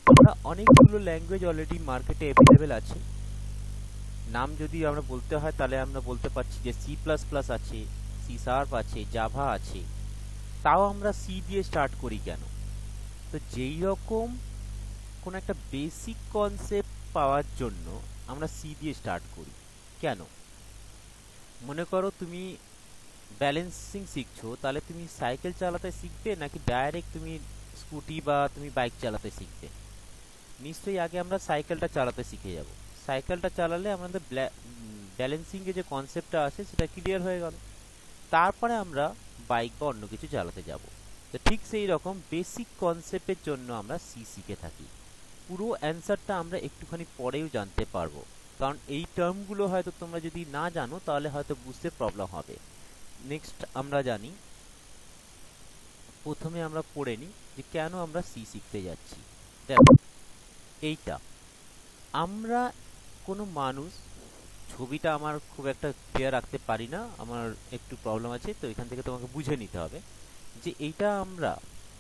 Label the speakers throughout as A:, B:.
A: আমরা অনেকগুলো language already মার্কেটে অ্যাভেলেবেল আছে। নাম যদি আমরা বলতে হয় তাহলে আমরা বলতে পারছি যে সি প্লাস প্লাস আছে, সি শার্প আছে, জাভা আছে। তাও আমরা সি দিয়ে স্টার্ট করি কেন? তো যেই রকম কোন একটা বেসিক কনসেপ্ট পাওয়ার জন্য আমরা সি দিয়ে স্টার্ট করি। কেন? মনে করো তুমি ব্যালেন্সিং শিখছো, তাহলে তুমি সাইকেল চালাতে শিখবে নাকি ডাইরেক্ট তুমি স্কুটি বা তুমি বাইক চালাতে শিখবে? নিশ্চয়ই আগে আমরা সাইকেলটা চালাতে শিখে যাব। সাইকেলটা চালালে আমাদের ব্যালেন্সিং এর যে কনসেপ্টটা আছে সেটা ক্লিয়ার হয়ে গেল। তারপরে আমরা বাইক বা অন্য কিছু চালাতে যাব। তো ঠিক সেই রকম বেসিক কনসেপ্টের জন্য আমরা সি শিখে থাকি। পুরো অ্যান্সারটা আমরা একটুখানি পরেও জানতে পারবো, কারণ এই টার্মগুলো হয়তো তোমরা যদি না জানো তাহলে হয়তো বুঝতে প্রবলেম হবে। নেক্সট আমরা জানি, প্রথমে আমরা পড়ে নিই যে কেন আমরা সি শিখতে যাচ্ছি। দেখো, এইটা আমরা কোনো মানুষ, ছবিটা আমার খুব একটা ক্লিয়ার রাখতে পারি না, আমার একটু প্রবলেম আছে, তো এখান থেকে তোমাকে বুঝে নিতে হবে যে এইটা আমরা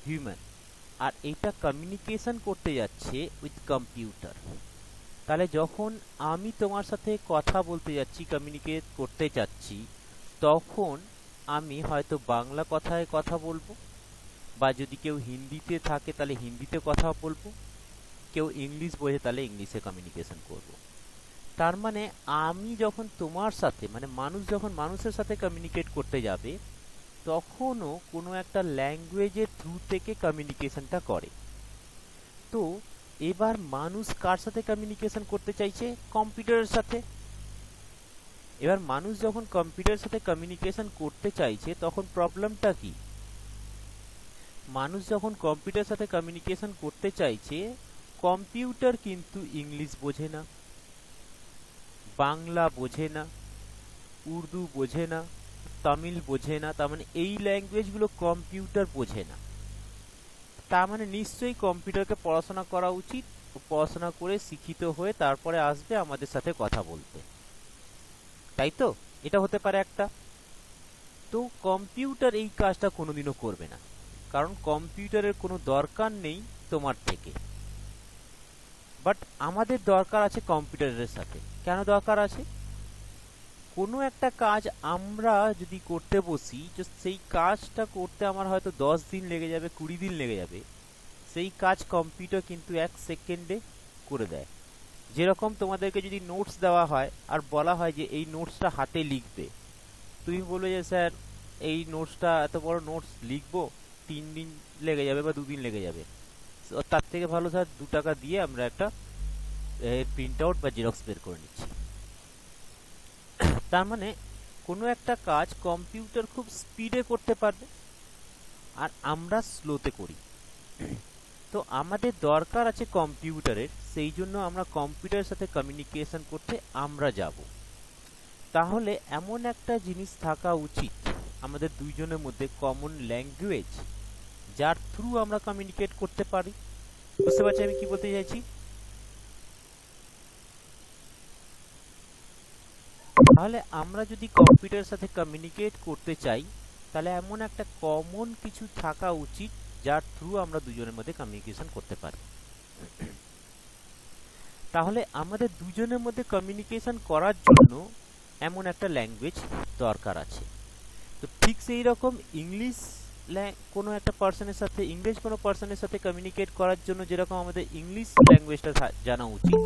A: হিউম্যান, আর এইটা কমিউনিকেশন করতে যাচ্ছে উইথ কম্পিউটার। তাহলে যখন আমি তোমার সাথে কথা বলতে যাচ্ছি, কমিউনিকেট করতে যাচ্ছি, তখন আমি হয়তো বাংলা কথায় কথা বলবো, বা যদি কেউ হিন্দিতে থাকে তাহলে হিন্দিতে কথা বলবো, কেউ ইংলিশ বোঝে তাহলে ইংলিশে কমিউনিকেশন করব। তার মানে আমি যখন তোমার সাথে, মানে মানুষ যখন মানুষের সাথে কমিউনিকেট করতে যাবে, তখনও কোনো একটা ল্যাঙ্গুয়েজের থ্রু থেকে কমিউনিকেশনটা করে। তো এবার মানুষ কার সাথে কমিউনিকেশন করতে চাইছে? কম্পিউটারের সাথে। এবার মানুষ যখন কম্পিউটারের সাথে কমিউনিকেশন করতে চাইছে তখন প্রবলেমটা কি? মানুষ যখন কম্পিউটারের সাথে কমিউনিকেশন করতে চাইছে, কম্পিউটার কিন্তু ইংলিশ বোঝে না, বাংলা বোঝে না, উর্দু বোঝে না, তামিল বোঝে না। তার মানে এই ল্যাঙ্গুয়েজগুলো কম্পিউটার বোঝে না। তার মানে নিশ্চয়ই কম্পিউটারকে পড়াশোনা করা উচিত, পড়াশোনা করে শিক্ষিত হয়ে তারপরে আসবে আমাদের সাথে কথা বলতে, তাই তো? এটা হতে পারে একটা। তো কম্পিউটার এই কাজটা কোনোদিনও করবে না, কারণ কম্পিউটারের কোনো দরকার নেই তোমার থেকে। বাট আমাদের দরকার আছে কম্পিউটারের সাথে। কেন দরকার আছে? কোনো একটা কাজ আমরা যদি করতে বসি, তো সেই কাজটা করতে আমার হয়তো 10 দিন লেগে যাবে, 20 দিন লেগে যাবে, সেই কাজ কম্পিউটার কিন্তু 1 সেকেন্ডে করে দেয়। যেরকম তোমাদেরকে যদি নোটস দেওয়া হয় আর বলা হয় যে এই নোটসটা হাতে লিখবে, তুমি বলবে যে স্যার এই নোটসটা, এত বড় নোটস লিখবো, 3 দিন লেগে যাবে বা 2 দিন লেগে যাবে। তার থেকে ভালো স্যার 2 টাকা দিয়ে আমরা একটা প্রিন্ট আউট বা জেরক্স বের করে নিচ্ছি। তার মানে কোনো একটা কাজ কম্পিউটার খুব স্পিডে করতে পারবে, আর আমরা স্লোতে করি। তো আমাদের দরকার আছে কম্পিউটারের, সেই জন্য আমরা কম্পিউটারের সাথে কমিউনিকেশন করতে আমরা যাব। তাহলে এমন একটা জিনিস থাকা উচিত আমাদের দুইজনের মধ্যে, কমন ল্যাঙ্গুয়েজ, যার থ্রু আমরা কমিউনিকেট করতে পারি। বুঝতে পারছি আমি কি বলতে চাইছি? তাহলে আমরা যদি কম্পিউটারের সাথে কমিউনিকেট করতে চাই, তাহলে এমন একটা কমন কিছু থাকা উচিত যার থ্রু আমরা দুজনের মধ্যে কমিউনিকেশন করতে পারি। তাহলে আমাদের দুজনের মধ্যে কমিউনিকেশন করার জন্য এমন একটা ল্যাঙ্গুয়েজ দরকার আছে। তো ঠিক সেই রকম ইংলিশ কোনো একটা পার্সনের সাথে, ইংলিশ কোনো পার্সনের সাথে কমিউনিকেট করার জন্য যেরকম আমাদের ইংলিশ ল্যাঙ্গুয়েজটা জানা উচিত,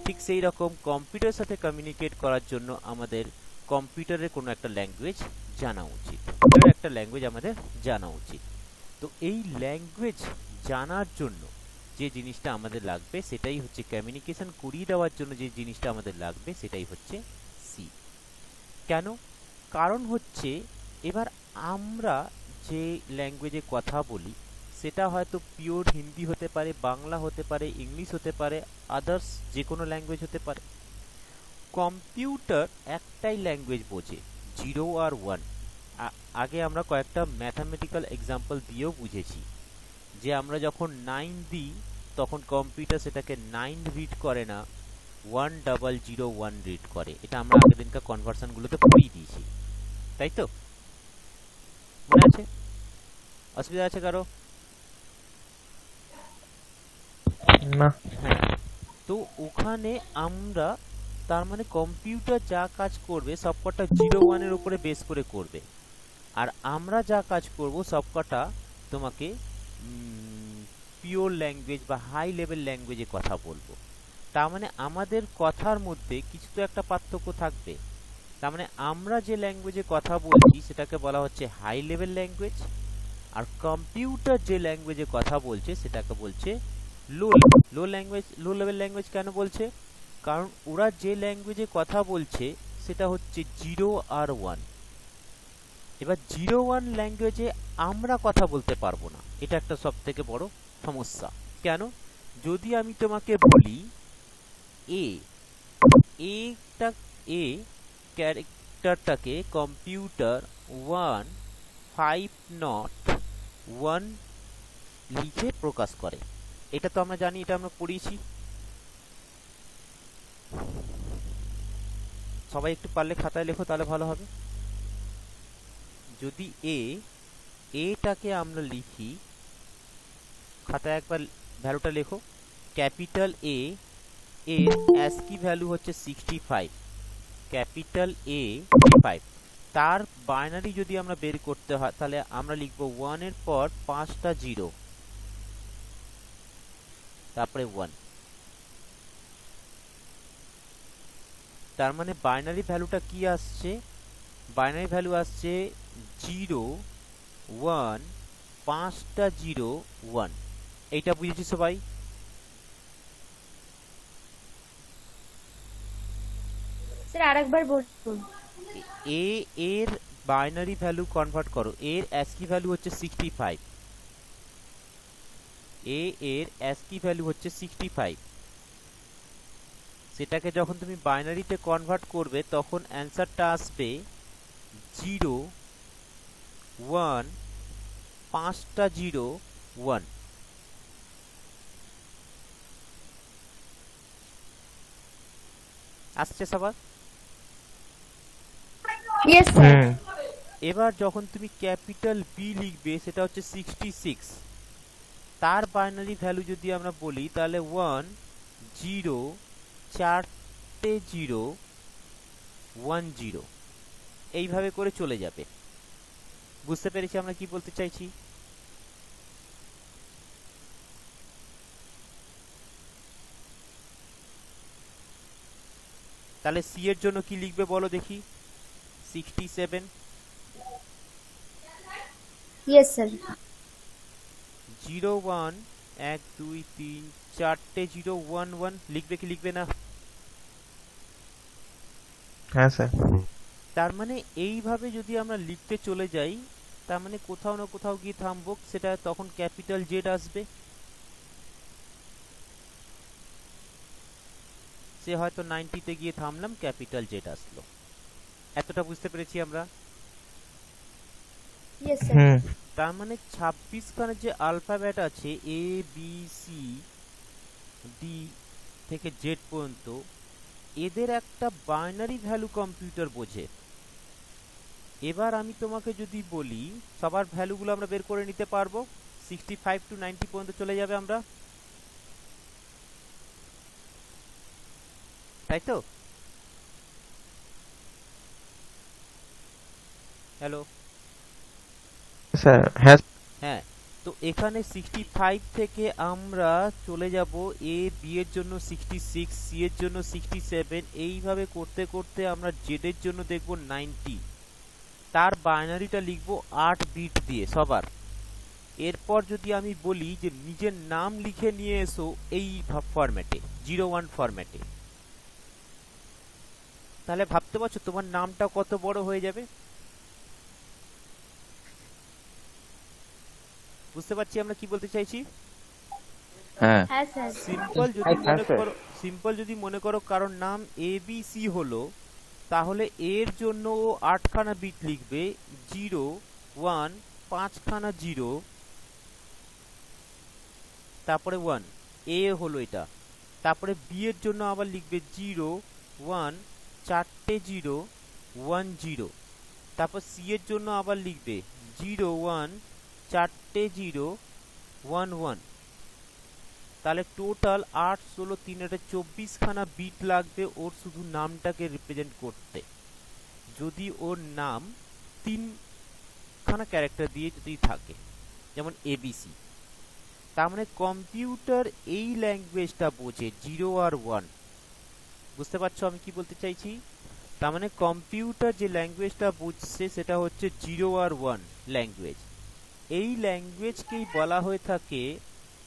A: ঠিক সেই রকম কম্পিউটারের সাথে কমিউনিকেট করার জন্য আমাদের কম্পিউটারের কোনো একটা ল্যাঙ্গুয়েজ জানা উচিত, একটা ল্যাঙ্গুয়েজ আমাদের জানা উচিত। তো এই ল্যাঙ্গুয়েজ জানার জন্য যে জিনিসটা আমাদের লাগবে সেটাই হচ্ছে, কমিউনিকেশন করিয়ে দেওয়ার জন্য যে জিনিসটা আমাদের লাগবে সেটাই হচ্ছে সি। কেন? কারণ হচ্ছে এবার আমরা যে ল্যাঙ্গুয়েজে কথা বলি সেটা হয়তো পিওর হিন্দি হতে পারে, বাংলা হতে পারে, ইংলিশ হতে পারে, আদার্স যে কোনো ল্যাঙ্গুয়েজ হতে পারে। কম্পিউটার একটাই ল্যাঙ্গুয়েজ বোঝে, 0 আর 1। আগে আমরা কয়েকটা ম্যাথামেটিক্যাল এক্সাম্পল দিয়েও বুঝেছি যে আমরা যখন 9 দিই তখন কম্পিউটার সেটাকে 9 রিড করে না, 1001 রিড করে। এটা আমরা আগের দিনকার কনভার্সনগুলোতে পড়িয়ে দিয়েছি, তাই তো? মনে আছে? অসুবিধা আছে কারো?
B: না।
A: হ্যাঁ, তো ওখানে আমরা তার মানে কম্পিউটার যা কাজ করবে সবকটা 0 1 এর উপরে বেস করে করবে, আর আমরা যা কাজ করব সবকটা তোমাকে পিওর ল্যাঙ্গুয়েজ বা হাই লেভেল ল্যাঙ্গুয়েজে কথা বলবো। তার মানে আমাদের কথার মধ্যে কিছু তো একটা পার্থক্য থাকবে। তার মানে আমরা যে ল্যাঙ্গুয়েজে কথা বলছি সেটাকে বলা হচ্ছে হাই লেভেল ল্যাঙ্গুয়েজ, আর কম্পিউটার যে ল্যাঙ্গুয়েজে কথা বলছে সেটাকে বলছে লো লো ল্যাঙ্গুয়েজ। লো লেভেল ল্যাঙ্গুয়েজ কেন বলছে? কারণ ওরা যে ল্যাঙ্গুয়েজে কথা বলছে সেটা হচ্ছে 0 আর 1। এবার 0 1 ল্যাঙ্গুয়েজে আমরা কথা বলতে পারবো না, এটা একটা সব থেকে বড় সমস্যা। কেন? যদি আমি তোমাকে বলি এ এটা এ ক্যারেক্টারটাকে কম্পিউটার 1 5 0 1 লিখে প্রকাশ করে, এটা তো আমরা জানি, এটা আমরা পড়িয়েছি। সবাই একটু পারলে খাতায় লেখো, তাহলে ভালো হবে। যদি এটাকে আমরা লিখি, খাতায় একবার ভ্যালুটা লেখো। ক্যাপিটাল এর অ্যাস্কি ভ্যালু হচ্ছে 65, ক্যাপিটাল এ 5। তার বাইনারি যদি আমরা বের করতে হয় তাহলে আমরা লিখব 1 এর পর 5টা 0, তারপরে 1। তার মানে বাইনারি ভ্যালুটা কি আসছে? বাইনারি ভ্যালু আসছে 0 1 5টা 0 1। এইটা বুঝেছি সবাই?
C: স্যার আরেকবার বলুন।
A: এ এর বাইনারি ভ্যালু কনভার্ট করো, এর অ্যাস্কি ভ্যালু হচ্ছে 65, এর অ্যাস্কি ভ্যালু হচ্ছে 65। সেটাকে যখন তুমি বাইনারিতে কনভার্ট করবে তখন অ্যান্সারটা আসবে 0 1 5টা 0 1। আসছে সবার?
C: Yes sir.
A: এবার যখন তুমি ক্যাপিটাল বি লিখবে সেটা হচ্ছে 66, তার বাইনারি ভ্যালু যদি আমরা বলি তাহলে 1 0 4টে 0 1 0, এইভাবে করে চলে যাবে। বুঝতে পেরেছি আমরা কি বলতে চাইছি? তাহলে সি এর জন্য কি লিখবে বলো দেখি? 67।
C: Yes sir.
A: 0 1 1 2 3 4টে 0 1 1 লিখবে কি লিখবে না?
B: হ্যাঁ স্যার।
A: তার মানে এইভাবে যদি আমরা লিখতে চলে যাই তার মানে কোথাও না কোথাও গিয়ে থামবো, সেটা তখন ক্যাপিটাল জেড আসবে। সে হয়তো 90তে গিয়ে থামলাম, ক্যাপিটাল জেড আসলো। এতটা বুঝতে পেরেছি আমরা?
C: Yes sir.
A: তার মানে 26 খানের যে আলফাবেট আছে এ বি সি ডি থেকে জেড পর্যন্ত, এদের একটা বাইনারি ভ্যালু কম্পিউটার বোঝে। এবার আমি তোমাকে যদি বলি, সবার ভ্যালুগুলো আমরা বের করে নিতে পারবো, 65 টু 90 পর্যন্ত চলে যাবে আমরা, তাই তো? হ্যালো?
B: স্যার হ্যাঁ।
A: হ্যাঁ, তো এখানে 65 থেকে আমরা চলে যাব এ বি এর জন্য 66, সি এর জন্য 67, এইভাবে করতে করতে আমরা জেড এর জন্য দেখব 90। তার বাইনারিটা লিখবো 8 বিট দিয়ে সবার। এরপর যদি আমি বলি যে নিজের নাম লিখে নিয়ে এসো এই ফরম্যাটে, 01 ফরম্যাটে, তাহলে ভাবতে পারছো তোমার নামটা কত বড় হয়ে যাবে? বুঝতে পারছি আমরা কি বলতে চাইছি?
B: হ্যাঁ
C: হ্যাঁ স্যার।
A: সিম্পল যদি মনে করো কারণ নাম এ বি সি হলো, তাহলে এর জন্য ও 8খানা বিট লিখবে, 0 1 5খানা 0, তারপরে 1, এ হলো এটা। তারপরে বি এর জন্য আবার লিখবে 0 1 4টে 0 1 0। তারপর সি এর জন্য আবার লিখবে 0 1 4টে 0 1 1, তাহলে টোটাল 8 16 3 এটা 24 খানা বিট লাগবে ওর শুধু নামটাকে রিপ্রেজেন্ট করতে, যদি ওর নাম 3 খানা ক্যারেক্টার দিয়ে যদি থাকে, যেমন এবিসি। তার মানে কম্পিউটার এই ল্যাঙ্গুয়েজটা বোঝে 0 আর 1। বুঝতে পারছো আমি কি বলতে চাইছি? তার মানে কম্পিউটার যে ল্যাঙ্গুয়েজটা বুঝছে সেটা হচ্ছে 0 আর 1 ল্যাঙ্গুয়েজ। এই ল্যাঙ্গুয়েজকেই বলা হয়ে থাকে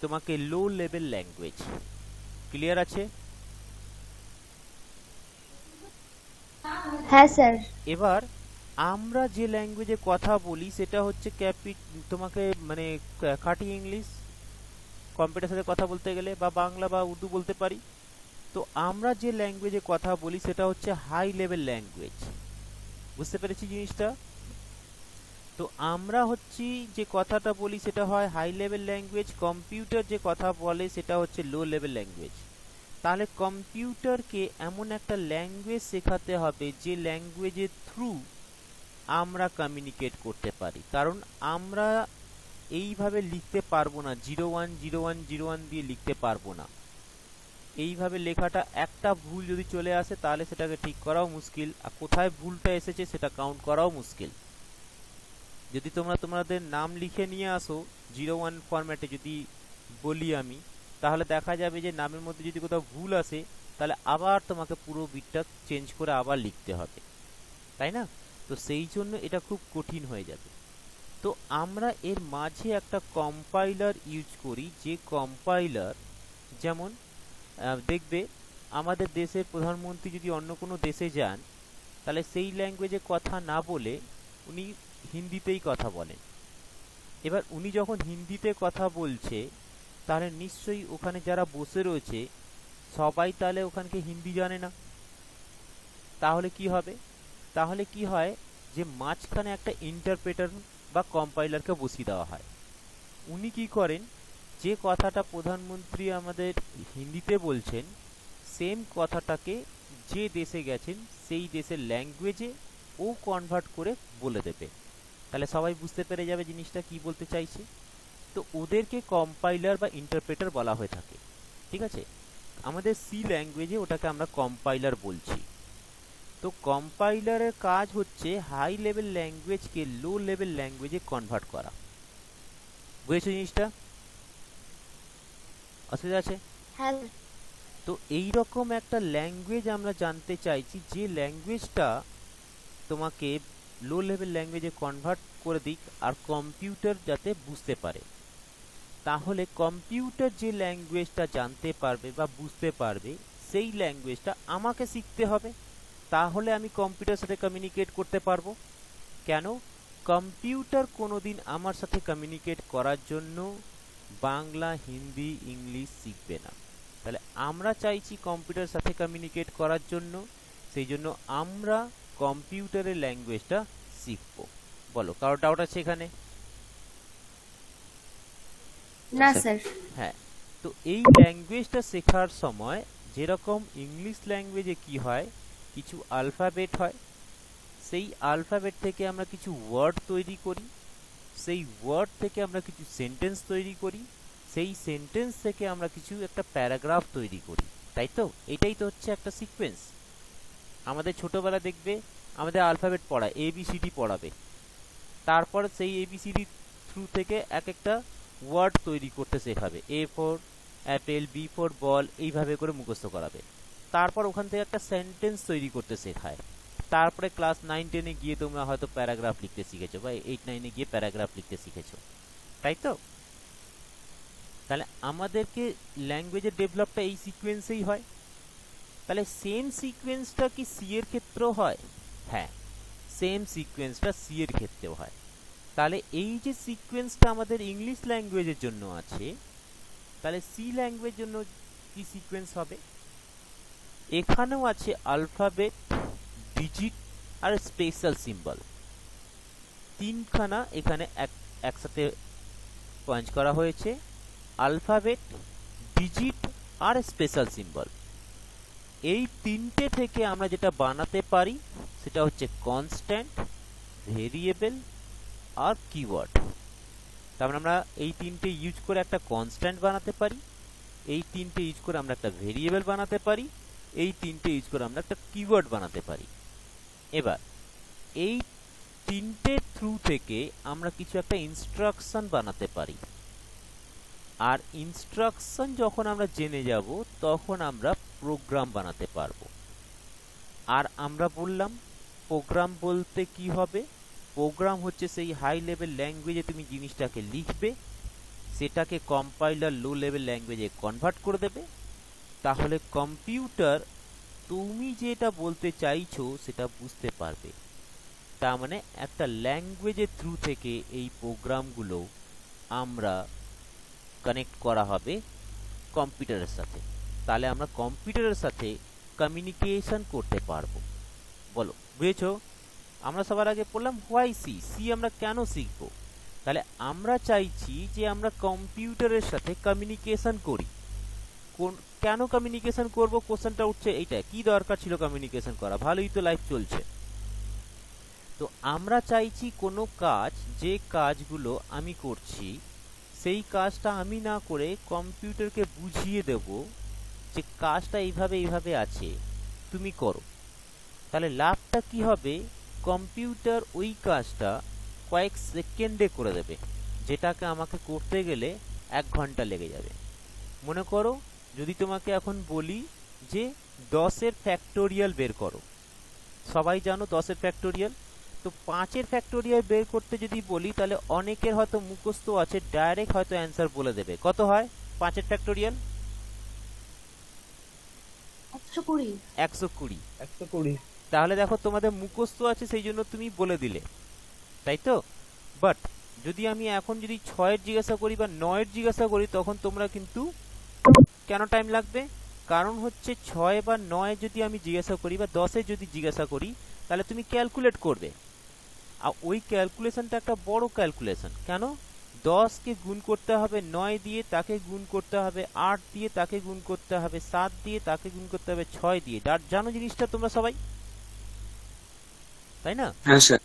A: তোমাকে লো লেভেল ল্যাঙ্গুয়েজ। ক্লিয়ার আছে?
C: হ্যাঁ স্যার।
A: এবার আমরা যে ল্যাঙ্গুয়েজে কথা বলি সেটা হচ্ছে তোমাকে মানে খাঁটি ইংলিশ, কম্পিউটারের সাথে কথা বলতে গেলে, বা বাংলা বা উর্দু বলতে পারি। তো আমরা যে ল্যাঙ্গুয়েজে কথা বলি সেটা হচ্ছে হাই লেভেল ল্যাঙ্গুয়েজ। বুঝতে পেরেছি জিনিসটা? তো আমরা হচ্ছি যে কথাটা বলি সেটা হয় হাই লেভেল ল্যাঙ্গুয়েজ, কম্পিউটার যে কথা বলে সেটা হচ্ছে লো লেভেল ল্যাঙ্গুয়েজ। তাহলে কম্পিউটারকে এমন একটা ল্যাঙ্গুয়েজ শেখাতে হবে যে ল্যাঙ্গুয়েজের থ্রু আমরা কমিউনিকেট করতে পারি। কারণ আমরা এইভাবে লিখতে পারবো না, 010101 দিয়ে লিখতে পারবো না। এইভাবে লেখাটা একটা ভুল যদি চলে আসে তাহলে সেটাকে ঠিক করাও মুশকিল, আর কোথায় ভুলটা এসেছে সেটা কাউন্ট করাও মুশকিল। যদি তোমরা তোমাদের নাম লিখে নিয়ে আসো 01 ফরম্যাটে যদি বলি আমি, তাহলে দেখা যাবে যে নামের মধ্যে যদি কোথাও ভুল আসে তাহলে আবার তোমাকে পুরো বিটটা চেঞ্জ করে আবার লিখতে হবে, তাই না? তো সেই জন্য এটা খুব কঠিন হয়ে যাবে। তো আমরা এর মাঝে একটা কম্পাইলার ইউজ করি, যে কম্পাইলার যেমন দেখবে আমাদের দেশের প্রধানমন্ত্রী যদি অন্য কোনো দেশে যান তাহলে সেই ল্যাঙ্গুয়েজে কথা না বলে উনি হিন্দিতেই কথা বলেন। এবার উনি যখন হিন্দিতে কথা বলছে তাহলে নিশ্চয়ই ওখানে যারা বসে রয়েছে সবাই তাহলে ওখানকে হিন্দি জানে না। তাহলে কি হবে? তাহলে কি হয় যে মাঝখানে একটা ইন্টারপ্রেটার বা কম্পাইলারকে বসিয়ে দেওয়া হয়। উনি কি করেন, যে কথাটা প্রধানমন্ত্রী আমাদের হিন্দিতে বলছেন সেম কথাটাকে যে দেশে গেছেন সেই দেশের ল্যাঙ্গুয়েজে ও কনভার্ট করে বলে দেবে। তাহলে সবাই বুঝতে পেরে যাবে জিনিসটা কি বলতে চাইছে। তো ওদেরকে কম্পাইলার বা ইন্টারপ্রেটার বলা হয়ে থাকে। ঠিক আছে? আমাদের সি ল্যাঙ্গুয়েজে ওটাকে আমরা কম্পাইলার বলছি। তো কম্পাইলারের কাজ হচ্ছে হাই লেভেল ল্যাঙ্গুয়েজকে লো লেভেল ল্যাঙ্গুয়েজে কনভার্ট করা। বুঝেছো জিনিসটা? অসুবিধা আছে?
C: হ্যাঁ
A: তো এই রকম একটা ল্যাঙ্গুয়েজ আমরা জানতে চাইছি, যে ল্যাঙ্গুয়েজটা তোমাকে লো লেভেল ল্যাঙ্গুয়েজে কনভার্ট করে দিক আর কম্পিউটার যাতে বুঝতে পারে। তাহলে কম্পিউটার যে ল্যাঙ্গুয়েজটা জানতে পারবে বা বুঝতে পারবে সেই ল্যাঙ্গুয়েজটা আমাকে শিখতে হবে, তাহলে আমি কম্পিউটারের সাথে কমিউনিকেট করতে পারবো। কেন? কম্পিউটার কোনোদিন আমার সাথে কমিউনিকেট করার জন্য বাংলা, হিন্দি, ইংলিশ শিখবে না। তাহলে আমরা চাইছি কম্পিউটারের সাথে কমিউনিকেট করার জন্য, সেই জন্য আমরা কম্পিউটারের ল্যাঙ্গুয়েজটা শিখবো। বলো, কারো ডাউট আছে এখানে?
C: না স্যার।
A: হ্যাঁ, তো এই ল্যাঙ্গুয়েজটা শেখার সময় যেরকম ইংলিশ ল্যাঙ্গুয়েজে কি হয়, কিছু আলফাবেট হয়, সেই আলফাবেট থেকে আমরা কিছু ওয়ার্ড তৈরি করি, সেই ওয়ার্ড থেকে আমরা কিছু সেন্টেন্স তৈরি করি, সেই সেন্টেন্স থেকে আমরা কিছু একটা প্যারাগ্রাফ তৈরি করি, তাই তো? এটাই তো হচ্ছে একটা সিকোয়েন্স। আমাদের ছোটবেলা দেখবে আমাদের আলফাবেট পড়ায়, এবিসিডি পড়াবে, তারপর সেই এবিসিডি থ্রু থেকে এক একটা ওয়ার্ড তৈরি করতে শেখাবে, A for apple, B for ball, এইভাবে করে মুখস্থ করাবে। তারপর ওখান থেকে একটা সেন্টেন্স তৈরি করতে শেখায়। তারপরে ক্লাস 9-10-এ গিয়ে তোমরা হয়তো প্যারাগ্রাফ লিখতে শিখেছো, বা 8-9-এ গিয়ে প্যারাগ্রাফ লিখতে শিখেছো, তাই তো? তাহলে আমাদেরকে ল্যাঙ্গুয়েজের ডেভেলপটা এই সিকোয়েন্সেই হয়। তাহলে সেম সিকোয়েন্সটা কি সি এর ক্ষেত্রেও হয়? হ্যাঁ, সেম সিকোয়েন্সটা সি এর ক্ষেত্রেও হয়। তাহলে এই যে সিকোয়েন্সটা আমাদের ইংলিশ ল্যাঙ্গুয়েজের জন্য আছে, তাহলে সি ল্যাঙ্গুয়েজের জন্য কি সিকোয়েন্স হবে? এখানেও আছে আলফাবেট, ডিজিট আর স্পেশাল সিম্বল, তিনখানা এখানে একসাথে পয়েন্ট করা হয়েছে, আলফাবেট, ডিজিট আর স্পেশাল সিম্বল। এই তিনটে থেকে আমরা যেটা বানাতে পারি সেটা হচ্ছে কনস্ট্যান্ট, ভেরিয়েবল আর কিওয়ার্ড। তারপর আমরা এই তিনটে ইউজ করে একটা কনস্ট্যান্ট বানাতে পারি, এই তিনটে ইউজ করে আমরা একটা ভেরিয়েবল বানাতে পারি, এই তিনটে ইউজ করে আমরা একটা কিওয়ার্ড বানাতে পারি। এবার এই তিনটে থ্রু থেকে আমরা কিছু একটা ইনস্ট্রাকশন বানাতে পারি, আর ইনস্ট্রাকশন যখন আমরা জেনে যাব তখন আমরা প্রোগ্রাম বানাতে পারবো। আর আমরা বললাম প্রোগ্রাম বলতে কি হবে, প্রোগ্রাম হচ্ছে সেই হাই লেভেল ল্যাঙ্গুয়েজে তুমি জিনিসটাকে লিখবে, সেটাকে কম্পাইলার লো লেভেল ল্যাঙ্গুয়েজে কনভার্ট করে দেবে, তাহলে কম্পিউটার তুমি যেটা বলতে চাইছো সেটা বুঝতে পারবে। তার মানে একটা ল্যাঙ্গুয়েজের থ্রু থেকে এই প্রোগ্রামগুলো আমরা কানেক্ট করা হবে কম্পিউটারের সাথে, তাহলে আমরা কম্পিউটারের সাথে কমিউনিকেশন করতে পারবো। বলো বুঝেছো? আমরা সবার আগে পড়লাম হোয়াই সি, সি আমরা কেন শিখবো, তাহলে আমরা চাইছি যে আমরা কম্পিউটারের সাথে কমিউনিকেশন করি। কেন কমিউনিকেশন করব, কোশ্চেনটা উঠছে এইটা, কি দরকার ছিল কমিউনিকেশন করা, ভালোই তো লাইফ চলছে। তো আমরা চাইছি কোনো কাজ, যে কাজগুলো আমি করছি সেই কাজটা আমি না করে কম্পিউটারকে বুঝিয়ে দেব যে কাজটা এইভাবে এইভাবে আছে, তুমি করো। তাহলে লাভটা কি হবে, কম্পিউটার ওই কাজটা কয়েক সেকেন্ডে করে দেবে, যেটাকে আমাকে করতে গেলে 1 ঘন্টা লেগে যাবে। মনে করো যদি তোমাকে এখন বলি যে 10-এর ফ্যাক্টোরিয়াল বের করো, সবাই জানো 10-এর ফ্যাক্টোরিয়াল, তো 5-এর ফ্যাক্টোরিয়াল বের করতে যদি বলি তাহলে অনেকের হয়তো মুখস্থ আছে, ডাইরেক্ট হয়তো অ্যান্সার বলে দেবে। কত হয় 5-এর ফ্যাক্টোরিয়াল?
C: 120।
A: 120।
B: 120।
A: তাহলে দেখো তোমাদের মুখস্থ আছে সেই জন্য তুমি বলে দিলে, তাই তো? বাট যদি আমি এখন যদি 6-এর জিজ্ঞাসা করি বা 9-এর জিজ্ঞাসা করি তখন তোমরা কিন্তু কেন টাইম লাগবে, কারণ হচ্ছে 6 বা 9 যদি আমি জিজ্ঞাসা করি বা 10-এ যদি জিজ্ঞাসা করি তাহলে তুমি ক্যালকুলেট করবে, আর ওই ক্যালকুলেশনটা একটা বড় ক্যালকুলেশন। কেন? 10-কে গুণ করতে হবে 9 দিয়ে, তাকে গুণ করতে হবে 8 দিয়ে, তাকে গুণ করতে হবে 7 দিয়ে, তাকে গুণ করতে হবে 6 দিয়ে। জানো জিনিসটা তোমরা সবাই, তাই না?
D: হ্যাঁ স্যার।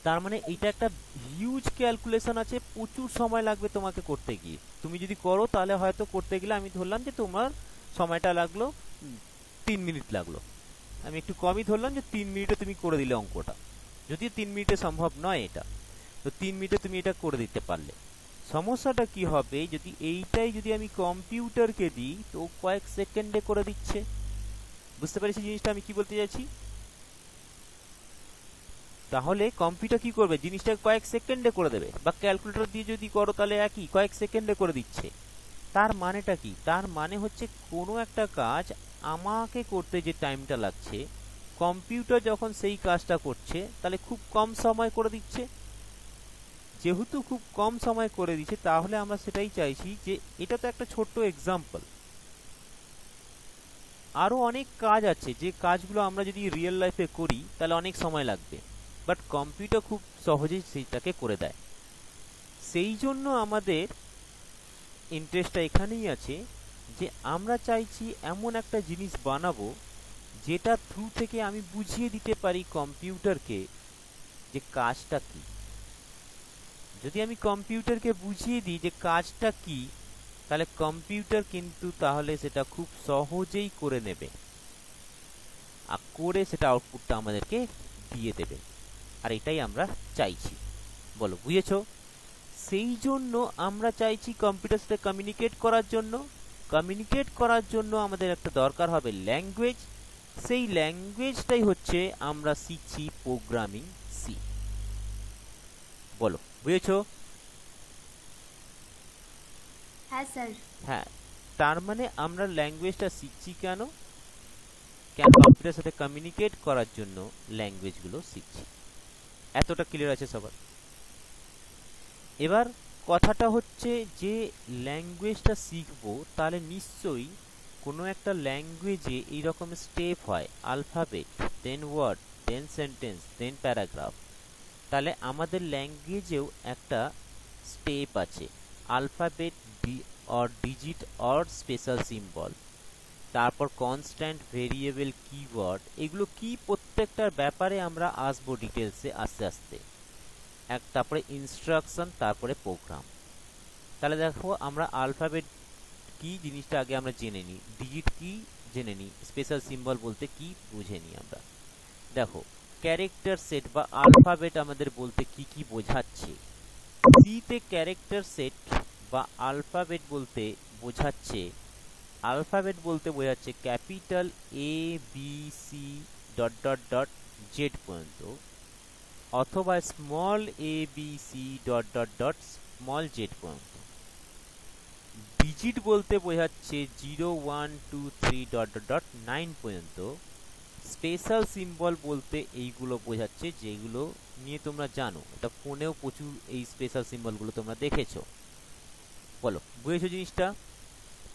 A: তার মানে এটা একটা হিউজ ক্যালকুলেশন আছে, প্রচুর সময় লাগবে তোমাকে করতে গিয়ে। তুমি যদি করো তাহলে হয়তো করতে গেলে আমি ধরলাম যে তোমার সময়টা লাগলো 3 মিনিট লাগলো, আমি একটু কমই ধরলাম যে 3 মিনিটে তুমি করে দিলে অঙ্কটা, যদিও 3 মিনিটে সম্ভব নয় এটা, তো 3 মিনিটে তুমি এটা করে দিতে পারলে। সমস্যাটা কি হবে, যদি এইটাই যদি আমি কম্পিউটারকে দিই তো কয়েক সেকেন্ডে করে দিচ্ছে। বুঝতে পারছি জিনিসটা আমি কি বলতে চাইছি? তাহলে কম্পিউটার কি করবে, জিনিসটা কয়েক সেকেন্ডে করে দেবে, বা ক্যালকুলেটর দিয়ে যদি করো তাহলে একই কয়েক সেকেন্ডে করে দিচ্ছে। তার মানেটা কি? তার মানে হচ্ছে কোনো একটা কাজ আমাকে করতে যে টাইমটা লাগছে, কম্পিউটার যখন সেই কাজটা করছে তাহলে খুব কম সময় করে দিচ্ছে। যেহেতু খুব কম সময় করে দিচ্ছে তাহলে আমরা সেটাই চাইছি যে এটা তো একটা ছোট্ট এক্সাম্পল, আরো অনেক কাজ আছে যে কাজগুলো আমরা যদি রিয়েল লাইফে করি তাহলে অনেক সময় লাগবে, বাট কম্পিউটার খুব সহজেই সেইটাকে করে দেয়। সেই জন্য আমাদের ইন্টারেস্টটা এখানেই আছে যে আমরা চাইছি এমন একটা জিনিস বানাবো যেটা থ্রু থেকে আমি বুঝিয়ে দিতে পারি কম্পিউটারকে যে কাজটা কি। যদি আমি কম্পিউটারকে বুঝিয়ে দিই যে কাজটা কি, তাহলে কম্পিউটার কিন্তু তাহলে সেটা খুব সহজেই করে নেবে, আর করে সেটা আউটপুটটা আমাদেরকে দিয়ে দেবে, আর এটাই আমরা চাইছি। বলো বুঝেছো? সেই জন্য আমরা চাইছি কম্পিউটার সাথে কমিউনিকেট করার জন্য। কমিউনিকেট করার জন্য আমাদের একটা দরকার হবে ল্যাঙ্গুয়েজ, সেই ল্যাঙ্গুয়েজটাই হচ্ছে আমরা শিখছি প্রোগ্রামিং সি। বলো বুঝেছো?
C: হ্যাঁ স্যার।
A: হ্যাঁ, তার মানে আমরা ল্যাঙ্গুয়েজটা শিখছি কেন? কেন কম্পিউটারের সাথে কমিউনিকেট করার জন্য ল্যাঙ্গুয়েজগুলো শিখছি। এতটা ক্লিয়ার আছে সবার? এবার কথাটা হচ্ছে যে ল্যাঙ্গুয়েজটা শিখবো তাহলে নিশ্চয়ই কোনো একটা ল্যাঙ্গুয়েজে এইরকম স্টেপ হয়, আলফাবেট, দেন ওয়ার্ড, দেন সেন্টেন্স, দেন প্যারাগ্রাফ। তাহলে আমাদের ল্যাঙ্গুয়েজেও একটা স্টেপ আছে, alphabet or digit or special symbol, তারপর কনস্ট্যান্ট, ভেরিয়েবল, কিওয়ার্ড, এগুলো কি প্রত্যেকটার ব্যাপারে আমরা আসবো ডিটেলসে আস্তে আস্তে। তারপরে ইনস্ট্রাকশন, তারপরে প্রোগ্রাম। তাহলে দেখো আমরা আলফাবেট কি জিনিসটা আগে আমরা জেনে নিই, ডিজিট কি জেনে নিই, স্পেশাল সিম্বল বলতে কি বুঝে নিই আমরা। দেখো ক্যারেক্টার সেট বা আলফাবেট আমাদের বলতে কি কি বোঝাচ্ছে। সি তে ক্যারেক্টার সেট বা আলফাবেট বলতে বোঝাচ্ছে, আলফাবেট বলতে বোঝাচ্ছে capital A B C dot dot dot Z পর্যন্ত, অথবা small A B C dot dot dot small Z পর্যন্ত। ডিজিট বলতে বোঝাচ্ছে 0 1 2 3 ডট ডট ডট 9 পর্যন্ত। স্পেশাল সিম্বল বলতে এইগুলো বোঝাচ্ছে যেগুলো নিয়ে তোমরা জানো, এটা ফোনেও প্রচুর এই স্পেশাল সিম্বলগুলো তোমরা দেখেছো। বলো বুঝেছো জিনিসটা?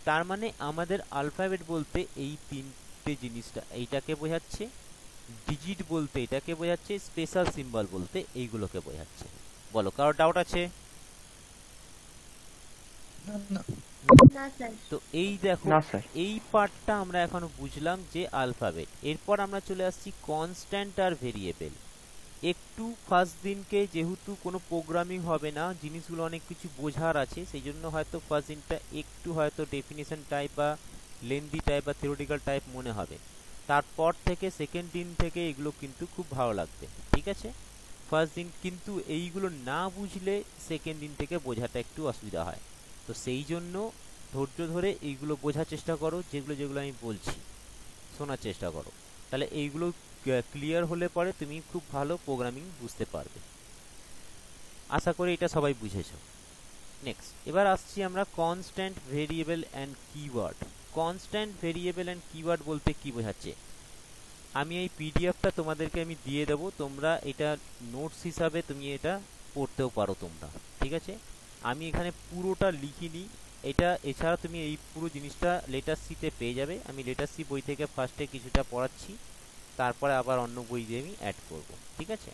A: তার মানে আমাদের আলফাবেট বলতে এই তিনটে জিনিসটা, এইটাকে বোঝাচ্ছে, ডিজিট বলতে এটাকে বোঝাচ্ছে, স্পেশাল সিম্বল বলতে এইগুলোকে বোঝাচ্ছে। বলো কারোর ডাউট আছে?
C: না স্যার।
A: তো এই দেখো
B: না স্যার।
A: এই পার্টটা আমরা এখনো বুঝলাম যে আলফাবেট। এরপর আমরা চলে আসছি কনস্ট্যান্ট আর ভেরিয়েবল। একটু ফার্স্ট দিনকে যেহেতু কোনো প্রোগ্রামিং হবে না, জিনিসগুলো অনেক কিছু বোঝার আছে, সেই জন্য হয়তো ফার্স্ট দিনটা একটু হয়তো ডেফিনেশন টাইপ বা লেন্দি টাইপ বা থিওরিটিক্যাল টাইপ মনে হবে। তারপর থেকে সেকেন্ড দিন থেকে এগুলো কিন্তু খুব ভালো লাগবে, ঠিক আছে? ফার্স্ট দিন কিন্তু এইগুলো না বুঝলে সেকেন্ড দিন থেকে বোঝাটা একটু অসুবিধা হয়। তো সেই জন্য ধৈর্য ধরে এইগুলো বোঝার চেষ্টা করো, যেগুলো যেগুলো আমি বলছি শোনার চেষ্টা করো। তাহলে এইগুলো ক্লিয়ার হলে পরে তুমি খুব ভালো প্রোগ্রামিং বুঝতে পারবে। আশা করি এটা সবাই বুঝেছো। নেক্সট এবার আসছি আমরা constant variable and keyword. Constant variable and keyword বলতে কি বোঝাচ্ছে, আমি এই পিডিএফটা তোমাদেরকে আমি দিয়ে দেবো, তোমরা এটা নোটস হিসাবে তুমি এটা পড়তেও পারো তোমরা, ঠিক আছে? আমি এখানে পুরোটা লিখিনি এটা, এছাড়া তুমি এই পুরো জিনিসটা লেটার সিতে পেয়ে যাবে। আমি লেটার সি বই থেকে ফার্স্টে কিছুটা পড়াচ্ছি, তারপরে আবার অন্য বই দিয়ে আমি অ্যাড করব, ঠিক আছে?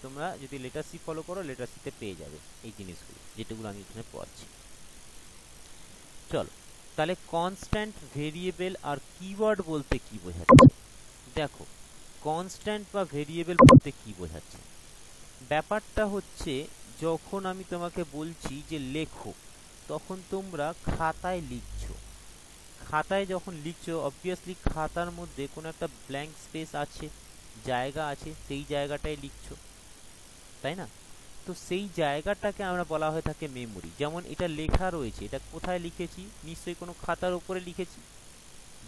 A: তোমরা যদি লেটার সি ফলো করো লেটার সিতে পেয়ে যাবে এই জিনিসগুলো যেগুলো আমি এখানে পড়াচ্ছি। চলো তাহলে কনস্ট্যান্ট ভেরিয়েবল আর কিওয়ার্ড বলতে কি বোঝাচ্ছে। দেখো কনস্ট্যান্ট বা ভেরিয়েবল বলতে কি বোঝাচ্ছে, ব্যাপারটা হচ্ছে যখন আমি তোমাকে বলছি যে লেখো, তখন তোমরা খাতায় লিখছো। খাতায় যখন লিখছো অবভিয়াসলি খাতার মধ্যে কোনো একটা ব্ল্যাঙ্ক স্পেস আছে, জায়গা আছে, সেই জায়গাটায় লিখছো, তাই না? তো সেই জায়গাটাকে আমরা বলা হয়ে থাকে মেমোরি। যেমন এটা লেখা রয়েছে, এটা কোথায় লিখেছি, নিশ্চয়ই কোনো খাতার উপরে লিখেছি।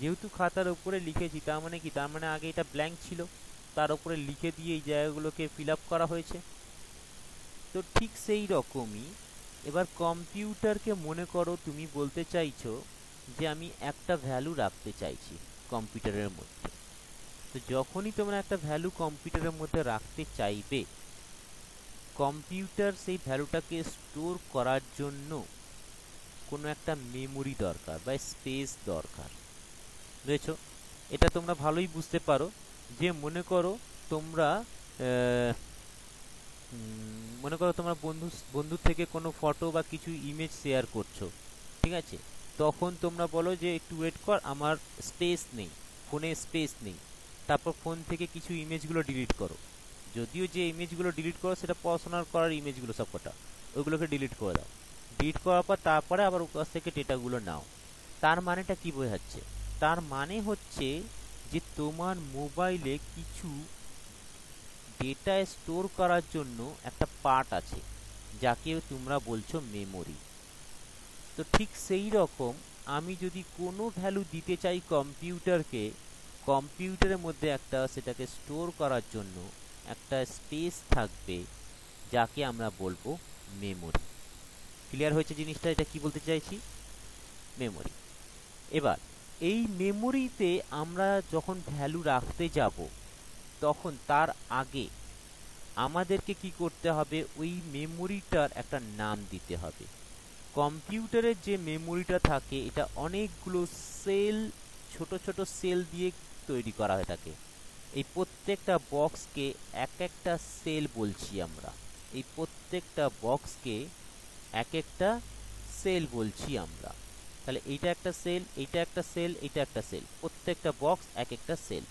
A: যেহেতু খাতার উপরে লিখেছি তার মানে কি, তার মানে আগে এটা ব্ল্যাঙ্ক ছিল, তার উপরে লিখে দিয়ে এই জায়গাগুলোকে ফিল আপ করা হয়েছে। তো ঠিক সেই রকমই এবার কম্পিউটারকে মনে করো তুমি বলতে চাইছো যে আমি একটা ভ্যালু রাখতে চাইছি কম্পিউটারের মধ্যে। তো যখনই তোমরা একটা ভ্যালু কম্পিউটারের মধ্যে রাখতে চাইবে, কম্পিউটার সেই ভ্যালুটাকে স্টোর করার জন্য কোনো একটা মেমোরি দরকার বা স্পেস দরকার, বুঝেছো? এটা তোমরা ভালোই বুঝতে পারো যে মনে করো তোমরা মনে করো তোমরা বন্ধুর থেকে কোনো ফটো বা কিছু ইমেজ শেয়ার করছো, ঠিক আছে? তখন তোমরা বলো যে একটু ওয়েট কর, আমার স্পেস নেই, ফোনে স্পেস নেই। তারপর ফোন থেকে কিছু ইমেজগুলো ডিলিট করো, যদিও যে ইমেজগুলো ডিলিট করো সেটা পড়াশোনার করার ইমেজগুলো সব কটা, ওইগুলোকে ডিলিট করে দাও। ডিলিট করার পর তারপরে আবার ওর কাছ থেকে ডেটাগুলো নাও। তার মানেটা কি বোঝাচ্ছে, তার মানে হচ্ছে যে তোমার মোবাইলে কিছু ডেটা স্টোর করার জন্য একটা পার্ট আছে যাকে তোমরা বলছো মেমোরি। তো ঠিক সেই রকম আমি যদি কোনো ভ্যালু দিতে চাই কম্পিউটারকে, কম্পিউটারের মধ্যে একটা সেটাকে স্টোর করার জন্য একটা স্পেস থাকবে যাকে আমরা বলবো মেমোরি। ক্লিয়ার হয়েছে জিনিসটা, এটা কি বলতে চাইছি, মেমোরি। এবার এই মেমোরিতে আমরা যখন ভ্যালু রাখতে যাব তখন তার আগে আমাদেরকে কি করতে হবে, ওই মেমোরিটার একটা নাম দিতে হবে। কম্পিউটারের যে মেমোরিটা থাকে এটা অনেকগুলো সেল, ছোট ছোট সেল দিয়ে তৈরি করা হয়ে থাকে। এই প্রত্যেকটা বক্সকে এক একটা সেল বলছি আমরা, এই প্রত্যেকটা বক্সকে এক একটা সেল বলছি আমরা। তাহলে এইটা একটা সেল, এইটা একটা সেল, এইটা একটা সেল, প্রত্যেকটা বক্স এক একটা সেল।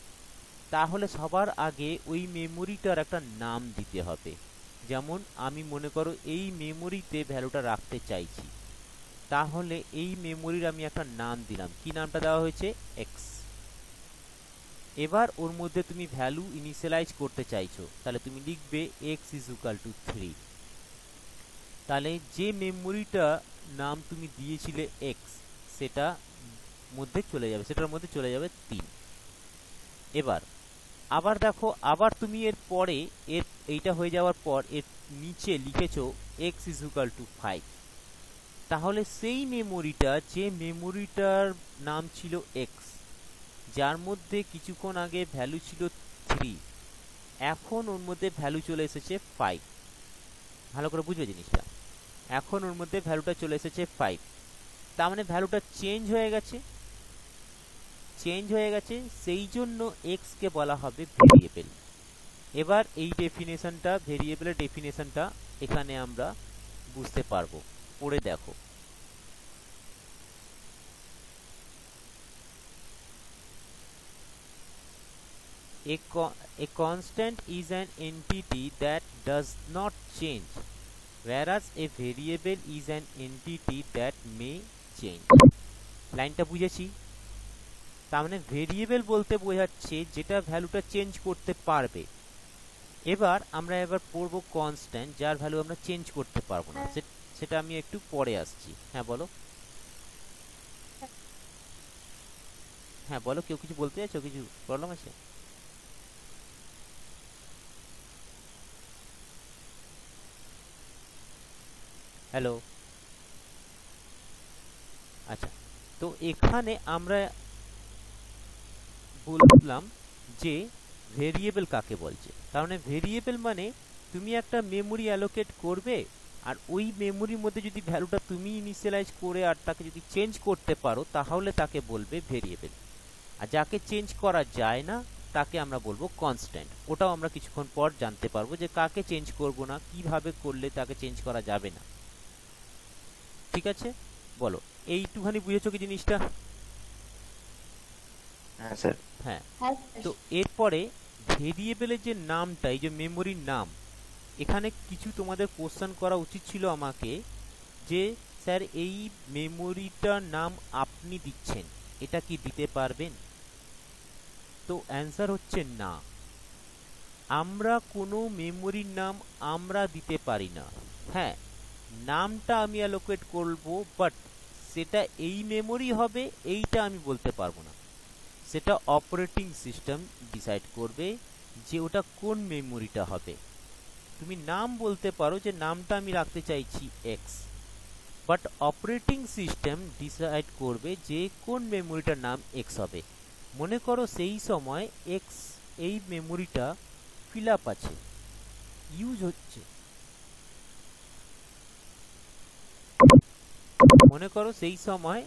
A: তাহলে সবার আগে ওই মেমোরিটার একটা নাম দিতে হবে। যেমন আমি মনে করো এই মেমোরিতে ভ্যালুটা রাখতে চাইছি, তাহলে এই মেমোরির আমি একটা নাম দিলাম, কি নামটা দেওয়া হয়েছে, এক্স। এবার ওর মধ্যে তুমি ভ্যালু ইনিশিয়ালাইজ করতে চাইছো, তাহলে তুমি লিখবে এক্স ইজ ইকুয়াল টু 3। তাহলে যে মেমোরিটা নাম তুমি দিয়েছিলে এক্স, সেটা মধ্যে চলে যাবে, সেটার মধ্যে চলে যাবে 3। এবার আবার দেখো, আবার তুমি এর পরে এইটা হয়ে যাওয়ার পর এর নিচে লিখেছো এক্স ইজ ইকুয়াল টু 5। তাহলে সেই মেমোরিটা, যে মেমোরিটার নাম ছিল এক্স, যার মধ্যে কিছুক্ষণ আগে ভ্যালু ছিল 3, এখন ওর মধ্যে ভ্যালু চলে এসেছে 5। ভালো করে বুঝবে জিনিসটা, এখন ওর মধ্যে ভ্যালুটা চলে এসেছে 5। তার মানে ভ্যালুটা চেঞ্জ হয়ে গেছে, সেই জন্য এক্স কে বলা হবে ভেরিয়েবল। এবার এই ডেফিনেশনটা, ভেরিয়েবলের ডেফিনেশনটা এখানে আমরা বুঝতে পারবো, পড়ে দেখো। A constant is an entity that does not change, whereas a variable is an entity that may change. লাইনটা বুঝেছি? তার মানে ভেরিয়েবল বলতে বোঝাচ্ছে যেটা ভ্যালুটা চেঞ্জ করতে পারবে। এবার আমরা পড়বো কনস্ট্যান্ট, যার ভ্যালু আমরা চেঞ্জ করতে পারবো না, সেটা আমি একটু পরে আসছি। হ্যাঁ বলো, হ্যাঁ বলো, কেউ কিছু বলতে চাইছো, কিছু প্রবলেম আছে? হ্যালো, আচ্ছা। তো এখানে আমরা বললাম যে ভেরিয়েবল কাকে বলছে। তার মানে ভেরিয়েবল মানে তুমি একটা মেমোরি অ্যালোকেট করবে, আর ওই মেমোরির মধ্যে যদি ভ্যালুটা তুমি ইনিশিয়ালাইজ করে আর তাকে যদি চেঞ্জ করতে পারো, তাহলে তাকে বলবে ভেরিয়েবল। আর যাকে চেঞ্জ করা যায় না তাকে আমরা বলবো কনস্ট্যান্ট। ওটাও আমরা কিছুক্ষণ পর জানতে পারবো যে কাকে চেঞ্জ করব না, কিভাবে করলে তাকে চেঞ্জ করা যাবে না। ঠিক আছে, বলো, এইটুখানি বুঝেছো কি জিনিসটা?
B: হ্যাঁ স্যার।
A: হ্যাঁ।
C: হ্যাঁ স্যার।
A: তো এরপরে ভেরিয়েবলের যে নামটা, এই যে মেমোরির নাম, এখানে কিছু তোমাদের কোশ্চেন করা উচিত ছিল আমাকে, যে স্যার এই মেমোরিটার নাম আপনি দিচ্ছেন, এটা কি দিতে পারবেন? তো অ্যান্সার হচ্ছে না, আমরা কোনো মেমোরির নাম আমরা দিতে পারি না। হ্যাঁ, নামটা আমি অ্যালোকেট করব, বাট সেটা এই মেমোরি হবে এইটা আমি বলতে পারবো না। সেটা অপারেটিং সিস্টেম ডিসাইড করবে যে ওটা কোন মেমোরিটা হবে। তুমি নাম বলতে পারো যে নামটা আমি রাখতে চাইছি x, but operating system decide করবে যে কোন মেমোরিটার নাম এক্স হবে। মনে করো সেই সময় এক্স, এই মেমোরিটা ফিল আপ আছে, ইউজ হচ্ছে, মনে করো সেই সময়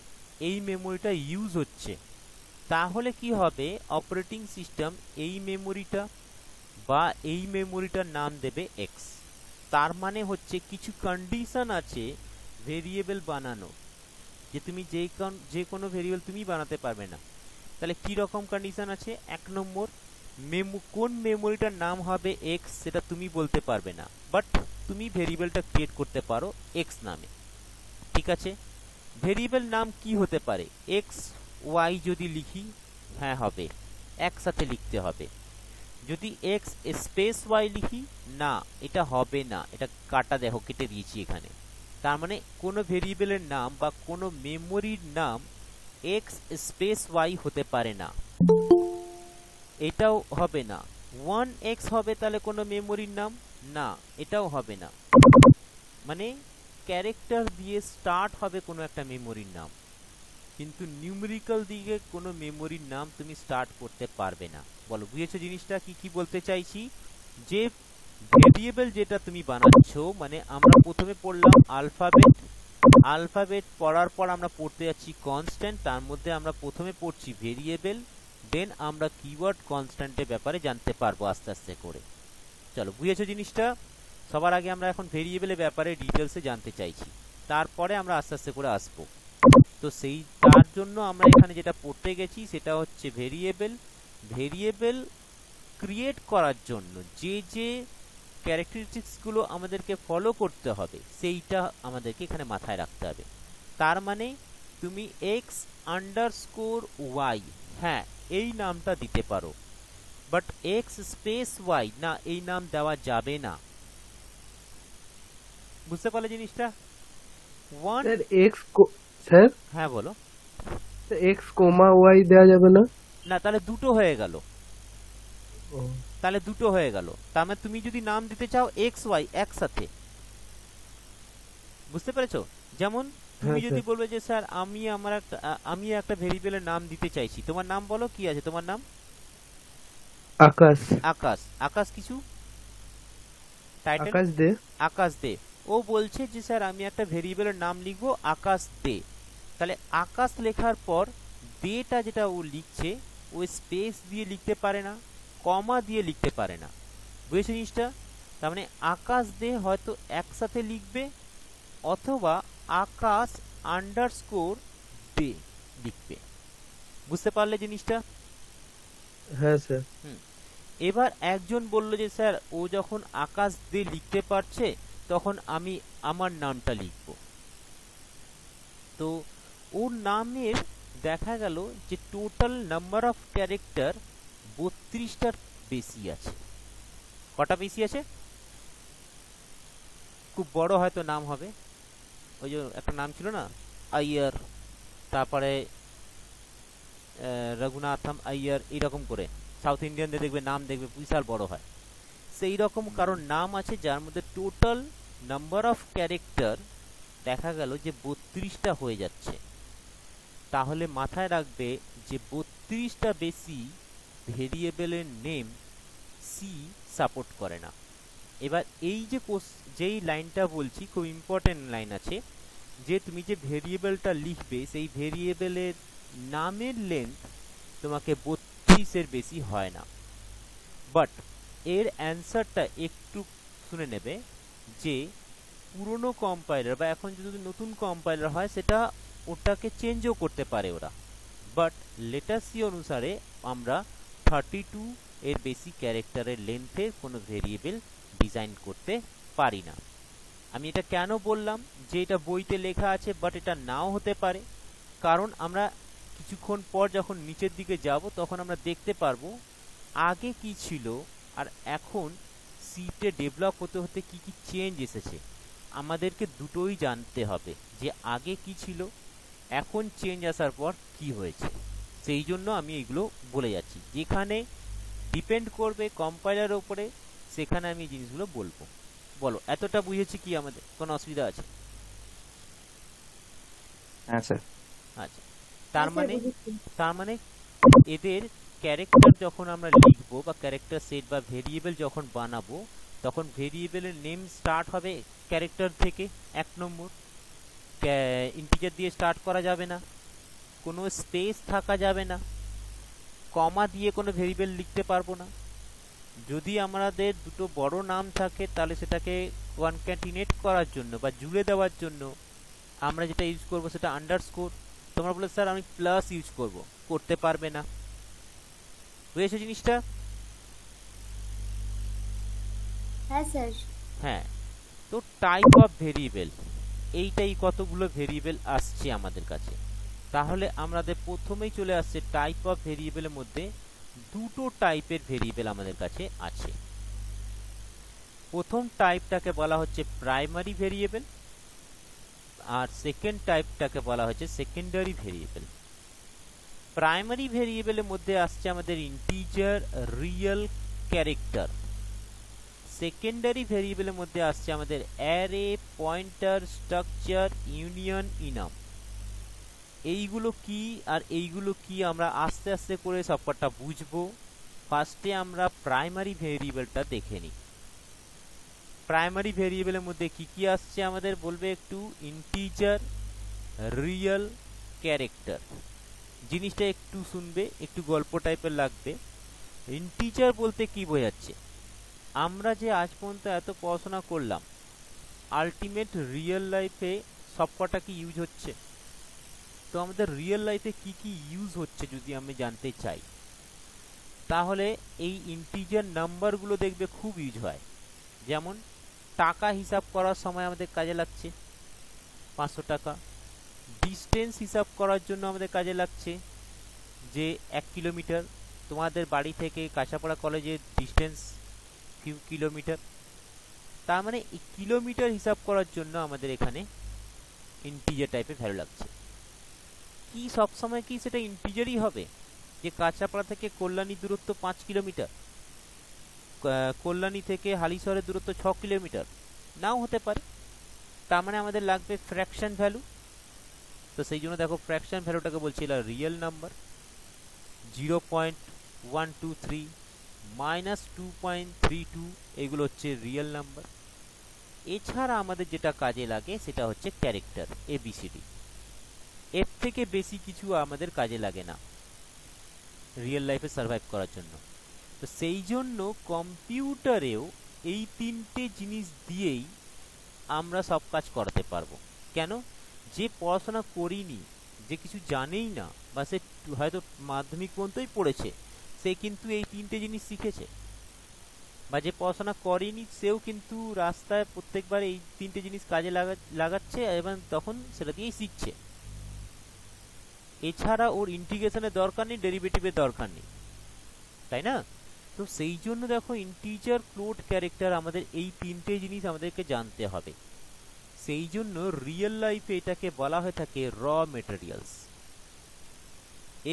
A: এই মেমোরিটা ইউজ হচ্ছে, তাহলে কি হবে, অপারেটিং সিস্টেম এই মেমোরিটা বা এই মেমোরিটার নাম দেবে এক্স। তার মানে হচ্ছে কিছু কন্ডিশন আছে ভেরিয়েবল বানানো, যে তুমি যে কোনো ভেরিয়েবল তুমি বানাতে পারবে না। তাহলে কি রকম কন্ডিশন আছে? এক নম্বর, কোন মেমোরিটার নাম হবে এক্স সেটা তুমি বলতে পারবে না, বাট তুমি ভেরিয়েবলটা ক্রিয়েট করতে পারো এক্স নামে। ঠিক আছে, ভেরিয়েবল নাম কি হতে পারে? এক্স ওয়াই যদি লিখি, হ্যাঁ হবে, একসাথে লিখতে হবে। যদি এক্স স্পেস ওয়াই লিখি, না এটা হবে না, এটা কাটা, দেখো কেটে দিয়েছি এখানে। তার মানে কোনো ভেরিয়েবলের নাম বা কোনো মেমোরির নাম এক্স স্পেস ওয়াই হতে পারে না, এটাও হবে না। 1x হবে তাহলে কোনো মেমোরির নাম, না এটাও হবে না। মানে ক্যারেক্টার দিয়ে স্টার্ট হবে কোনো একটা মেমোরির নাম, কিন্তু নিউমেরিক্যাল দিয়ে কোনো মেমোরির নাম তুমি স্টার্ট করতে পারবে না। বলো, বুঝেছো জিনিসটা? কি কি বলতে চাইছি, যে ভেরিয়েবল যেটা তুমি বানাচ্ছ, মানে আমরা প্রথমে পড়লাম আলফাবেট, আলফাবেট পড়ার পর আমরা পড়তে যাচ্ছি কনস্ট্যান্ট, তার মধ্যে আমরা প্রথমে পড়ছি ভেরিয়েবল, দেন আমরা কিওয়ার্ড কনস্ট্যান্টের ব্যাপারে জানতে পারবো আস্তে আস্তে করে। চলো, বুঝেছো জিনিসটা? সবার আগে আমরা এখন ভেরিয়েবলের ব্যাপারে ডিটেলসে জানতে চাইছি, তারপরে আমরা আস্তে আস্তে করে আসবো। তো তার জন্য আমরা এখানে যেটা পড়তে গেছি সেটা হচ্ছে ভেরিয়েবল। ভেরিয়েবল ক্রিয়েট করার জন্য যে যে ক্যারেক্টারিস্টিক্স গুলো আমাদেরকে ফলো করতে হবে, সেইটা আমাদেরকে এখানে মাথায় রাখতে হবে। তার মানে তুমি এক্স আন্ডারস্কোর ওয়াই, হ্যাঁ এই নামটা দিতে পারো, বাট এক্স স্পেস ওয়াই না, এই নাম দেওয়া যাবে না। বুঝতে পারলে জিনিসটা? ওয়ান,
D: স্যার স্যার
A: হ্যাঁ বলো।
D: এক্স কোমা ওয়াই দেওয়া যাবে না?
A: না, তাহলে দুটো হয়ে গেল,
D: ও,
A: তাহলে দুটো হয়ে গেল। তার মানে তুমি যদি নাম দিতে চাও এক্স ওয়াই একসাথে, বুঝতে পেরেছো? যেমন তুমি
D: হ্যাঁ
A: যদি
D: স্যার।
A: বলবে যে স্যার আমি একটা ভেরিয়েবলের নাম দিতে চাইছি, তোমার নাম বলো, কি আছে তোমার নাম?
D: আকাশ।
A: আকাশ। আকাশ কিছু টাইটেল?
D: আকাশ দে।
A: আকাশ দে। ও বলছে যে স্যার আমি একটা ভেরিয়েবলের নাম লিখবো আকাশ দে। তাহলে আকাশ লেখার পর দেটা যেটা ও লিখছে, ও স্পেস দিয়ে লিখতে পারে না, কমা দিয়ে লিখতে পারে না। বুঝেছো জিনিসটা? তার মানে আকাশ দে হয়তো একসাথে লিখবে, অথবা আকাশ আন্ডারস্কোর দে লিখবে। বুঝতে পারলে জিনিসটা?
D: হ্যাঁ স্যার।
A: এবার একজন বলল যে স্যার ও যখন আকাশ দিয়ে লিখতে পারছে, তখন আমি আমার নামটা লিখব। তো ওর নামের দেখা গেল যে টোটাল নাম্বার অফ ক্যারেক্টার 32টার বেশি আছে। কটা বেশি আছে? খুব বড় হয়তো নাম হবে, ওই যে একটা নাম ছিল না, আইয়ার, তারপরে রঘুনাথম আইয়ার, এইরকম করে সাউথ ইন্ডিয়ানদের দেখবে নাম দেখবে বিশাল বড় হয়, সেই রকম কারণ নাম আছে যার মধ্যে টোটাল নাম্বার অফ ক্যারেক্টার দেখা গেল যে 32টা হয়ে যাচ্ছে। তাহলে মাথায় রাখবে যে 32টা বেশি ভেরিয়েবলের নেম সি সাপোর্ট করে না। এবার এই যে যেই লাইনটা বলছি খুব ইম্পর্টেন্ট লাইন আছে, যে তুমি যে ভেরিয়েবলটা লিখবে সেই ভেরিয়েবলের নামের লেন্থ তোমাকে 32-এর বেশি হয় না। বাট এর অ্যান্সারটা একটু শুনে নেবে, যে পুরনো কম্পাইলার বা এখন যদি নতুন কম্পাইলার হয় সেটা ওটাকে চেঞ্জও করতে পারে ওরা, বাট লেটার সি অনুসারে আমরা 32 এর বেশি ক্যারেক্টারের লেন্থের কোনো ভেরিয়েবল ডিজাইন করতে পারি না। আমি এটা কেন বললাম যে এটা বইতে লেখা আছে, বাট এটা নাও হতে পারে, কারণ আমরা কিছুক্ষণ পর যখন নিচের দিকে যাব তখন আমরা দেখতে পারবো আগে কি ছিল আর এখন সিটে ডেভেলপ হতে হতে কি কি চেঞ্জ এসেছে। আমাদেরকে দুটোই জানতে হবে, যে আগে কি ছিল, এখন চেঞ্জ আসার পর কি হয়েছে। সেই জন্য আমি এগুলো বলে যাচ্ছি, যেখানে ডিপেন্ড করবে কম্পাইলারের উপরে সেখানে আমি এই জিনিসগুলো বলবো। বলো, এতটা বুঝেছি কি? আমাদের কোনো অসুবিধা আছে?
B: হ্যাঁ স্যার।
A: আচ্ছা, তার
C: হ্যাঁ স্যার,
A: মানে
C: বুঝেছি।
A: তার মানে এদের ক্যারেক্টার যখন আমরা লিখবো বা ক্যারেক্টার সেট বা ভেরিয়েবল যখন বানাবো, তখন ভেরিয়েবলের নেম স্টার্ট হবে ক্যারেক্টার থেকে। 1 নম্বর, ইন্টিজার দিয়ে স্টার্ট করা যাবে না, কোনো স্পেস থাকা যাবে না, কমা দিয়ে কোনো ভেরিয়েবল লিখতে পারবো না। যদি আমাদের দুটো বড় নাম থাকে তাহলে সেটাকে কনক্যাটিনেট করার জন্য বা জুড়ে দেওয়ার জন্য আমরা যেটা ইউজ করব সেটা আন্ডারস্কোর। তোমরা বলে স্যার আমি প্লাস ইউজ করব, করতে পারবে না। বুঝেছো জিনিসটা?
C: হ্যাঁ স্যার।
A: হ্যাঁ। তো টাইপ অফ ভেরিয়েবল, এইটাই কতগুলো ভেরিয়েবল আসছে আমাদের কাছে। তাহলে আমাদের প্রথমেই চলে আসছে টাইপ অফ ভেরিয়েবলের মধ্যে দুটো টাইপের ভেরিয়েবল আমাদের কাছে আছে। প্রথম টাইপটাকে বলা হচ্ছে প্রাইমারি ভেরিয়েবল, আর সেকেন্ড টাইপটাকে বলা হচ্ছে সেকেন্ডারি ভেরিয়েবল। প্রাইমারি ভেরিয়েবলের মধ্যে আসছে আমাদের ইন্টিজার, রিয়েল, ক্যারেক্টার। সেকেন্ডারি ভেরিয়েবলের মধ্যে আসছে আমাদের অ্যারে, পয়েন্টার, স্ট্রাকচার, ইউনিয়ন, ইনাম। এইগুলো কি আর এইগুলো কি আমরা আস্তে আস্তে করে সবকটা বুঝবো। ফার্স্টে আমরা প্রাইমারি ভেরিয়েবলটা দেখে নিই। প্রাইমারি ভেরিয়েবলের মধ্যে কি কি আসছে আমাদের বলবে একটু, ইন্টিজার, রিয়েল, ক্যারেক্টার। জিনিসটা একটু শুনবে, একটু গল্প টাইপের লাগবে। ইন্টিজার বলতে কি বোঝাচ্ছে? আমরা যে আজ পর্যন্ত এত পড়াশোনা করলাম, আলটিমেট রিয়েল লাইফে সবকটা কি ইউজ হচ্ছে? তো আমাদের রিয়েল লাইফে কি কি ইউজ হচ্ছে যদি আমি জানতে চাই, তাহলে এই ইন্টিজার নাম্বারগুলো দেখবে খুব ইউজ হয়। যেমন টাকা হিসাব করার সময় আমাদের কাজে লাগছে 500 টাকা, ডিস্টেন্স হিসাব করার জন্য আমাদের কাজে লাগছে যে 1 কিলোমিটার, তোমাদের বাড়ি থেকে কাঁচাপাড়া কলেজের ডিস্টেন্স ফিউ কিলোমিটার, তার মানে এই কিলোমিটার হিসাব করার জন্য আমাদের এখানে ইন্টিজার টাইপের ভ্যালু লাগছে। কি সবসময় কি সেটা ইন্টিজারই হবে? যে কাঁচাপাড়া থেকে কল্যাণী দূরত্ব 5 কিলোমিটার, কল্যাণী থেকে হালিশহরের দূরত্ব 6 কিলোমিটার, নাও হতে পারে। তার মানে আমাদের লাগবে ফ্র্যাকশন ভ্যালু। তো সেই জন্য দেখো ফ্র্যাকশন ভ্যালুটাকে বলছি এটা রিয়েল নাম্বার। 0.123 মাইনাস 2.32 এগুলো হচ্ছে রিয়েল নাম্বার। এছাড়া আমাদের যেটা কাজে লাগে সেটা হচ্ছে ক্যারেক্টার এবিসিডি। এর থেকে বেশি কিছু আমাদের কাজে লাগে না রিয়েল লাইফে সার্ভাইভ করার জন্য। তো সেই জন্য কম্পিউটারেও এই তিনটে জিনিস দিয়েই আমরা সব কাজ করাতে পারবো। কেন? যে পড়াশোনা করিনি, যে কিছু জানেই না, বা সে হয়তো মাধ্যমিক পর্যন্তই পড়েছে, সে কিন্তু এই তিনটে জিনিস শিখেছে। বা যে পড়াশোনা করেনি সেও কিন্তু রাস্তায় প্রত্যেকবার এই তিনটে জিনিস কাজে লাগাচ্ছে এবং তখন সেটা দিয়েই শিখছে। এছাড়া ওর ইন্টিগ্রেশনের দরকার নেই, ডেরিভেটিভের দরকার নেই, তাই না? তো সেই জন্য দেখো ইন্টিজার, ফ্লোট, ক্যারেক্টার, আমাদের এই তিনটে জিনিস আমাদেরকে জানতে হবে। সেই জন্য রিয়েল লাইফে এটাকে বলা হয়ে থাকে র মেটেরিয়ালস।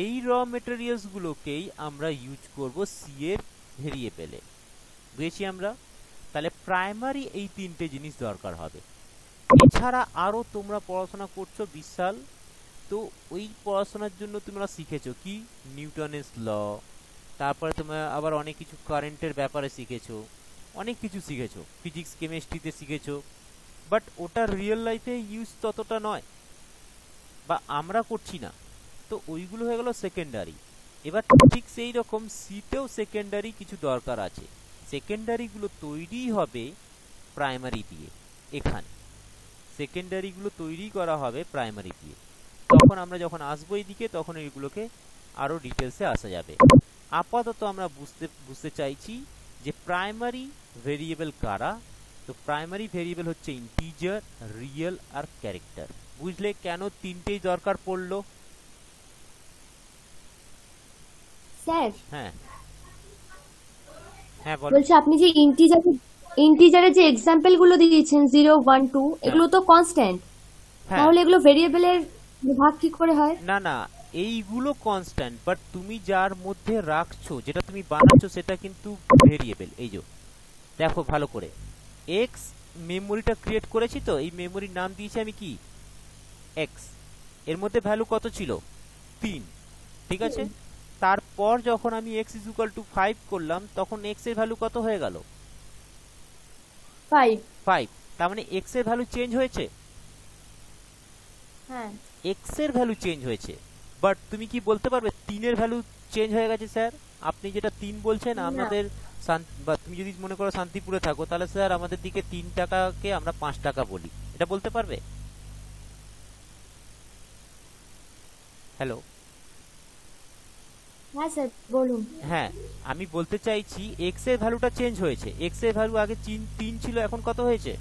A: এই র মেটেরিয়ালস গুলোকেই আমরা ইউজ করব সি এর ভেরিয়েবলে। বুঝেছি আমরা? তাহলে প্রাইমারি এই তিনটে জিনিস দরকার হবে। এছাড়া আরো তোমরা পড়াশোনা করছো বিশাল, তো ওই পড়াশোনার জন্য তোমরা শিখেছো কি নিউটনের ল, তারপরে তোমরা আবার অনেক কিছু কারেন্টের ব্যাপারে শিখেছো, অনেক কিছু শিখেছো, ফিজিক্স কেমিস্ট্রিতে শিখেছো, বাট ওটা রিয়েল লাইফে ইউজ ততটা নয়, বা আমরা করছি না। তো ওইগুলো হয়ে গেল সেকেন্ডারি। এবার ঠিক সেই রকম সিতেও সেকেন্ডারি কিছু দরকার আছে। সেকেন্ডারি গুলো তৈরি হবে প্রাইমারি দিয়ে। এখানে সেকেন্ডারি গুলো তৈরি করা হবে প্রাইমারি দিয়ে। তখন আমরা যখন আসবো এইদিকে তখন এইগুলোকে আরো ডিটেলসে আসা যাবে। আপাতত আমরা বুঝতে চাইছি যে প্রাইমারি ভেরিয়েবল কারা। তো প্রাইমারি ভেরিয়েবল হচ্ছে ইন্টিজার, রিয়েল আর ক্যারেক্টার। বুঝলে কেন তিনটেই দরকার পড়লো?
C: স্যার
A: হ্যাঁ হ্যাঁ বল।
C: বলছি আপনি যে ইন্টিজারে যে এক্সাম্পল গুলো দিয়েছেন 0, 1, 2 এগুলো তো কনস্ট্যান্ট,
A: হ্যাঁ,
C: তাহলে এগুলো ভেরিয়েবলের ভাগ কি করে হয়?
A: না না, এইগুলো কনস্ট্যান্ট, বাট তুমি যার মধ্যে রাখছো, যেটা তুমি বানাচ্ছো, সেটা কিন্তু ভেরিয়েবল। এই যে দেখো ভালো করে, এক্স মেমোরিটা ক্রিয়েট করেছি, তো এই মেমোরির নাম দিয়েছি আমি কি এক্স। এর মধ্যে ভ্যালু কত ছিল? 3, ঠিক আছে? তারপর যখন আমি x ইজ ইকুয়াল টু 5 করলাম, তখন x এর ভ্যালু কত হয়ে গেল?
C: 5।
A: 5। তার মানে x এর ভ্যালু চেঞ্জ হয়েছে।
C: হ্যাঁ,
A: x এর ভ্যালু চেঞ্জ হয়েছে, বাট তুমি কি বলতে পারবে 3 এর ভ্যালু চেঞ্জ হয়ে গেছে স্যার? আপনি যেটা 3 বলছেন,
C: না।
A: আমাদের বা তুমি যদি মনে করো শান্তিপুরে থাকো, তাহলে স্যার আমাদের দিকে 3 টাকাকে আমরা 5 টাকা বলি, এটা বলতে পারবে? হ্যালো,
C: হ্যাঁ স্যার বলুন।
A: হ্যাঁ, আমি বলতে চাইছি x এর ভ্যালুটা চেঞ্জ হয়েছে। x এর ভ্যালু আগে 3 ছিল, এখন কত হয়েছে?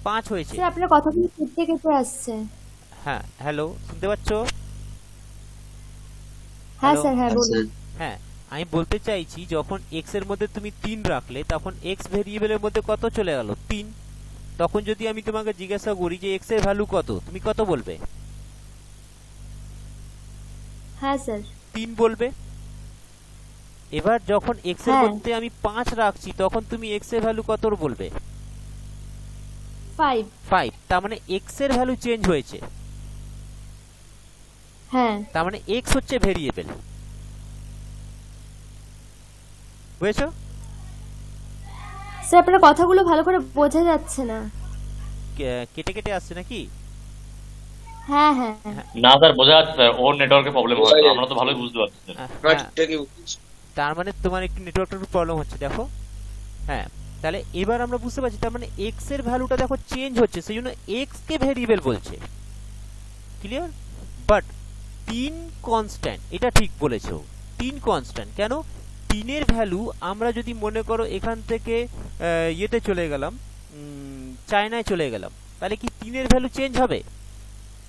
A: 5 হয়েছে।
C: স্যার আপনার কথাগুলো কেটে কেটে আসছে।
A: হ্যাঁ, হ্যালো, শুনতে পাচ্ছ?
C: হ্যাঁ
A: হ্যালো,
C: স্যার, হ্যাঁ বলুন।
A: হ্যাঁ, আমি বলতে চাইছি যখন x এর মধ্যে তুমি 3 রাখলে, তখন x ভেরিয়েবলের মধ্যে কত চলে গেল? 3। তখন যদি আমি তোমাকে জিজ্ঞাসা করি যে x এর ভ্যালু কত, তুমি কত বলবে?
C: হ্যাঁ স্যার।
A: 3 বলবে। এবার যখন x এর
C: হ্যাঁ।
A: মধ্যে আমি 5 রাখছি, তখন তুমি x এর ভ্যালু কত বলবে?
C: 5।
A: 5। তার মানে x এর ভ্যালু চেঞ্জ হয়েছে।
C: হ্যাঁ
A: তার মানে x হচ্ছে ভেরিয়েবল। বুঝেছো?
C: স্যার আপনার কথাগুলো ভালো করে বোঝা যাচ্ছে না।
A: কেটে কেটে আসছে নাকি?
C: হ্যাঁ হ্যাঁ
E: না স্যার বোঝা যাচ্ছে স্যার, ওর নেটওয়ার্কের প্রবলেম হয়, আমরা তো ভালোই বুঝতে পারছি স্যার।
A: হ্যাঁ, তার মানে তোমার একটু নেটওয়ার্কের প্রবলেম হচ্ছে, দেখো। হ্যাঁ, তাহলে এবার আমরা বুঝতে পারছি, তার মানে x এর ভ্যালুটা দেখো চেঞ্জ হচ্ছে, সেই জন্য x কে ভেরিয়েবল বলছে। ক্লিয়ার? বাট 3 কনস্ট্যান্ট, এটা ঠিক বলেছো। 3 কনস্ট্যান্ট কেন? 3 এর ভ্যালু আমরা যদি মনে করো এখান থেকে ইয়েতে চলে গেলাম, চায়নায় চলে গেলাম, তাহলে কি 3 এর ভ্যালু চেঞ্জ হবে?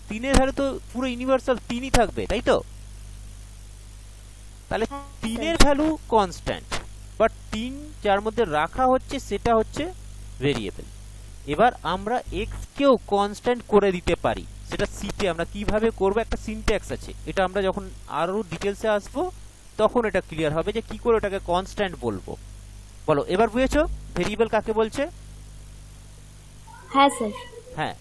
A: 3 এর ভ্যালু তো পুরো ইউনিভার্সাল 3ই থাকবে, তাই তো? তাহলে
C: হ্যাঁ,
A: 3
C: স্যার।
A: এর ভ্যালু কনস্ট্যান্ট, বাট 3 যার মধ্যে রাখা হচ্ছে সেটা হচ্ছে ভেরিয়েবল। এবার আমরা x কেও কনস্ট্যান্ট করে দিতে পারি, সেটা সিতে আমরা কিভাবে করব, একটা সিনট্যাক্স আছে, এটা আমরা যখন আরো ডিটেলসে আসবো তখন এটা ক্লিয়ার হবে যে কি করে ওটাকে কনস্ট্যান্ট বলবো। বলো, এবার বুঝেছো ভেরিয়েবল কাকে বলছে?
C: হ্যাঁ স্যার।
A: হ্যাঁ,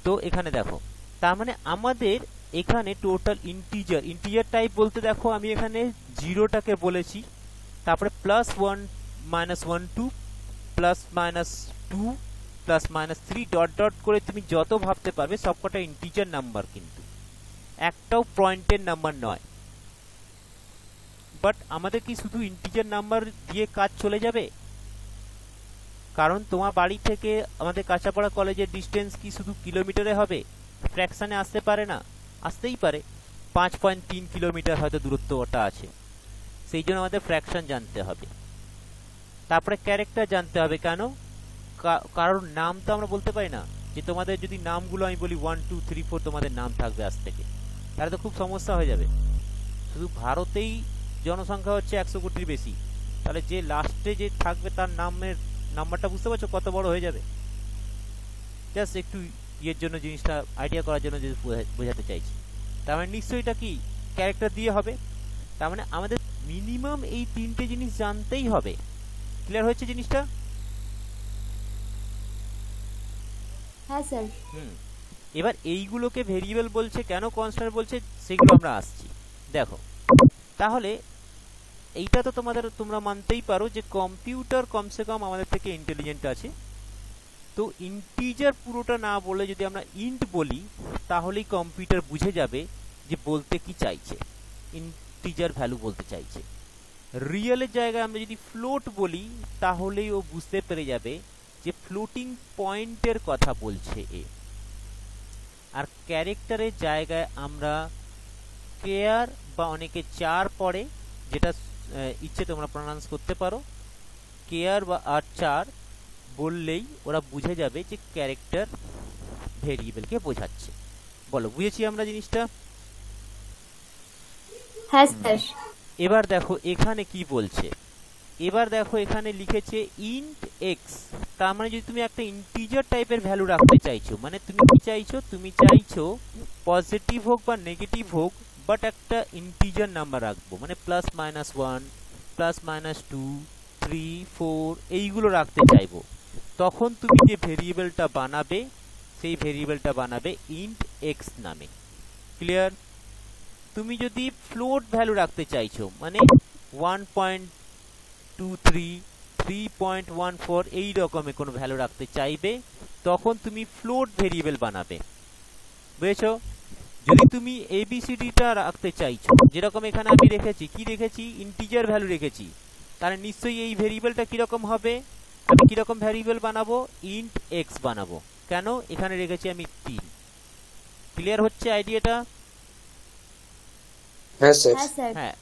A: তো এখানে দেখো, তার মানে আমাদের এখানে টোটাল ইন্টিজার, ইন্টিজার টাইপ বলতে দেখো আমি এখানে জিরোটাকে বলেছি, তারপরে +1 -1 2 +-2 +-3 ডট ডট করে তুমি যত ভাবতে পারবে সবকটা ইন্টিজার নাম্বার, কিন্তু একটাও পয়েন্টের নাম্বার নয়। বাট আমাদের কি শুধু ইন্টিজার নাম্বার দিয়ে কাজ চলে যাবে? কারণ তোমার বাড়ি থেকে আমাদের কাঁচাপাড়া কলেজের ডিস্টেন্স কি শুধু কিলোমিটারে হবে? ফ্র্যাকশনে আসতে পারে না, আসতেই পারে 5.3 কিলোমিটার হয়তো দূরত্বটা আছে, সেই জন্য আমাদের ফ্র্যাকশন জানতে হবে। তারপরে ক্যারেক্টার জানতে হবে, কেন? কারণ নাম তো আমরা বলতে পারি না যে তোমাদের যদি নামগুলো আমি বলি 1 2 3 4 তোমাদের নাম থাকবে আজ থেকে, তাহলে তো খুব সমস্যা হয়ে যাবে। শুধু ভারতেই জনসংখ্যা হচ্ছে 100 কোটির বেশি, তাহলে যে লাস্টে যে থাকবে তার নামের নাম্বারটা বুঝতে পারছো কত বড় হয়ে যাবে? জাস্ট একটু ইয়ের জন্য, জিনিসটা আইডিয়া করার জন্য যে বোঝাতে চাইছি। তার মানে নিশ্চয়ই এটা কি ক্যারেক্টার দিয়ে হবে, তার মানে আমাদের মিনিমাম এই 3টে জিনিস জানতেই হবে। ক্লিয়ার হয়েছে জিনিসটা?
C: হ্যাঁ স্যার।
A: এবার এইগুলোকে ভেরিয়েবল বলছে, কেন কনস্ট্যান্ট বলছে, সেগুলো আমরা আসছি। দেখো, তাহলে এইটা তো তোমরা মানতেই পারো যে কম্পিউটার কমসে কম আমাদের থেকে ইন্টেলিজেন্ট আছে। তো ইন্টিজার পুরোটা না বলে যদি আমরা ইন্ট বলি, তাহলেই কম্পিউটার বুঝে যাবে যে বলতে কি চাইছে, ইন্টিজার ভ্যালু বলতে চাইছে। রিয়েলের জায়গায় আমরা যদি ফ্লোট বলি, তাহলেই ও বুঝতে পেরে যাবে যে ফ্লোটিং পয়েন্টের কথা বলছে এ। আর ক্যারেক্টারের জায়গায় আমরা কেয়ার বা অনেকে চার পড়ে, যেটা ইচ্ছে তোমরা প্রনাউন্স করতে পারো, কেয়ার বা আর চার বললেই ওরা বুঝে যাবে যে ক্যারেক্টার ভেরিয়েবলকে বোঝাচ্ছে। বলো, বুঝেছি আমরা জিনিসটা?
C: হ্যাঁ স্যার।
A: এবার দেখো এখানে কি বলছে, এবার দেখো এখানে লিখেছে ইন্ট এক্স, তার মানে যদি তুমি একটা ইন্টিজার টাইপের ভ্যালু রাখতে চাইছো, মানে তুমি কি চাইছো, তুমি চাইছো পজিটিভ হোক বা নেগেটিভ হোক, বাট একটা ইন্টিজার নাম্বার রাখবো, মানে +-1 +-2 3 4 এইগুলো রাখতে চাইবো। তখন তুমি যে ভেরিয়েবলটা বানাবে, সেই ভেরিয়েবলটা বানাবে ইন্ট এক্স নামে। ক্লিয়ার? তুমি যদি ফ্লোট ভ্যালু রাখতে চাইছো, মানে 1.23 3.14 এই রকমের কোনো ভ্যালু রাখতে চাইবে, তখন তুমি ফ্লোট ভেরিয়েবল বানাবে। বুঝেছো? যদি তুমি এবিসিডিটা রাখতে চাইছো, যেরকম এখানে আমি রেখেছি, কি রেখেছি, ইন্টিজার ভ্যালু রেখেছি, তাহলে নিশ্চয়ই এই ভেরিয়েবলটা কিরকম হবে, আমি কিরকম ভ্যারিয়েবল বানাবো, ইন্ট এক্স বানাবো। কেন? এখানে রেখেছি আমি 3। ক্লিয়ার হচ্ছে আইডিয়াটা?
C: হ্যাঁ স্যার।
A: হ্যাঁ,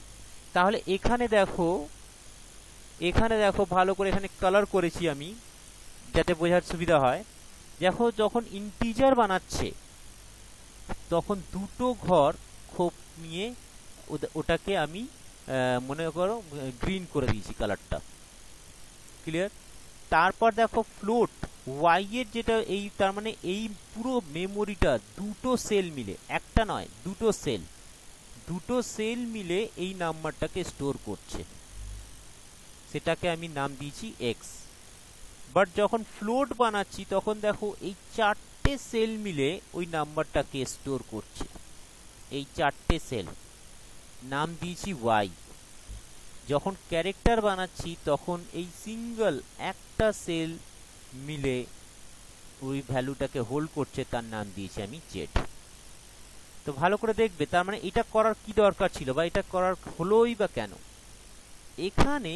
A: তাহলে এখানে দেখো, এখানে দেখো ভালো করে, এখানে কালার করেছি আমি যাতে বোঝার সুবিধা হয়। দেখো যখন ইন্টিজার বানাচ্ছে তখন দুটো ঘর খোপ নিয়ে ওটাকে আমি মনে করো গ্রিন করে দিয়েছি কালারটা। ক্লিয়ার? তারপর দেখো ফ্লোট ওয়াই এর যেটা, এই তার মানে এই পুরো মেমোরিটা দুটো সেল মিলে, একটা নয় দুটো সেল মিলে এই নাম্বারটাকে স্টোর করছে, সেটাকে আমি নাম দিয়েছি এক্স। বাট যখন ফ্লোট বানাচ্ছি তখন দেখো এই 4টে সেল মিলে ওই নাম্বারটাকে স্টোর করছে, এই 4টে সেল, নাম দিয়েছি ওয়াই। যখন ক্যারেক্টার বানাচ্ছি তখন এই সিঙ্গল একটা সেল মিলে ওই ভ্যালুটাকে হোল্ড করছে, তার নাম দিয়েছি আমি জেড। তো ভালো করে দেখবে, তার মানে এটা করার কি দরকার ছিল, বা এটা করার হলোই বা কেন? এখানে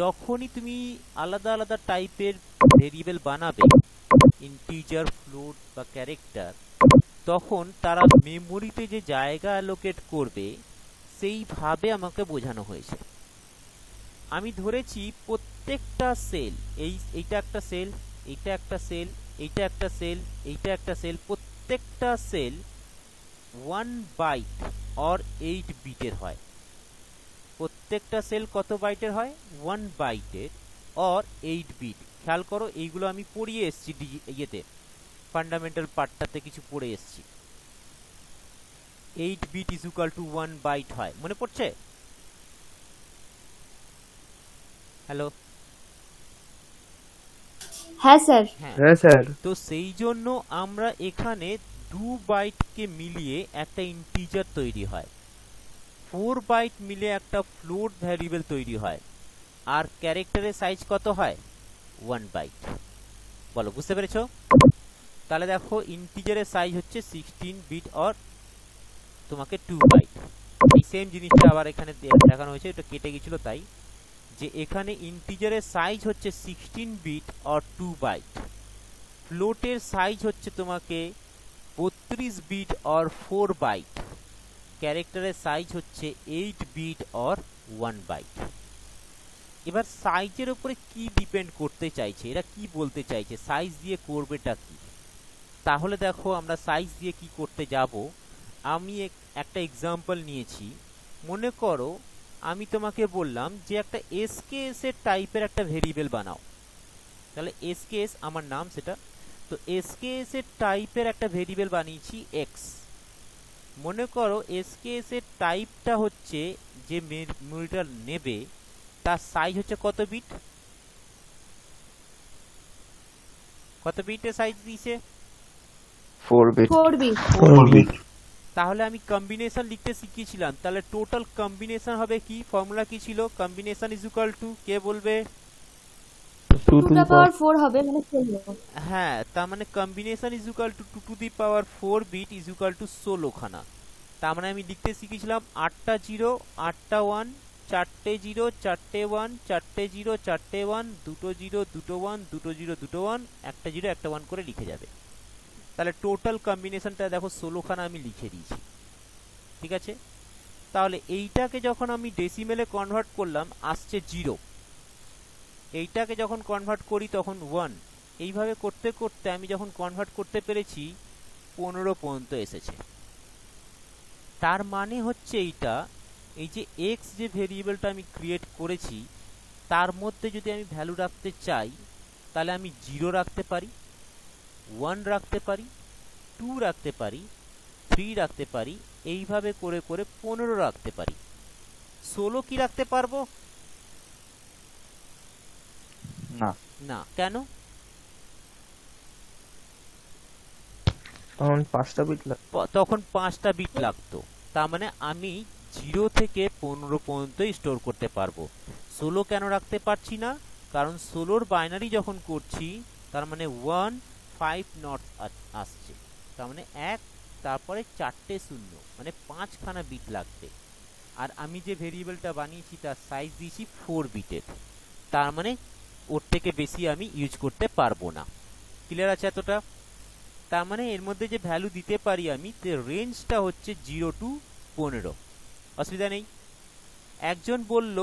A: যখনই তুমি আলাদা আলাদা টাইপের ভেরিয়েবল বানাবে, ইন্টিজার, ফ্লোট বা ক্যারেক্টার, তখন তারা মেমোরিতে যে জায়গা অ্যালোকেট করবে সেইভাবে আমাকে বোঝানো হয়েছে। আমি ধরেছি প্রত্যেকটা সেল, এইটা একটা সেল, এইটা একটা সেল, এইটা একটা সেল, এইটা একটা সেল, প্রত্যেকটা সেল 1 বাইট অর 8 বিটের হয়। প্রত্যেকটা সেল কত বাইটের হয়? 1 বাইটের অর 8 বিট। খেয়াল করো, এইগুলো আমি পড়িয়ে এসেছি ইয়েতে, ফান্ডামেন্টাল পার্টটাতে কিছু পড়ে এসেছি। 8 bit is equal to 1 byte হয়, মনে পড়ছে? হ্যালো,
C: হ্যাঁ স্যার।
A: হ্যাঁ।
D: হ্যাঁ স্যার।
A: তো সেই জন্য আমরা এখানে 2 বাইটকে মিলিয়ে একটা ইন্টিজার তৈরি হয়, 4 বাইট মিলে একটা ফ্লোট ভ্যারিয়েবল তৈরি হয়, আর ক্যারেক্টারের সাইজ কত হয়? 1 বাইট। বলো, বুঝতে পেরেছো? তাহলে দেখো, ইন্টিজারের সাইজ হচ্ছে 16 বিট অর তোমাকে 2 বাইট। এই সেম জিনিসটা আবার এখানে দেখানো হয়েছে, এটা কেটে গেছিল তাই, যে এখানে ইন্টিজারের সাইজ হচ্ছে 16 বিট অর 2 বাইট, ফ্লোটের সাইজ হচ্ছে তোমাকে 32 বিট অর 4 বাইট, ক্যারেক্টারের সাইজ হচ্ছে 8 বিট অর 1 বাইট। এবার সাইজের উপরে কি ডিপেন্ড করতে চাইছে, এরা কি বলতে চাইছে, সাইজ দিয়ে করবেটা কি? তাহলে দেখো, আমরা সাইজ দিয়ে কি করতে যাব। আমি একটা এক্সাম্পল নিয়েছি। মনে করো আমি তোমাকে বললাম যে একটা এসকেএস এর টাইপের একটা ভেরিয়েবল বানাও। তাহলে এসকেএস আমার নাম, সেটা তো এসকেএস এর টাইপের একটা ভেরিয়েবল বানিয়েছি এক্স। মনে করো এসকেএস এর টাইপটা হচ্ছে, যে মেমোরিটা নেবে তার সাইজ হচ্ছে কত বিট? কত বিটের সাইজ দিয়েছে?
B: 4 bit.
C: 4 বিট।
B: 4 bit.
A: তাহলে আমি কম্বিনেশন লিখতে শিখিয়েছিলাম, তাহলে টোটাল কম্বিনেশন হবে কি? ফর্মুলা কি ছিল? কম্বিনেশন ইজ ইকুয়াল টু, কে বলবে?
B: 2
C: 2
B: to
C: to
B: the
C: the
B: power.
C: Power 4 হবে, মানে 16।
A: হ্যাঁ, তার মানে combination is equal to 2 to the power 4 bit is equal to 16 খানা। তার মানে আমি লিখতে শিখেছিলাম 8টা 0, 8টা 1, 4টে 0, 4টে 1, 4টে 0, 4টে 1, 2টো 0, 2টো 1, 2টো 0, 2টো 1, একটা 0, একটা 1 করে লিখে যাবে। তাহলে টোটাল কম্বিনেশনটা দেখো 16 খানা আমি লিখে দিয়েছি, ঠিক আছে? তাহলে এইটাকে যখন আমি ডেসিমেলে কনভার্ট করলাম আসছে 0, এইটাকে যখন কনভার্ট করি তখন 1, এইভাবে করতে করতে আমি যখন কনভার্ট করতে পেরেছি 15 পর্যন্ত এসেছে। তার মানে হচ্ছে এইটা, এই যে এক্স যে ভেরিয়েবলটা আমি ক্রিয়েট করেছি তার মধ্যে যদি আমি ভ্যালু রাখতে চাই, তাহলে আমি 0 রাখতে পারি, 1 রাখতে পারি, 2 রাখতে পারি, 3 রাখতে পারি, এইভাবে করে করে 15 রাখতে পারি। 16 কি রাখতে পারবো
B: না।
A: না? কেন?
B: তখন 5টা বিট
A: তখন 5টা বিট লাগতো। তার মানে আমি 0 থেকে 15 পর্যন্তই স্টোর করতে পারবো। 16 কেন রাখতে পারছি না? কারণ 16র বাইনারি যখন করছি তার মানে 1 5 নট আসছে, তার মানে 1, তারপরে 4টে 0, মানে 5 খানা বিট লাগবে। আর আমি যে ভেরিয়েবলটা বানিয়েছি তার সাইজ দিয়েছি 4 বিটের, তার মানে ওর থেকে বেশি আমি ইউজ করতে পারবো না। ক্লিয়ার আছে এতটা? তার মানে এর মধ্যে যে ভ্যালু দিতে পারি আমি, রেঞ্জটা হচ্ছে 0 টু 15, অসুবিধা নেই। একজন বলল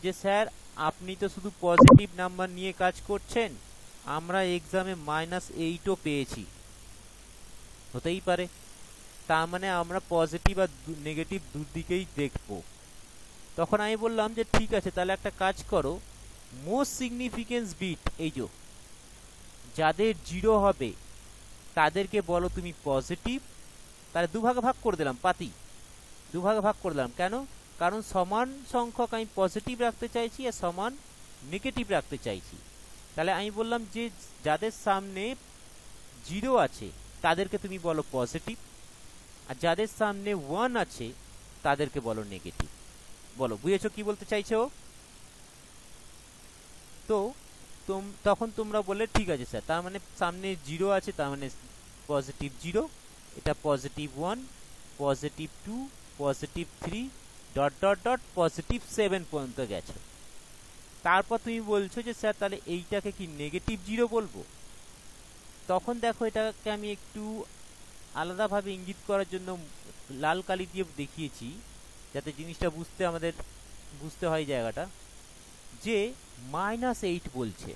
A: যে স্যার আপনি তো শুধু পজিটিভ নাম্বার নিয়ে কাজ করছেন, আমরা এক্সামে -8ও পেয়েছি। হতেই পারে, তার মানে আমরা পজিটিভ আর নেগেটিভ দুদিকেই দেখব। তখন আমি বললাম যে ঠিক আছে, তাহলে একটা কাজ করো, মোস্ট সিগনিফিকেন্স বিট, এই যে যাদের 0 হবে তাদেরকে বলো তুমি পজিটিভ। তাহলে দুভাগে ভাগ করে দিলাম, পাতি দুভাগে ভাগ করে দিলাম। কেন? কারণ সমান সংখ্যক আমি পজিটিভ রাখতে চাইছি আর সমান নেগেটিভ রাখতে চাইছি। তাহলে আমি বললাম যে যাদের সামনে 0 আছে তাদেরকে তুমি বলো পজিটিভ, আর যাদের সামনে 1 আছে তাদেরকে বলো নেগেটিভ। বলো, বুঝেছো কি বলতে চাইছো? তো তখন তোমরা বলে ঠিক আছে স্যার, তার মানে সামনে 0 আছে, তার মানে পজিটিভ 0, এটা positive 1, positive 2, positive 3, dot dot dot positive 7 পর্যন্ত গেছে। তারপর তুমি বলছো যে স্যার তাহলে এইটাকে কি নেগেটিভ 0 বলবো? তখন দেখো, এটাকে আমি একটু আলাদাভাবে ইঙ্গিত করার জন্য লাল কালি দিয়ে দেখিয়েছি, যাতে জিনিসটা বুঝতে হয় জায়গাটা, যে -8 বলছে,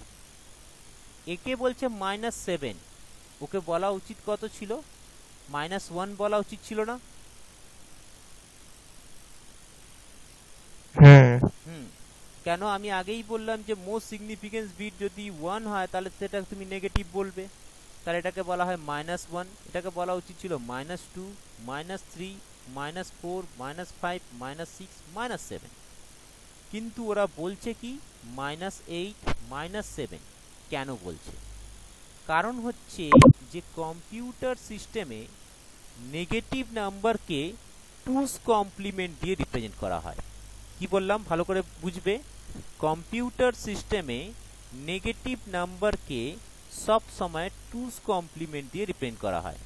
A: একে বলছে -7, ওকে বলা উচিত কত ছিল? -1 বলা উচিত ছিল না? হুম, কেন? আমি আগেই বললাম যে মোস্ট সিগনিফিকেন্স বিট যদি 1 হয় তাহলে সেটা তুমি নেগেটিভ বলবে, তাহলে এটাকে বলা হয় -1। এটাকে বলা উচিত ছিল -2, -3, -4, -5, -6, -7। কিন্তু ওরা বলছে কি -8, -7। কেন বলছে? কারণ হচ্ছে যে কম্পিউটার সিস্টেমে নেগেটিভ নাম্বারকে 2's কমপ্লিমেন্ট দিয়ে রিপ্রেজেন্ট করা হয়। কি বললাম ভালো করে বুঝবে, কম্পিউটার সিস্টেমে নেগেটিভ নাম্বারকে সব সময় 2's কমপ্লিমেন্ট দিয়ে রিপ্রেজেন্ট করা হয়।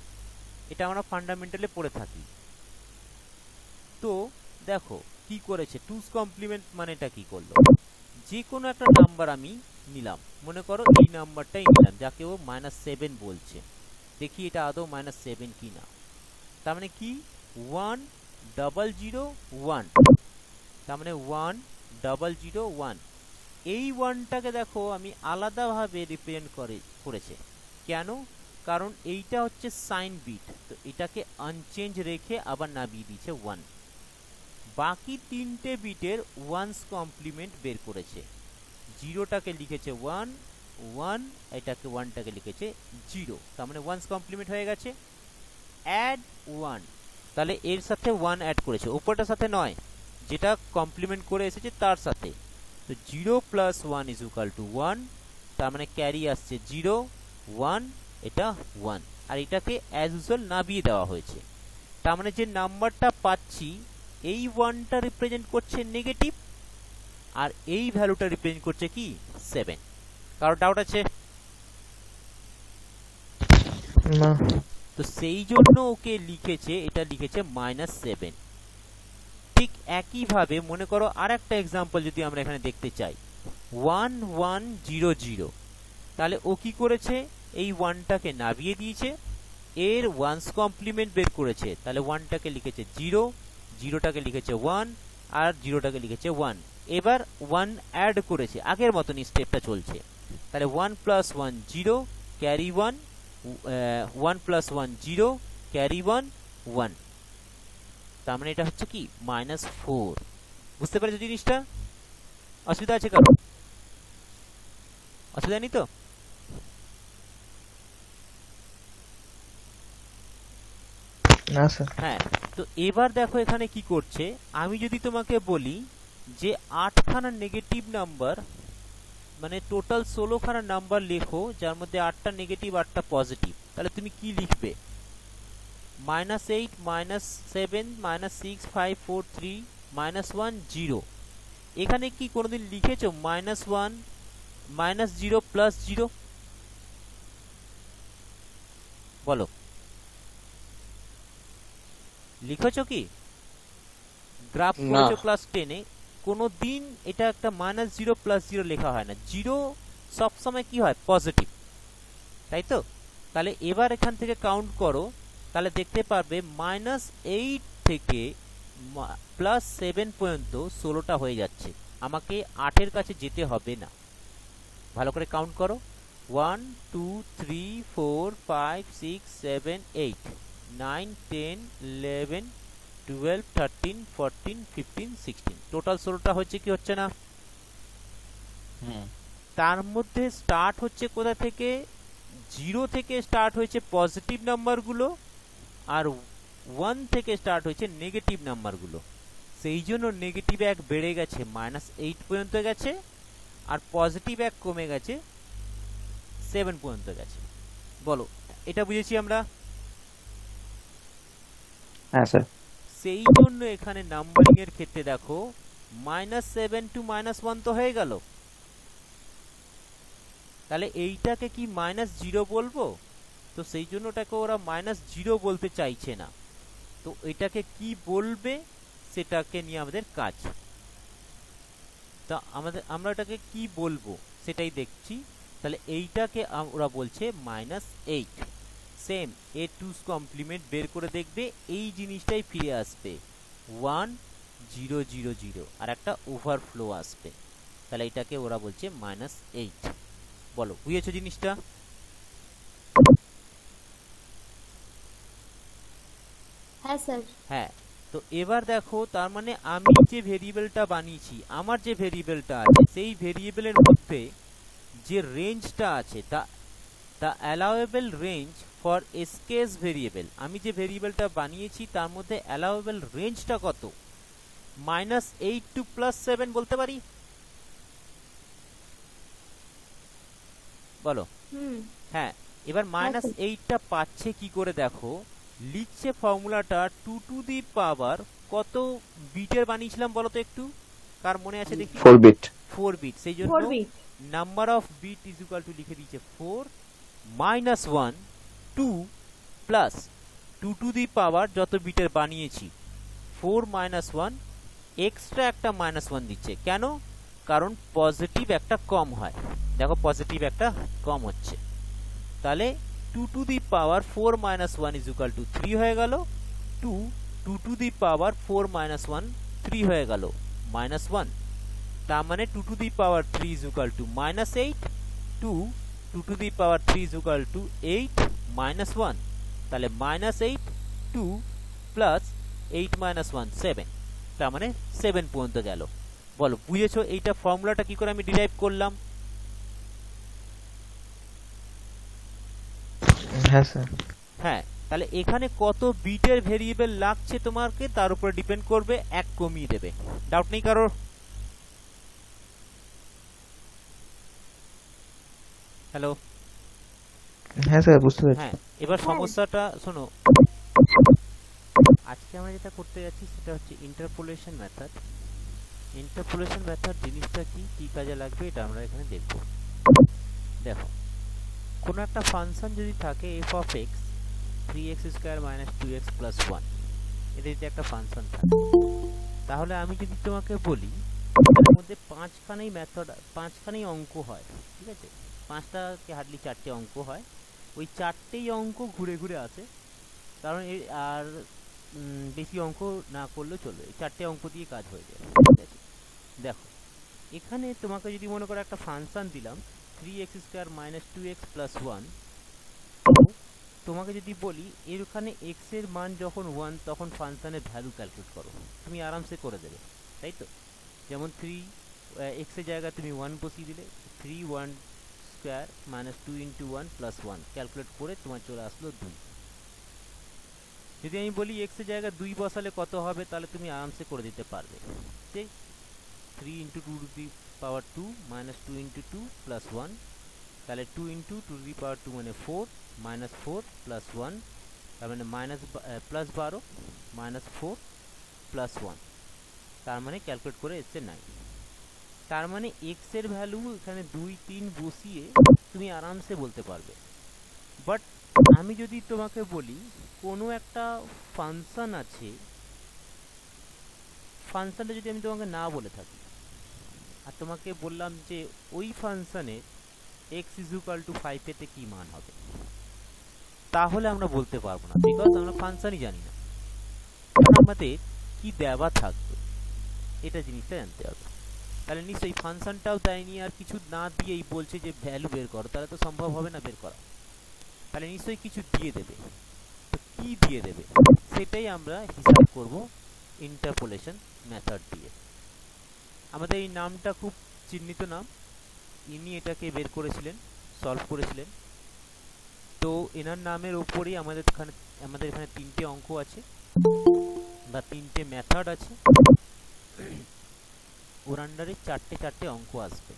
A: এটা আমরা ফান্ডামেন্টালে পড়ে থাকি। তো দেখো কি করেছে, 2's কমপ্লিমেন্ট মানেটা কি করলো? যে কোনো একটা নাম্বার আমি নিলাম, মনে করো এই নাম্বারটাই নিলাম যাকে ও -7 বলছে, দেখি এটা আদৌ -7 কি না। তার মানে কি 1001, তার মানে 1001। এই 1টাকে দেখো আমি আলাদাভাবে রিপ্রেজেন্ট করেছে। কেন? কারণ এইটা হচ্ছে সাইন বিট, তো এটাকে আনচেঞ্জ রেখে আবার নামিয়ে দিয়েছে 1। বাকি তিনটে বিটের 1's কমপ্লিমেন্ট বের করেছে। 0টাকে লিখেছে 1, 1 এটাকে 1টাকে লিখেছে 0, তার মানে 1's কমপ্লিমেন্ট হয়ে গেছে। অ্যাড 1, তাহলে এর সাথে 1 অ্যাড করেছে, উপরটার সাথে নয়, যেটা কমপ্লিমেন্ট করে এসেছে তার সাথে। তো 0 + 1 = 1, তার মানে ক্যারি আসছে 0, 1, এটা 1, আর এটাকে অ্যাজ ইউজুয়াল নামিয়ে দেওয়া হয়েছে। তার মানে যে নাম্বারটা পাচ্ছি এই 1টা রিপ্রেজেন্ট করছে নেগেটিভ, আর এই ভ্যালুটা রিপ্রেজেন্ট করছে কি 7। কারো ডাউট আছে?
B: না।
A: তো সেই জন্য ওকে লিখেছে, এটা লিখেছে -7। ঠিক একইভাবে মনে করো আর একটা এক্সাম্পল যদি আমরা এখানে দেখতে চাই, 1100, তাহলে ও কি করেছে, এই 1টাকে নামিয়ে দিয়েছে, এর 1's কমপ্লিমেন্ট বের করেছে, তাহলে 1টাকে লিখেছে 0, 0টাকে লিখেছে 1, আর 0টাকে লিখেছে 1। এবার 1 অ্যাড করেছে, আগের মতনই স্টেপটা চলছে। তাহলে 1 + 1 0, ক্যারি 1, 1 + 1 0, ক্যারি 1, 1। তার মানে এটা হচ্ছে কি -4। বুঝতে পেরেছো জিনিসটা? অসুবিধা আছে কারো? অসুবিধা নেই তো?
B: না স্যার।
A: হ্যাঁ, তো এবার দেখো এখানে কি করছে, আমি যদি তোমাকে বলি যে 8খানা নেগেটিভ নাম্বার, মানে টোটাল 16খানা নাম্বার লেখো যার মধ্যে 8টা নেগেটিভ 8টা পজিটিভ, তাহলে তুমি কি লিখবে? -8, -7, -6, 5, 4, 3, -1, 0। এখানে কি কোনোদিন লিখেছো -1, -0 + 0? বলো, লিখেছো কি? গ্রাফ করেছো ক্লাস 10-এ, কোনোদিন এটা একটা -0 + 0 লেখা হয় না। 0 সবসময় কি হয়? পজিটিভ, তাই তো? তাহলে এবার এখান থেকে কাউন্ট করো, তাহলে দেখতে পারবে -8 থেকে +7 পর্যন্ত 16টা হয়ে যাচ্ছে। আমাকে 8-এর কাছে যেতে হবে না। ভালো করে কাউন্ট করো, 1 2 3 4 5 6 7 8 9 10 11 12 13 14 15 16, টোটাল 16টা হচ্ছে কি হচ্ছে না? তার মধ্যে স্টার্ট হচ্ছে কোথা থেকে? 0 থেকে স্টার্ট হয়েছে পজিটিভ নাম্বারগুলো, আর 1 থেকে স্টার্ট হয়েছে নেগেটিভ নাম্বারগুলো। সেই জন্য নেগেটিভ 1 বেড়ে গেছে, -8 পর্যন্ত গেছে, আর পজিটিভ 1 কমে গেছে, 7 পর্যন্ত গেছে। বলো, এটা বুঝেছি আমরা?
B: হ্যাঁ স্যার।
A: সেই জন্য এখানে নাম্বারিং এর ক্ষেত্রে দেখো -7 to -1 তো হয়ে গেল, তাহলে এইটাকে কি -0 বলবো? তো সেই জন্য ওটাকে ওরা -0 বলতে চাইছে না। তো এটাকে কি বলবে সেটাকে নিয়ে আমাদের কাজ। তা আমরা এটাকে কি বলবো সেটাই দেখছি। তাহলে এইটাকে ওরা বলছে -8। সেম এ 2's কমপ্লিমেন্ট বের করে দেখবে, এই জিনিসটাই ফিরে আসবে 1 0 0 0, আর একটা ওভারফ্লো আসবে। তাহলে এটাকে ওরা বলছে -8। বলো, বুঝেছো জিনিসটা?
C: হ্যাঁ স্যার।
A: হ্যাঁ, তো এবার দেখো তার মানে আমি যে ভেরিয়েবলটা বানিয়েছি, আমার যে ভেরিয়েবলটা আছে সেই ভেরিয়েবলের মধ্যে যে রেঞ্জটা আছে, the allowable range for এসকেস variable, আমি যে ভেরিয়েবলটা বানিয়েছি তার মধ্যে অ্যালাউয়েবল রেঞ্জটা কত? -8 টু +7 বলতে পারি? বলো।
C: হুম।
A: হ্যাঁ, এবার -8টা পাচ্ছে কি করে দেখো, লিখছে ফর্মুলাটা 2 টু দি পাওয়ার কত বিটের বানিয়েছিলাম বলো তো একটু, কার মনে আছে দেখি?
B: 4 বিট।
A: 4 বিট, সেই জন্য
C: 4 bit.
A: Number of bit is equal to লিখে দিয়েছে 4 -1 2 প্লাস 2 টু দি পাওয়ার যত বিটের বানিয়েছি 4 -1, এক্সট্রা একটা -1 দিচ্ছে কেন? কারণ পজিটিভ একটা কম হয়, দেখো পজিটিভ একটা কম হচ্ছে, তাহলে 2 to the power 4 -1 is equal two 3 হয়ে গেল, 2 টু দি পাওয়ার 4 -1 3 হয়ে গেল -1, তার মানে 2 to the power 3 is equal two -8, 2 to the power 3 is equal two 8 -1, তাহলে -8 2 প্লাস 8 -1 7, তার মানে 7 পর্যন্ত গেল। বলো বুঝেছো এইটা ফর্মুলাটা কি করে আমি ডিরাইভ করলাম?
B: হ্যাঁ স্যার।
A: হ্যাঁ, তাহলে এখানে কত বিটের ভেরিয়েবল লাগছে তোমাকে তার উপর ডিপেন্ড করবে, এক কমিয়ে দেবে। ডাউট নেই কারোর? হ্যালো?
B: হ্যাঁ স্যার, বুঝতে পেরেছি।
A: হ্যাঁ, এবার সমস্যাটা শোনো। আজকে আমরা যেটা করতে যাচ্ছি সেটা হচ্ছে ইন্টারপোলেশন মেথড। ইন্টারপোলেশন মেথড জিনিসটা কি, কি কাজে লাগবে এটা আমরা এখানে দেখব। দেখো, কোনো একটা ফাংশন যদি থাকে f of x 3x square - 2x + 1, এটা যদি একটা ফাংশন থাকে, তাহলে আমি যদি তোমাকে বলি এর মধ্যে পাঁচখানেই অঙ্ক হয়, ঠিক আছে? পাঁচটা কি হার্ডলি চারটে অঙ্ক হয়, ওই চারটেই অঙ্ক ঘুরে ঘুরে আসে, কারণ আর বেশি অঙ্ক না করলেও চলবে, এই চারটে অঙ্ক দিয়ে কাজ হয়ে যায়, ঠিক আছে? দেখো, এখানে তোমাকে যদি মনে করো একটা ফাংশন দিলাম 3x স্কয়ার - 2x + 1, তোমাকে যদি বলি এর ওখানে x এর মান যখন 1 তখন ফাংশনের ভ্যালু ক্যালকুলেট করো, তুমি আরামসে করে দেবে, তাই তো? যেমন 3 x এর জায়গায় তুমি 1 বসিয়ে দিলে, 3 1 স্কয়ার - 2 × 1 + 1 ক্যালকুলেট করে তোমার চলে আসলো 2। যদি আমি বলি x এর জায়গায় 2 বসালে কত হবে, তাহলে তুমি আরামসে করে দিতে পারবে, ঠিক? 3 × 2 টু দি পাওয়ার 2 - 2 × 2 + 1, তাহলে 2 × 2 টু দি পাওয়ার 2 মানে 4 -4 + 1, তার মানে +12 -4 + 1, তার মানে ক্যালকুলেট করে এসছে 9। তার মানে x এর ভ্যালু এখানে 2 3 বসিয়ে তুমি আরামসে বলতে পারবে। বাট আমি যদি তোমাকে বলি কোনো একটা ফাংশন আছে, ফাংশনটা যদি আমি তোমাকে না বলে থাকি আর তোমাকে বললাম যে ওই ফাংশনের x = 5 পেতে কি মান হবে, তাহলে আমরা বলতে পারবো না, বিকজ আমরা ফাংশনই জানি না, আমাদের কি দেওয়া থাকবে এটা জিনিসটা জানতে হবে। তাহলে নিশ্চয়ই ফাংশনটাও দেয়নি আর কিছু না দিয়েই বলছে যে ভ্যালু বের করো, তাহলে তো সম্ভব হবে না বের করা, তাহলে নিশ্চয়ই কিছু দিয়ে দেবে। তো কি দিয়ে দেবে সেটাই আমরা হিসাব করব ইন্টারপোলেশন মেথড দিয়ে। আমাদের এই নামটা খুব চিহ্নিত নাম, ইনি এটাকে বের করেছিলেন, সলভ করেছিলেন। তো এনার নামের উপরেই আমাদের এখানে তিনটে অঙ্ক আছে বা তিনটে মেথড আছে, ওর আন্ডারে চারটে অঙ্ক আসবে।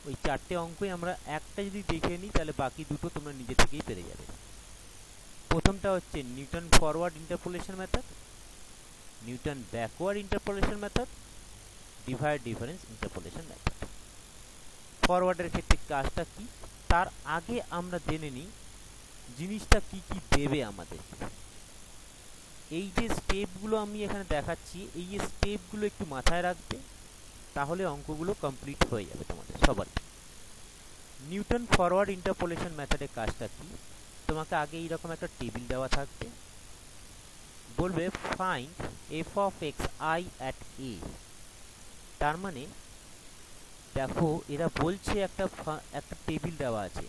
A: ওই চারটে অঙ্কই আমরা একটা যদি দেখে নিই তাহলে বাকি দুটো তোমরা নিজে থেকেই পেরে যাবে। প্রথমটা হচ্ছে Newton forward interpolation method, Newton backward interpolation method, divide difference interpolation method. ফরওয়ার্ডের ক্ষেত্রে কাজটা কি, তার আগে আমরা জেনে নিই জিনিসটা কি কি দেবে আমাদের। এই যে স্টেপগুলো আমি এখানে দেখাচ্ছি, এই যে স্টেপগুলো একটু মাথায় রাখবে, তাহলে অঙ্কগুলো কমপ্লিট হয়ে যাবে তোমাদের সবার। নিউটন ফরওয়ার্ড ইন্টারপোলেশন মেথডের কাজটা কি, তোমাকে আগে এইরকম একটা টেবিল দেওয়া থাকবে, বলবে find f of x I at a। তার মানে দেখো এরা বলছে একটা টেবিল দেওয়া আছে,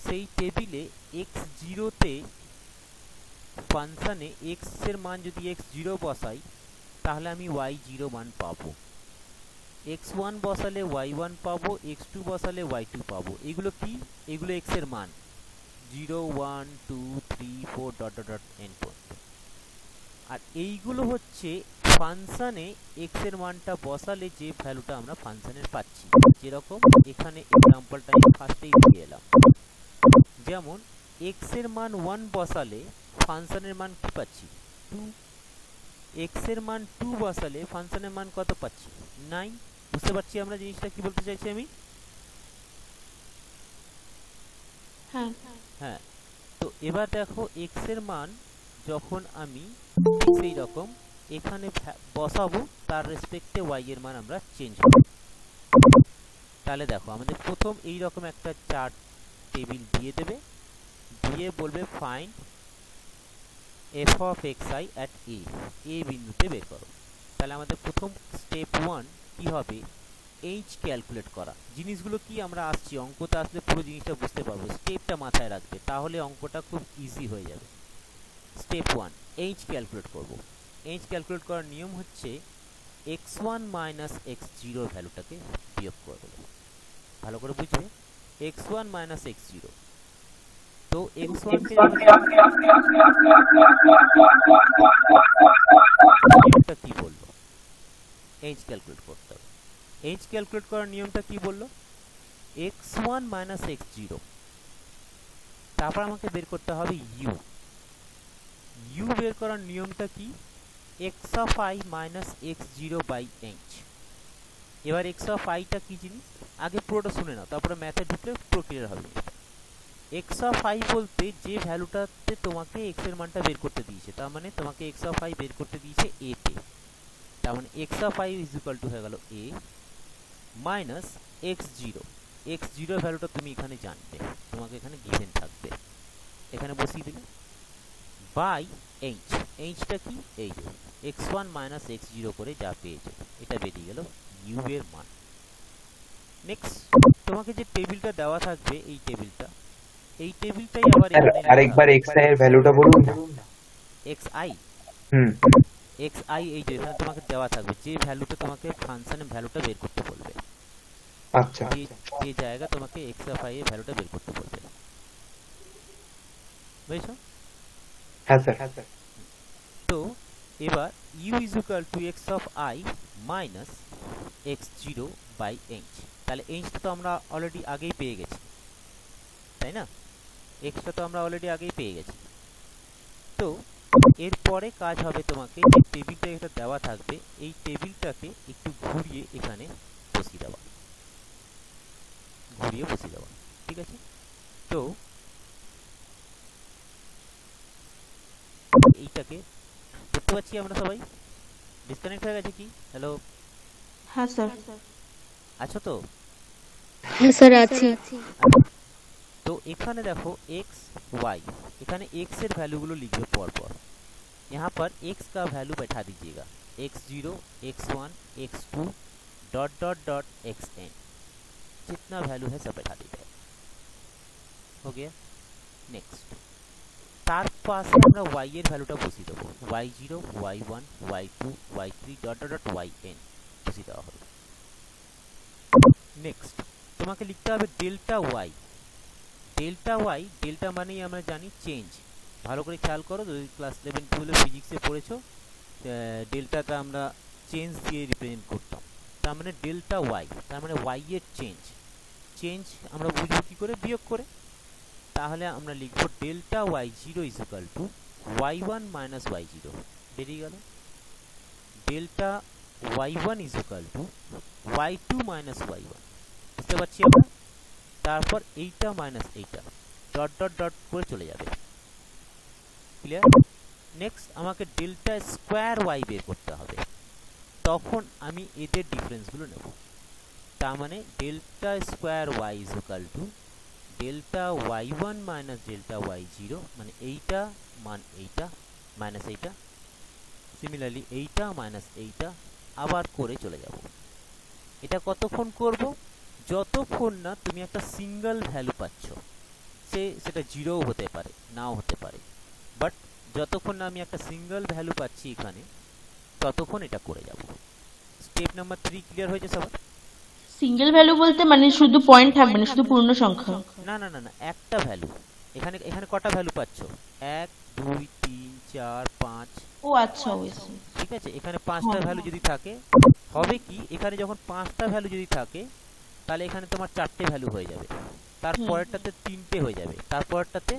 A: সেই টেবিলে x0 তে ফাংশনে এক্স এর মান যদি x0 বসাই তাহলে আমি y0 মান পাবো, x1 বসালে y1 পাবো, x2 বসালে y2 পাবো। এগুলো কি? এগুলো x এর মান 0 1 2 3 4 ডট ডট ডট n পর্যন্ত। আর এইগুলো হচ্ছে ফাংশনে x এর মানটা বসালে যে ভ্যালুটা আমরা ফাংশনের পাচ্ছি। যেরকম এখানে এক্সাম্পলটা আমি ফার্স্টেই দিয়ে এলাম, যেমন x এর মান 1 বসালে ফাংশনের মান কি পাচ্ছি 2, x এর মান 2 বসালে ফাংশনের মান কত পাচ্ছি 9। বুঝতে পারছি আমরা জিনিসটা কি বলতে চাইছি আমি?
C: হ্যাঁ
A: হ্যাঁ, তো এবার দেখো x এর মান যখন আমি ঠিক সেই রকম এখানে বসাবো তার রেসপেক্টে y এর মান আমরা চেঞ্জ করব। তাহলে দেখো আমাদের প্রথম এই রকম একটা চার্ট টেবিল দিয়ে দেবে, দিয়ে বলবে find f of xi at a বিন্দুতে বের করো। তাহলে আমাদের প্রথম স্টেপ 1 কি হবে, h ক্যালকুলেট করা। জিনিসগুলো কি আমরা আসছি, অঙ্কতে আসলে পুরো জিনিসটা বুঝতে পারবো, স্টেপটা মাথায় রাখবে, তাহলে অঙ্কটা খুব ইজি হয়ে যাবে। স্টেপ 1 h ক্যালকুলেট করব। h ক্যালকুলেট করার নিয়ম হচ্ছে x1 মাইনাস x0 ভ্যালুটাকে বিয়োগ করে দেবো। ভালো করে বুঝবে, x1 মাইনাস x0। তো x1 কে নিয়মটা কি বললো, h ক্যালকুলেট করতে হবে। h ক্যালকুলেট করার নিয়মটা কি বললো, x1 মাইনাস x0, তারপর আমাকে বের করতে হবে u বের করার নিয়মটা কি, x of i minus x0 by h। এবার x of i টা কি জিনিস আগে পুরোটা শুনে নাও, তারপরে ম্যাথে ঢুকলে পুরো ক্লিয়ার হবে। x of i বলতে যে ভ্যালুটাতে তোমাকে x এর মানটা বের করতে দিয়েছে, তার মানে তোমাকে x of i বের করতে দিয়েছে a তে, তার মানে x of i is equal two হয়ে গেল a মাইনাস x0 ভ্যালুটা তুমি এখানে জানবে, তোমাকে এখানে গিভেন থাকবে, এখানে বসিয়ে দিলে বাই h টা কি এই যে x1 মাইনাস x0 করে যা পেয়েছো এটা বেরিয়ে গেল u এর মান। নেক্সট তোমাকে যে টেবিলটা দেওয়া থাকবে এই টেবিলটাই আবার
B: আরেকবার xi এর ভ্যালুটা বলুন না।
A: xi
B: হুম
A: xi এই যে এখানে তোমাকে দেওয়া থাকবে, যে ভ্যালুতে তোমাকে ফাংশনের ভ্যালুটা বের করতে বলবে,
B: আচ্ছা
A: যে জায়গা তোমাকে x of i এর ভ্যালুটা বের করতে বলবে। বুঝছো?
B: হ্যাঁ স্যার।
A: তো এবার u is equal to x of i minus x0 by h। তাহলে h টা তো আমরা অলরেডি আগেই পেয়ে গেছি, তাই না? x টা তো আমরা অলরেডি আগেই পেয়ে গেছি। তো এরপরে কাজ হবে তোমাকে যে টেবিলটা এটা দেওয়া থাকবে এই টেবিলটাকে একটু ঘুরিয়ে এখানে বসিয়ে দেওয়া, ঠিক আছে? তো এইটাকে দেখতে পাচ্ছি আমরা সবাই, ডিসকানেক্ট হয়ে গেছে কি? হ্যালো,
F: হ্যাঁ স্যার।
A: আছো তো?
C: হ্যাঁ স্যার আছি।
A: তো এখানে দেখো x y, এখানে x এর ভ্যালুগুলো लिखो पर पर। यहाँ पर x का वैल्यू बैठा दीजिएगा, x0 x1 x2 dot dot dot xn, जितना वैल्यू है सब बैठा दीजिएगा। हो गया? नेक्स्ट তার পাশে আমরা y এর ভ্যালুটা বসিয়ে দেবো, y0 y1 y2 y3 dot dot dot yn বসিয়ে দেওয়া হবে। নেক্সট তোমাকে লিখতে হবে ডেল্টা y। ডেল্টা মানেই আমরা জানি চেঞ্জ। ভালো করে খেয়াল করো, যদি ক্লাস 11 টুয়েলভ ফিজিক্সে পড়েছো, ডেল্টাটা আমরা চেঞ্জ দিয়ে রিপ্রেজেন্ট করতাম। তার মানে ডেল্টা y, তার মানে y এর চেঞ্জ আমরা বুঝবো কি করে, বিয়োগ করে। তাহলে আমরা লিখব delta y0 is equal two y1 minus y0, বেরিয়ে গেল। Delta y1 is equal two y2 minus y1, বুঝতে পারছি আমরা? তারপর এইটা মাইনাস এইটা ডট ডট ডট করে চলে যাবে, ক্লিয়ার? নেক্সট আমাকে ডেল্টা স্কোয়ার y বের করতে হবে, তখন আমি এদের ডিফারেন্সগুলো নেব। তার মানে delta square y is equal to delta y1 minus delta y0, মানে এইটা মান এইটা মাইনাস এইটা, সিমিলারলি এইটা মাইনাস এইটা, আবার করে চলে যাব। এটা কতক্ষণ করব? যতক্ষণ না তুমি একটা সিঙ্গেল ভ্যালু পাচ্ছ, সেটা জিরোও হতে পারে নাও হতে পারে, বাট যতক্ষণ না আমি একটা সিঙ্গেল ভ্যালু পাচ্ছি এখানে ততক্ষণ এটা করে যাব। স্টেপ নাম্বার 3 ক্লিয়ার হয়েছে সবার?
F: সিঙ্গেল ভ্যালু বলতে মানে শুধু পয়েন্ট থাকবে না, শুধু পূর্ণ সংখ্যা?
A: না না না না, একটা ভ্যালু। এখানে এখানে কটা ভ্যালু পাচ্ছ? 1 2 3 4 5।
F: ও আচ্ছা, ওইসে।
A: ঠিক আছে, এখানে 5টা ভ্যালু যদি থাকে হবে কি, এখানে যখন 5টা ভ্যালু যদি থাকে তাহলে এখানে তোমার 4টে ভ্যালু হয়ে যাবে, তারপরেরটাতে 3টে হয়ে যাবে, তারপরেরটাতে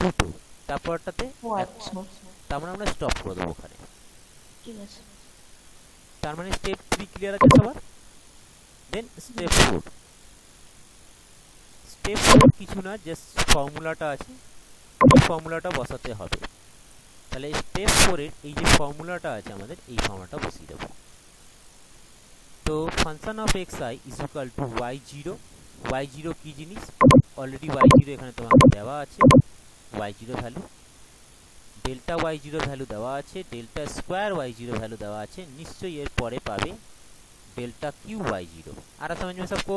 A: 2টো, তারপরেরটাতে
F: ও
A: 1।
F: আচ্ছা,
A: তার মানে আমরা স্টপ করে দেবো ওখানে।
F: ঠিক আছে।
A: তার মানে স্টেপ 3 ক্লিয়ার আছে সবার? Then step 4। স্টেপ 4 কিছু না, জাস্ট ফর্মুলাটা আছে, ফর্মুলাটা বসাতে হবে। তাহলে স্টেপ 4 এর এই যে ফর্মুলাটা আছে আমাদের, এই ফর্মুলাটা বসিয়ে দেবো। তো function of xi is equal to y0। y0 কি জিনিস? অলরেডি y0 এখানে তোমাকে দেওয়া আছে, y0 value, delta y0 value দেওয়া আছে, ডেল্টা স্কোয়ার y0 ভ্যালু দেওয়া আছে, निश्चय এর परे पावे डेल्टा क्यू y0। आ रहा समझ में सबको?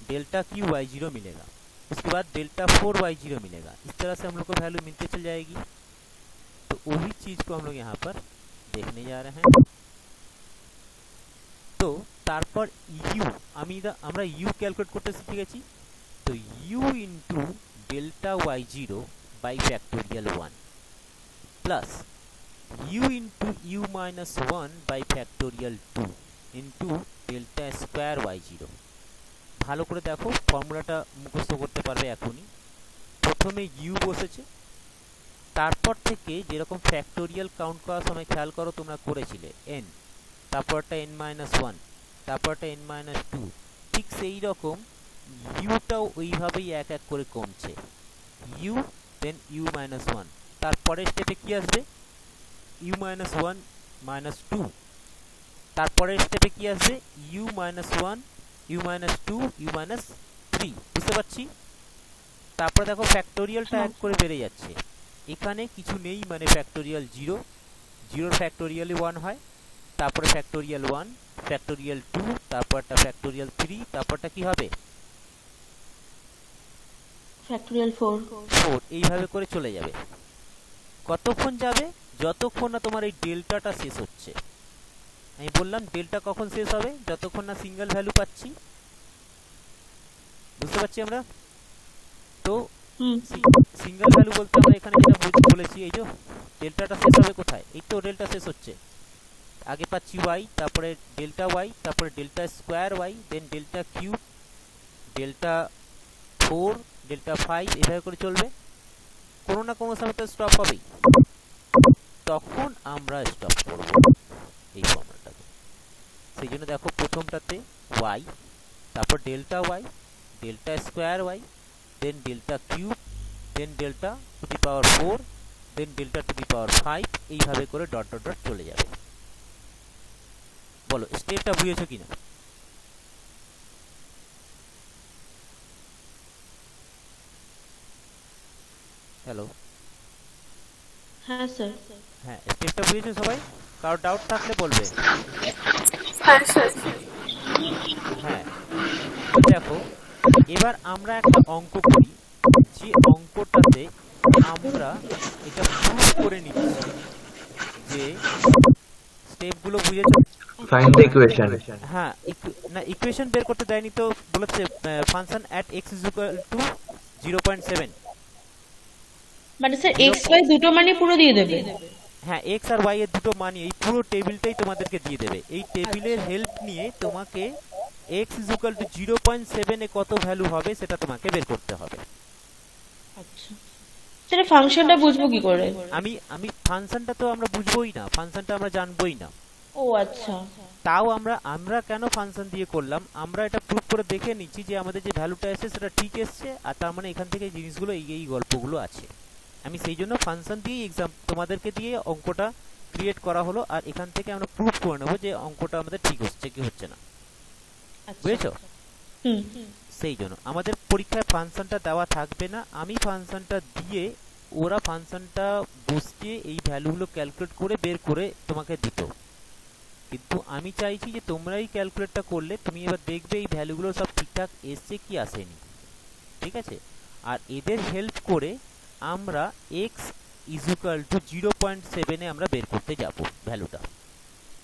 A: डेल्टा क्यू y0 मिलेगा, उसके बाद डेल्टा 4y0 मिलेगा। इस तरह से हम लोग को वैल्यू मिलते चल जाएगी। तो वही चीज को हम लोग यहाँ पर देखने जा रहे हैं। तो তারপর u আমরা u ক্যালকুলেট করতে শিখে গেছি। তো u into delta y0 by factorial 1 plus u into u minus 1 by factorial 2 into delta square y0। ভালো করে দেখো, ফর্মুলাটা মুখস্থ করতে পারবে এখনই। প্রথমে u বসেছে, তারপর থেকে যেরকম ফ্যাক্টোরিয়াল কাউন্ট করার সময় খেয়াল করো তোমরা করেছিলে n, তারপরটা n মাইনাস 1, তারপরটা n মাইনাস 2, ঠিক সেই রকম ইউটাও ওইভাবেই এক এক করে কমছে। u দেন u মাইনাস 1, তারপরের স্টেপে কি আসবে? u মাইনাস 1 মাইনাস 2, তারপরের স্টেপে কি আসবে? u minus 1 u minus 2 u minus 3। বুঝতে পারছি? তারপরে দেখো ফ্যাক্টোরিয়ালটা এক করে বেড়ে যাচ্ছে, এখানে কিছু নেই মানে ফ্যাক্টোরিয়াল 0, 0 ফ্যাক্টোরিয়াল 1 হয়, তারপরে ফ্যাক্টোরিয়াল 1, ফ্যাক্টোরিয়াল 2, তারপরটা ফ্যাক্টোরিয়াল 3, তারপরটা কি হবে?
F: ফ্যাক্টোরিয়াল 4।
A: এইভাবে করে চলে যাবে। কতক্ষণ যাবে? যতক্ষণ না তোমার এই ডেল্টাটা শেষ হচ্ছে। আমি বললাম ডেল্টা কখন শেষ হবে? যতক্ষণ না সিঙ্গেল ভ্যালু পাচ্ছি। বুঝতে পারছি আমরা? তো সিঙ্গেল ভ্যালু বলতে আমরা এখানে যেটা বলেছি, এই যে ডেল্টাটা শেষ হবে কোথায়? এই তো ডেল্টা শেষ হচ্ছে, আগে পাচ্ছি y, তারপরে ডেল্টা y, তারপরে delta square y, then delta cube, delta 4, delta 5, এভাবে করে চলবে। কোনো না কোনো সময় তো স্টপ হবেই, তখন আমরা স্টপ করব এই ফর্মুলাটাকে। সেই জন্য দেখো প্রথমটাতে y, তারপর delta y, delta square y, then delta cube, then delta to the power 4, then delta to the power 5, এইভাবে করে ডট ডট ডট চলে যাবে। বলো স্টেপটা বুঝেছো কিনা? হ্যালো,
F: হ্যাঁ স্যার।
A: হ্যাঁ স্টেপটা বুঝেছো সবাই? কারো ডাউট থাকলে বলবে। হ্যাঁ দেখো, এবার আমরা একটা অঙ্ক করি, যে অঙ্কটাতে আমরা এটা প্রুভ করে নিচ্ছি যে স্টেপগুলো বুঝেছো।
B: Find the equation.
A: হ্যাঁ না, ইকুয়েশন বের করতে দেয়নি তো, বলেছে function at x is equal to 0.7।
F: মানে স্যার এক্স ওয়াই দুটো মানে পুরো দিয়ে দেবে?
A: হ্যাঁ, x আর y এর দুটো মান, এই পুরো টেবিলটাই তোমাদেরকে দিয়ে দেবে। এই টেবিলের হেল্প নিয়ে তোমাকে x is equal to 0.7 এ কত ভ্যালু হবে সেটা তোমাকে বের করতে হবে।
F: আচ্ছা স্যার, ফাংশনটা বুঝবো কি করে?
A: আমি ফাংশনটা তো আমরা বুঝবোই না, ফাংশনটা আমরা জানবোই না।
F: ও আচ্ছা।
A: তাও আমরা কেন ফাংশন দিয়ে করলাম, আমরা এটা প্রুভ করে দেখে নিচ্ছি যে আমাদের যে ভ্যালুটা এসেছে সেটা ঠিক এসছে, আর তার মানে এখান থেকে জিনিসগুলো এই গল্পগুলো আছে। আমি সেই জন্য ফাংশন দিয়ে এক্সাম তোমাদেরকে দিয়ে অঙ্কটা ক্রিয়েট করা হলো, আর এখান থেকে আমরা প্রুভ করে নেবো যে অঙ্কটা আমাদের ঠিক হচ্ছে কি হচ্ছে না। বুঝেছো? সেই জন্য আমাদের পরীক্ষায় ফাংশনটা দেওয়া থাকবে না, আমি ফাংশনটা দিয়ে ওরা ফাংশনটা বসিয়ে এই ভ্যালুগুলো ক্যালকুলেট করে বের করে তোমাকে দিত। কিন্তু আমি চাইছি যে তোমরাই ক্যালকুলেটটা করলে তুমি এবার দেখবে এই ভ্যালুগুলো সব ঠিকঠাক এসছে কি আসেনি। ঠিক আছে? আর এদের হেল্প করে আমরা x ইজ ইকুয়াল টু 0.7 এ আমরা বের করতে যাব ভ্যালুটা।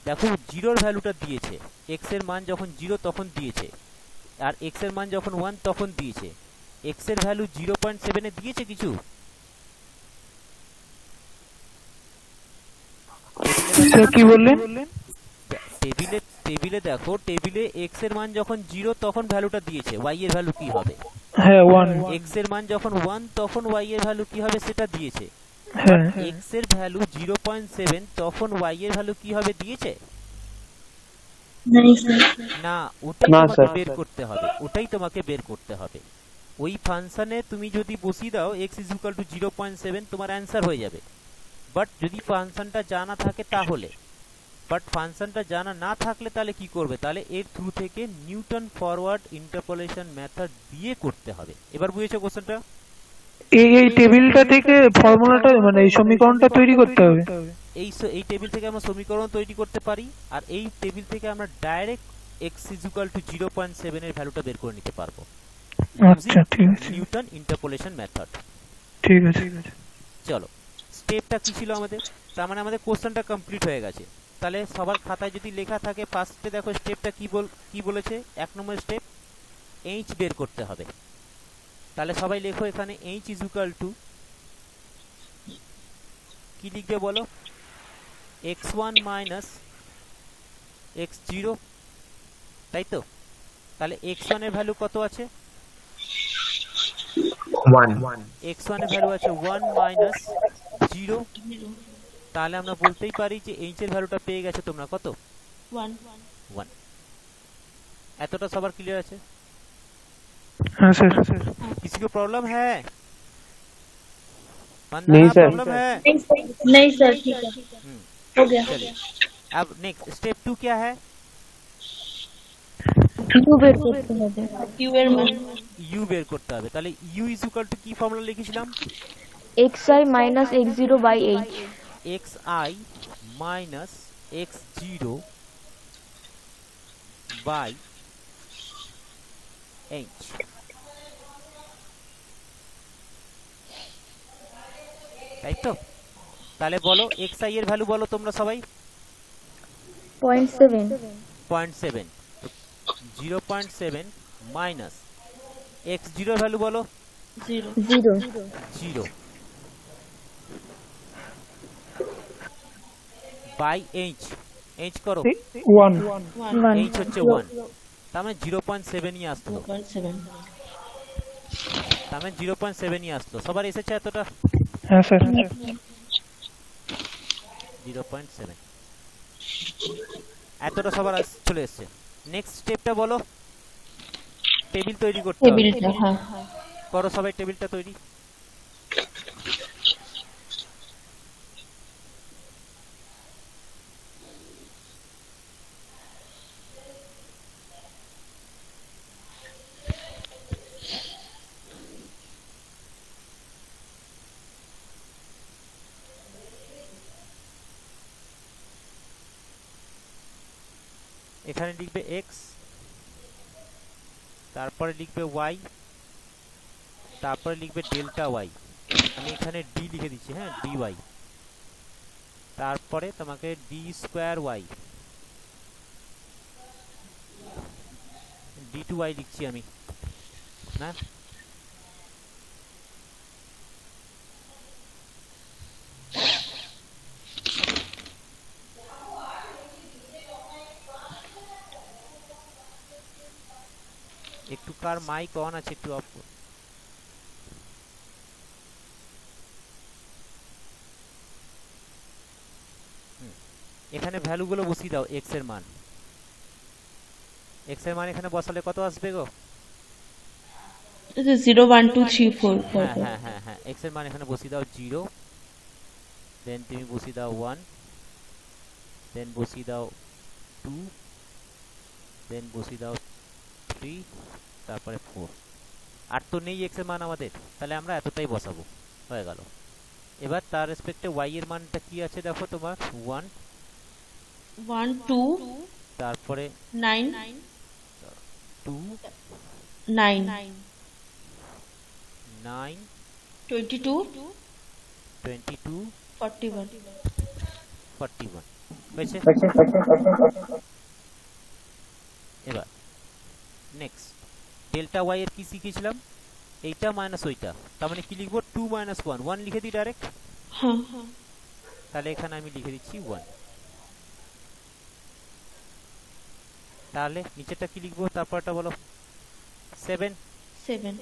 A: দেখো জিরোর ভ্যালুটা দিয়েছে, এক্স এর মান যখন 0 তখন দিয়েছে, আর এক্স এর মান যখন 1 তখন দিয়েছে। এক্স এর ভ্যালু 0.7 এ দিয়েছে কিছু?
G: স্যার কি বললেন?
A: টেবিলে দেখো, টেবিলে এক্স এর মান যখন 0 তখন ভ্যালুটা দিয়েছে, ওয়াই এর ভ্যালু কি হবে?
G: হ্যাঁ 1।
A: এক্স এর মান যখন 1 তখন ওয়াই এর ভ্যালু কি হবে সেটা দিয়েছে।
G: হ্যাঁ
A: এক্স এর ভ্যালু 0.7 তখন ওয়াই এর ভ্যালু কি হবে দিয়েছে? না, ওটাই
B: না,
A: তোমাকে
B: স্যার।
A: বের করতে হবে, ওটাই তোমাকে বের করতে হবে। ওই ফাংশনে তুমি যদি বসিয়ে দাও x ইজ ইকুয়াল টু 0.7, তোমার অ্যান্সার হয়ে যাবে। বাট যদি ফাংশনটা জানা থাকে তাহলে, বাট ফাংশনটা জানা না থাকলে তাহলে কি করবে? তাহলে এর থ্রু থেকে নিউটন ফরওয়ার্ড ইন্টারপোলেশন মেথড দিয়ে করতে হবে। এবার বুঝেছো কোশ্চেনটা?
G: এই টেবিলটা থেকে ফর্মুলাটা মানে এই সমীকরণটা তৈরি করতে হবে।
A: এই টেবিল থেকে আমরা সমীকরণ তৈরি করতে পারি, আর এই টেবিল থেকে আমরা direct x is equal two 0.7 এর ভ্যালুটা বের করে নিতে পারবো
G: আচ্ছা ঠিক আছে
A: নিউটন ইন্টারপোলেশন মেথড।
G: ঠিক আছে।
A: চলো, স্টেপটা কি ছিল আমাদের? তার মানে আমাদের কোশ্চেনটা কমপ্লিট হয়ে গেছে। তাহলে সবার খাতায় যদি লেখা থাকে, ফার্স্টে দেখো স্টেপটা কি বলেছে। 1 নম্বর স্টেপ, h বের করতে হবে। তাহলে সবাই লেখো এখানে h ইজ ইকুয়াল টু, কি লিখবে বলো? x1 মাইনাস x0, তাই তো? তাহলে x1 এর ভ্যালু কত আছে?
B: 1
A: x1 এর ভ্যালু আছে 1 মাইনাস 0। তাহলে আমরা বলতেই পারি যে h এর ভ্যালুটা পেয়ে গেছে তোমরা, কত? 1। এতটা সবার ক্লিয়ার আছে?
G: হ্যাঁ স্যার।
A: किसी को प्रॉब्लम है?
B: नहीं सर।
A: प्रॉब्लम है?
F: नहीं सर ठीक है हो गया
A: चलिए, अब नेक्स्ट स्टेप 2 क्या है?
C: u বের করতে হবে।
F: क्यू এর মান
A: u বের করতে হবে। তাহলে u ইজ ইকুয়াল টু কি ফর্মুলা লিখেছিলাম?
C: xi minus x0 by h।
A: xi minus x0 by h। তাই তো? তাহলে বলো xi এর ভ্যালু বলো তোমরা সবাই।
C: 0.7
A: 0.7, 0.7 মাইনাস x0 এর ভ্যালু বলো।
C: 0
A: 0 বাই h করো,
G: 1।
A: h হচ্ছে 1, তার মানে 0.7 ই আসলো।
F: 2.7
A: তার মানে 0.7 ই আসলো। সবার এসেছে এতটা?
G: হ্যাঁ স্যার।
A: 0.7 এতটা সবার চলে এসেছে। নেক্সট স্টেপটা বলো। টেবিল তৈরি করতে হবে।
F: টেবিলটা হ্যাঁ
A: করো সবাই টেবিলটা তৈরি। এখানে লিখবে x, তারপরে লিখবে y, তারপরে লিখবে ডেল্টা y। আমি এখানে d লিখে দিচ্ছি, হ্যাঁ dy। তারপরে তোমাকে d স্কয়ার y, d2y লিখছি আমি না। একটু কার মাইক অন আছে একটু অফ করো। এখানে ভ্যালুগুলো বসিয়ে দাও। x এর মান, x এর মান এখানে বসালে কত আসবে গো?
F: 0 1 2 3 4
A: হ্যাঁ হ্যাঁ হ্যাঁ হ্যাঁ, x এর মান এখানে বসিয়ে দাও 0, দেন তুমি বসিয়ে দাও 1, দেন বসিয়ে দাও 2, দেন বসিয়ে দাও 3, তারপরে 4। আর তো নেই x এর মান আমাদের, তাহলে আমরা এতটাই বসাবো, হয়ে গেল। এবার তার রেসপেক্টে y এর মানটা কি আছে দেখো তোমার, 1,
F: 1 2
A: তারপরে
F: 9
A: 2,
F: 9
A: 9,
F: 22
A: 22
F: 41
A: 41 হয়েছে। এবার নেক্সট ডেল্টা ওয়াই এর কি শিখেছিলাম, এইটা মাইনাস ওইটা, তার মানে কি লিখবো 2 মাইনাস 1, 1 লিখে দিই ডাইরেক্ট।
F: হ্যাঁ
A: তাহলে এখানে আমি লিখে দিচ্ছি 1। তাহলে নিচেরটা কি লিখবো, তারপরটা বলো 7,
F: 7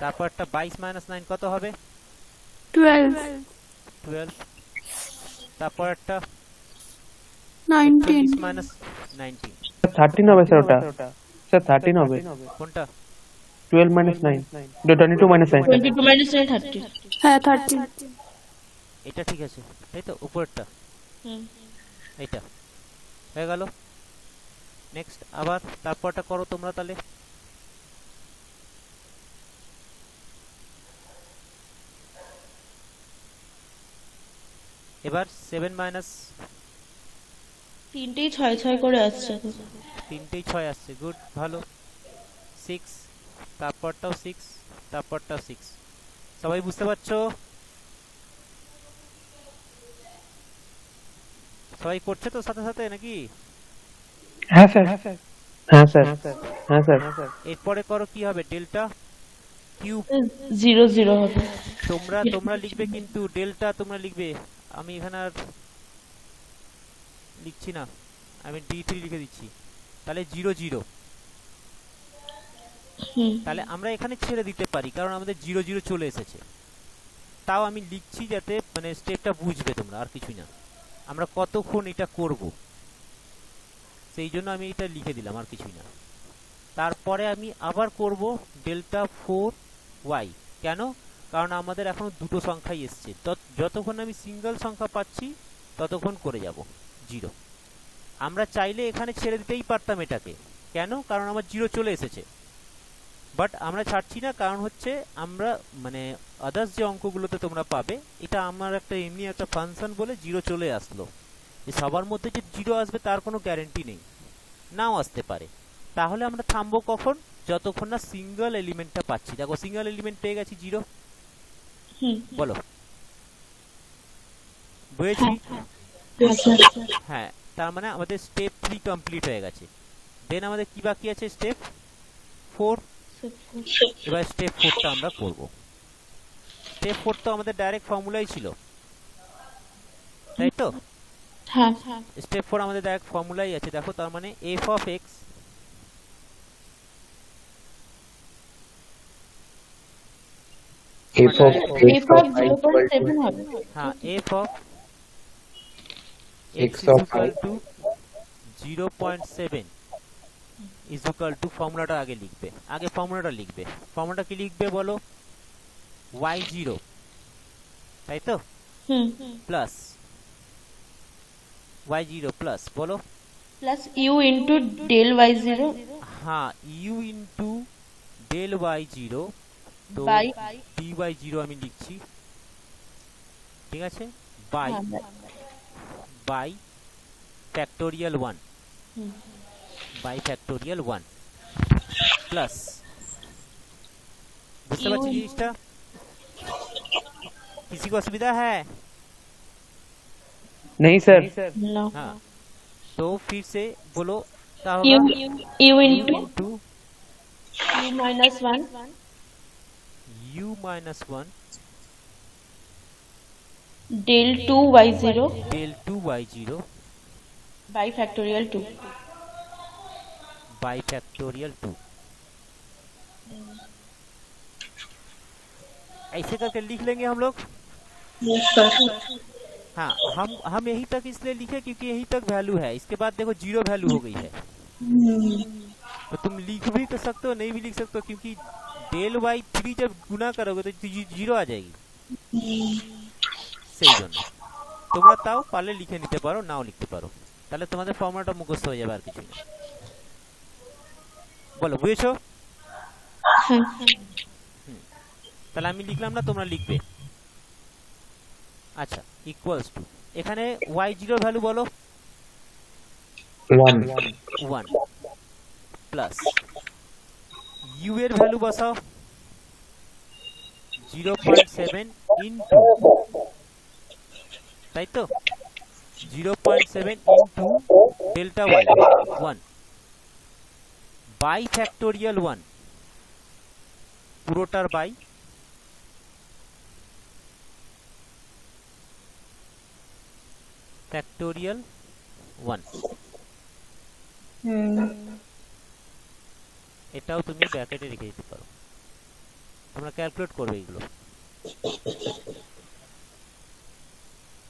A: তারপরটা 22 মাইনাস 9 কত হবে
H: 12
A: 12, তারপরটা
H: 19
A: মাইনাস 19
B: 13 হবে স্যার, ওটা স্যার 13 হবে।
A: কোনটা
B: 12 minus 9, 22 minus 9 স্যার।
F: 22 minus 9 30
H: হ্যাঁ 13
A: এটা ঠিক আছে তাই তো, উপরেরটা
F: হুম
A: এইটা হয়ে গেল। নেক্সট আবার তারপরটা করো তোমরা তাহলে। এবার 7 মাইনাস
F: তিনটেই 6 6 করে আসছে।
A: 3টেই 6 আসছে, গুড, ভালো। 6, তারপরটাও 6, তারপরটাও 6। সবাই বুঝতে পারছো? সবাই করছে তো সাথে সাথে নাকি?
G: হ্যাঁ স্যার।
B: হ্যাঁ স্যার, হ্যাঁ স্যার।
A: এরপরে করো কি হবে, ডেল্টা কিউব।
F: 0 0 হবে।
A: তোমরা লিখবে কিন্তু ডেল্টা তোমরা লিখবে, আমি এখানে আর লিখছি না, আমি d3 লিখে দিচ্ছি। তাহলে 0 0, তাহলে আমরা এখানে ছেড়ে দিতে পারি কারণ আমাদের 0 0 চলে এসেছে। তাও আমি লিখছি যাতে মানে স্টেপটা বুঝবে তোমরা, আর কিছুই না। আমরা কতক্ষণ এটা করব সেই জন্য আমি এটা লিখে দিলাম, আর কিছুই না। তারপরে আমি আবার করব ডেল্টা 4y। কেন? কারণ আমাদের এখনো দুটো সংখ্যাই এসছে, যতক্ষণ আমি সিঙ্গেল সংখ্যা পাচ্ছি ততক্ষণ করে যাব 0। আমরা চাইলে এখানে ছেড়ে দিতেই পারতাম এটাকে, কেন? কারণ আমার 0 চলে এসেছে, বাট আমরা ছাড়ছি না। কারণ হচ্ছে আমরা মানে আদার্স যে অঙ্কগুলোতে তোমরা পাবে, এটা আমার একটা এমনি একটা ফাংশন বলে 0 চলে আসলো। সবার মধ্যে যে 0 আসবে তার কোনো গ্যারেন্টি নেই, নাও আসতে পারে। তাহলে আমরা থামবো কখন, যতক্ষণ না সিঙ্গেল এলিমেন্টটা পাচ্ছি। দেখো সিঙ্গেল এলিমেন্ট পেয়ে গেছি 0, বলো বুঝেছি? হ্যাঁ, তার মানে আমাদের স্টেপ 3 কমপ্লিট হয়ে গেছে। দেন আমাদের কি বাকি আছে, স্টেপ 4। এবার স্টেপ 4টা আমরা করব। স্টেপ 4 তো আমাদের ডাইরেক্ট ফর্মুলাই ছিল, তাই তো?
F: হ্যাঁ
A: স্টেপ 4 আমাদের ডাইরেক্ট ফর্মুলাই আছে, দেখো। তার মানে f of x
B: f of x of y equal to
F: 0.7 হবে।
A: হ্যাঁ, f of x
B: x
A: is
B: of
A: equal
B: y
A: to 0.7 is equal to, ফর্মুলাটা আগে লিখবে, আগে ফর্মুলাটা লিখবে। ফর্মুলাটা কি লিখবে বলো, y0, তাই তো, প্লাস y0 প্লাস বলো,
F: plus u into del y0
A: হ্যাঁ u ইনটু ডেল y0, তো
F: বাই
A: dy0 আমি লিখছি, ঠিক আছে, by by factorial 1, by factorial 1 plus, বুঝতে পারছি জিনিসটা? किसी को असुविधा है?
B: नहीं सर।
F: না
A: हाँ, तो फिर से बोलो क्या
F: u
A: होगा,
F: u
A: u
F: into
A: into
F: u minus 1
A: u minus 1
F: del 2 y0
A: del 2 y0
F: by factorial 2
A: by factorial 2। ऐसे करके लिख लेंगे हम लोग। हाँ, हम यहीं तक इसलिए लिखे क्योंकि यहीं तक वैल्यू है, इसके बाद देखो 0 वैल्यू हो गई है। तो तुम लिख भी तो सकते हो, नहीं भी लिख सकते हो, क्योंकि डेल वाई 3 जब गुना करोगे तो 0 आ जाएगी, সেই জন্য তোমরা তাও পারলে লিখে নিতে পারো, নাও লিখতে পারো, তাহলে তোমাদের ফর্মুলাটা মুখস্থ হয়ে যাবে, আর কিছু না। বলো বুঝেছো? তাহলে আমি লিখলাম না, তোমরা লিখবে। আচ্ছা, ইকুয়ালস টু, এখানে y0 ভ্যালু বলো 1 প্লাস u এর ভ্যালু বসাও 0.7 ইন্টু, তাই তো 0.7 into delta Y 1 by factorial 1, পুরোটার বাই ফ্যাক্টোরিয়াল 1। এটাও তুমি ব্র্যাকেটে রেখে দিতে পারো, তোমরা ক্যালকুলেট করবে এগুলো।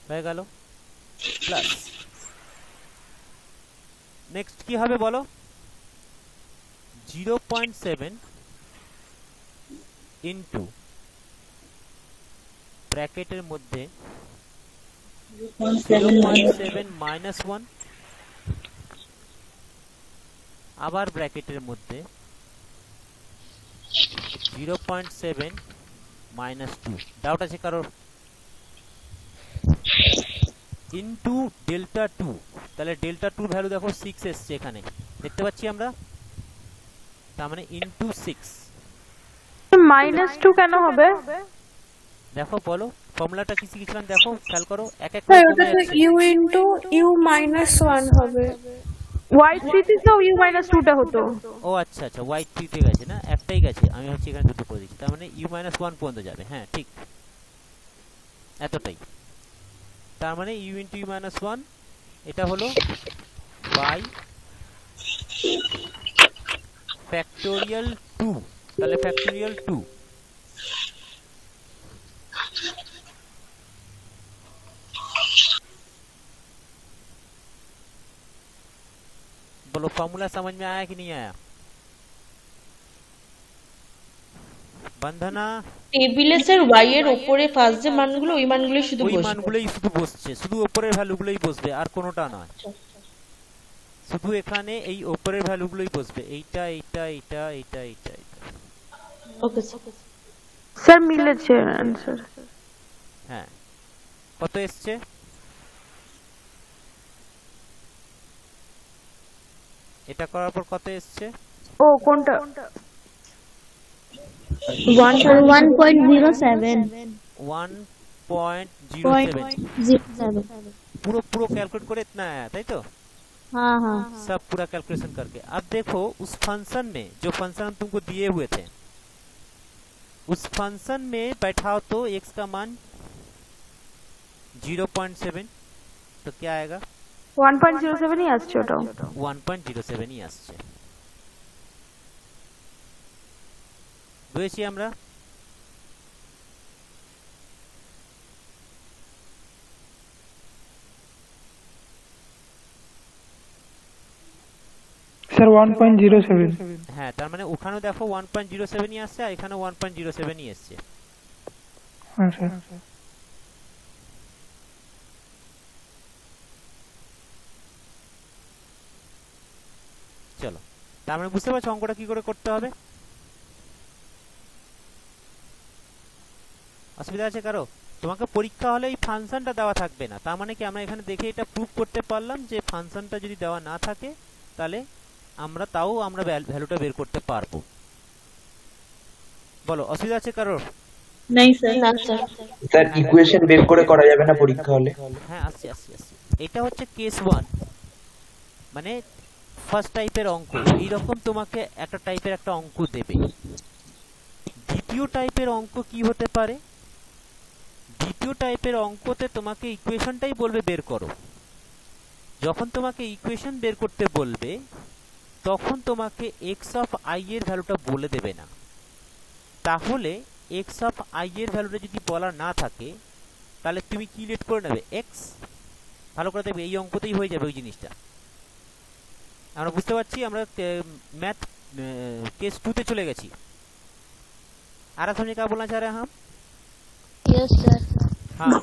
A: হয়ে গেল প্লাস, নেক্সট কি হবে বলো? 0.7 ইন্টু ব্র্যাকেটের মধ্যে 0.7 মাইনাস 1, আবার ব্র্যাকেটের মধ্যে 0.7 মাইনাস 2, ডাউট আছে কারোর? ইন্টু ডেল্টা 2, তাহলে ডেল্টা 2 ভ্যালু দেখো 6 এসছে এখানে, দেখতে পাচ্ছি আমরা, তার মানে ইন্টু 6।
H: -2 কেন হবে?
A: দেখো বলো ফর্মুলাটা কি শিখেছিলাম, দেখো খেয়াল করো, এক এক
H: স্যার
A: করে
H: ওটা
A: কমে
H: তো
A: যাচ্ছে।
H: u ইনটু u মাইনাস 1 হবে। y3 তে তো u মাইনাস 2 টা হতো।
A: ও আচ্ছা আচ্ছা, y3 তে গেছে না, একটাই গেছে, আমি ভাবছি এখানে দুটো করে দিচ্ছি, তার মানে u মাইনাস 1 পর্যন্ত যাবে। হ্যাঁ ঠিক, এতটাই। তার মানে u ইন্টু u মাইনাস 1 এটা হলো বাই ফ্যাক্টোরিয়াল 2, তাহলে ফ্যাক্টোরিয়াল 2 बोलो फॉर्मूला समझ में आया कि नहीं आया? बंधना
F: টেবিলে স্যার y এর উপরে ফার্স্ট যে মানগুলো ওই মানগুলোই শুধু
A: ওই
F: বসবে।
A: মানগুলোই শুধু বসছে, শুধু উপরের ভ্যালুগুলোই বসবে, আর কোনোটা নয়। শুধু এখানে এই উপরের ভ্যালুগুলোই বসবে, এইটা এইটা এইটা এইটা এইটা এইটা।
F: Okay sir.
H: স্যার মিলেছে आंसर।
A: হ্যাঁ, কত এসছে? এটা করার পর কত এসছে?
H: ও কোনটা?
C: 1.07
A: 1.07 पूरा पूरा कैलकुलेट करे इतना आया, ताई तो
C: हाँ हाँ
A: सब पूरा कैलकुलेशन करके। अब देखो उस फंक्शन में, जो फंक्शन हम तुमको दिए हुए थे, उस फंक्शन में बैठाओ तो x का मान 0.7, तो क्या आएगा?
H: 1.07 ই আসছে ওটাও।
A: 1.07 ही আসছে। বুঝেছি আমরা?
G: স্যার 1.07।
A: হ্যাঁ, তার মানে ওখানেও দেখো 1.07 ই আসছে, আর এখানে 1.07 ই আসছে।
G: হ্যাঁ স্যার।
A: চলো, তার মানে বুঝতে পারছো অঙ্কটা কি করে করতে হবে? অসুবিধা আছে কারো? তোমাকে পরীক্ষা হলে এই ফাংশনটা দেওয়া থাকবে না, তার মানে কি আমরা এখানে দেখে এটা প্রুভ করতে পারলাম যে ফাংশনটা যদি দেওয়া না থাকে তাহলে আমরা তাও আমরা ভ্যালুটা বের করতে পারবো। বলো অসুবিধা আছে কারোর?
F: নাই স্যার। না স্যার।
I: স্যার ইকুয়েশন বের করে করা যাবে না পরীক্ষা হলে?
A: হ্যাঁ আসছে আসছে আসছে। এটা হচ্ছে কেস 1, মানে ফার্স্ট টাইপের অঙ্ক। এইরকম তোমাকে একটা টাইপের একটা অঙ্ক দেবে। দ্বিতীয় টাইপের অঙ্ক কি হতে পারে? দ্বিতীয় টাইপের অঙ্কতে তোমাকে ইকুয়েশনটাই বলবে বের করো। যখন তোমাকে ইকুয়েশন বের করতে বলবে তখন তোমাকে এক্স অফ আই এর ভ্যালুটা বলে দেবে না। তাহলে এক্স অফ আই এর ভ্যালুটা যদি বলা না থাকে তাহলে তুমি কি লেট করে নেবে? এক্স। ভালো করে দেখবে, এই অঙ্কতেই হয়ে যাবে ওই জিনিসটা। আমরা বুঝতে পারছি, আমরা मैथ केस 2 पे चले गए। आरा समझे क्या बोलना चाह रहे हैं हम?
C: Yes sir.
A: हाँ,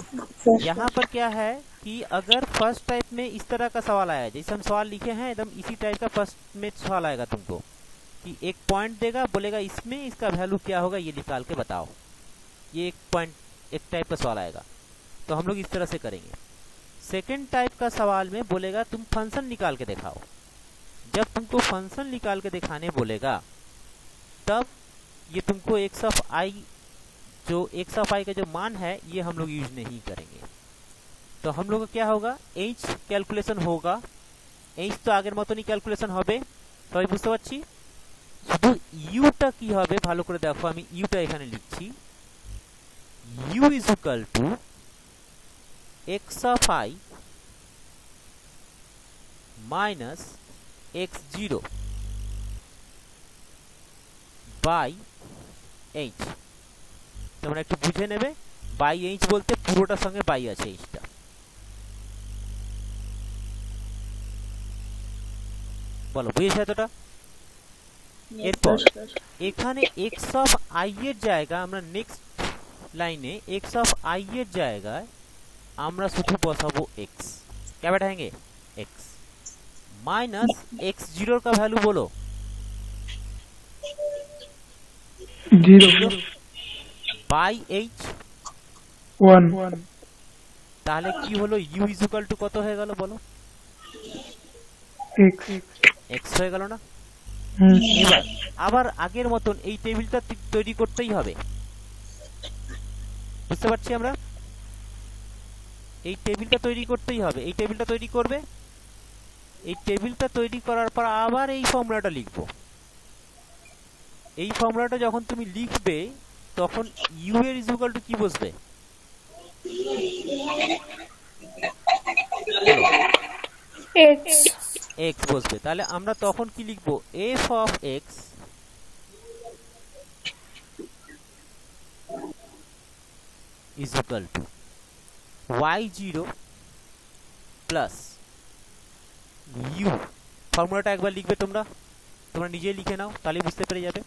A: यहाँ पर क्या है कि अगर फर्स्ट टाइप में इस तरह का सवाल आया, जैसे हम सवाल लिखे हैं एकदम इसी टाइप का फर्स्ट में सवाल आएगा तुमको कि एक पॉइंट देगा, बोलेगा इसमें इसका वैल्यू क्या होगा ये निकाल के बताओ। ये एक पॉइंट, एक टाइप का सवाल आएगा, तो हम लोग इस तरह से करेंगे। सेकेंड टाइप का सवाल में बोलेगा तुम फंक्शन निकाल के दिखाओ। जब तुमको फंक्शन निकाल के दिखाने बोलेगा तब ये तुमको एक्स ऑफ आई जो एक्स ऑफ आई का जो मान है ये हम लोग यूज नहीं करेंगे। तो हम लोग का क्या होगा, এইচ ক্যালকুলেশন होगा, এইচ তো আগের মতনই ক্যালকুলেশন হবে, সবাই বুঝতে পারছি। শুধু ইউটা কি হবে ভালো করে দেখো, আমি ইউটা এখানে লিখছি, U is equal to X of I minus X zero by H. তোমরা একটু বুঝে নেবে, বাই এইচ বলতে পুরোটার সঙ্গে বাই আছে এইচটা। বলো বুঝেছ এতটা? এরপর এখানে এক্স অফ আই এর জায়গা আমরা নেক্সট লাইনে এক্স অফ আই এর জায়গায় আমরা শুধু বসাবো এক্স, क्या बैठाएंगे एक्स माइनस एक्स जीरो का वैल्यू बोलो
G: 0
A: বাই এইচ
G: 1
A: তাহলে কি হলো, ইউ ইজ ইকুয়াল টু কত হয়ে গেল বলো,
G: x
A: এক্স হয়ে গেল না? এবার আবার আগের মতন এই টেবিলটা তৈরি করতেই হবে, বুঝতে পারছি আমরা? এই টেবিলটা তৈরি করতেই হবে, এই টেবিলটা তৈরি করবে, এই টেবিলটা তৈরি করার পর আবার এই ফর্মুলাটা লিখবো। এই ফর্মুলাটা যখন তুমি লিখবে তখন ইউ এর ইজ ইকুয়াল টু কি বসবে,
H: এক্স
A: এক্স বসবে। তাহলে আমরা তখন কি লিখবো, F of X is equal to y0 plus U. ফর্মুলাটা একবার লিখবে তোমরা, তোমরা নিজে লিখে নাও তাহলে বুঝতে পেরে যাবে,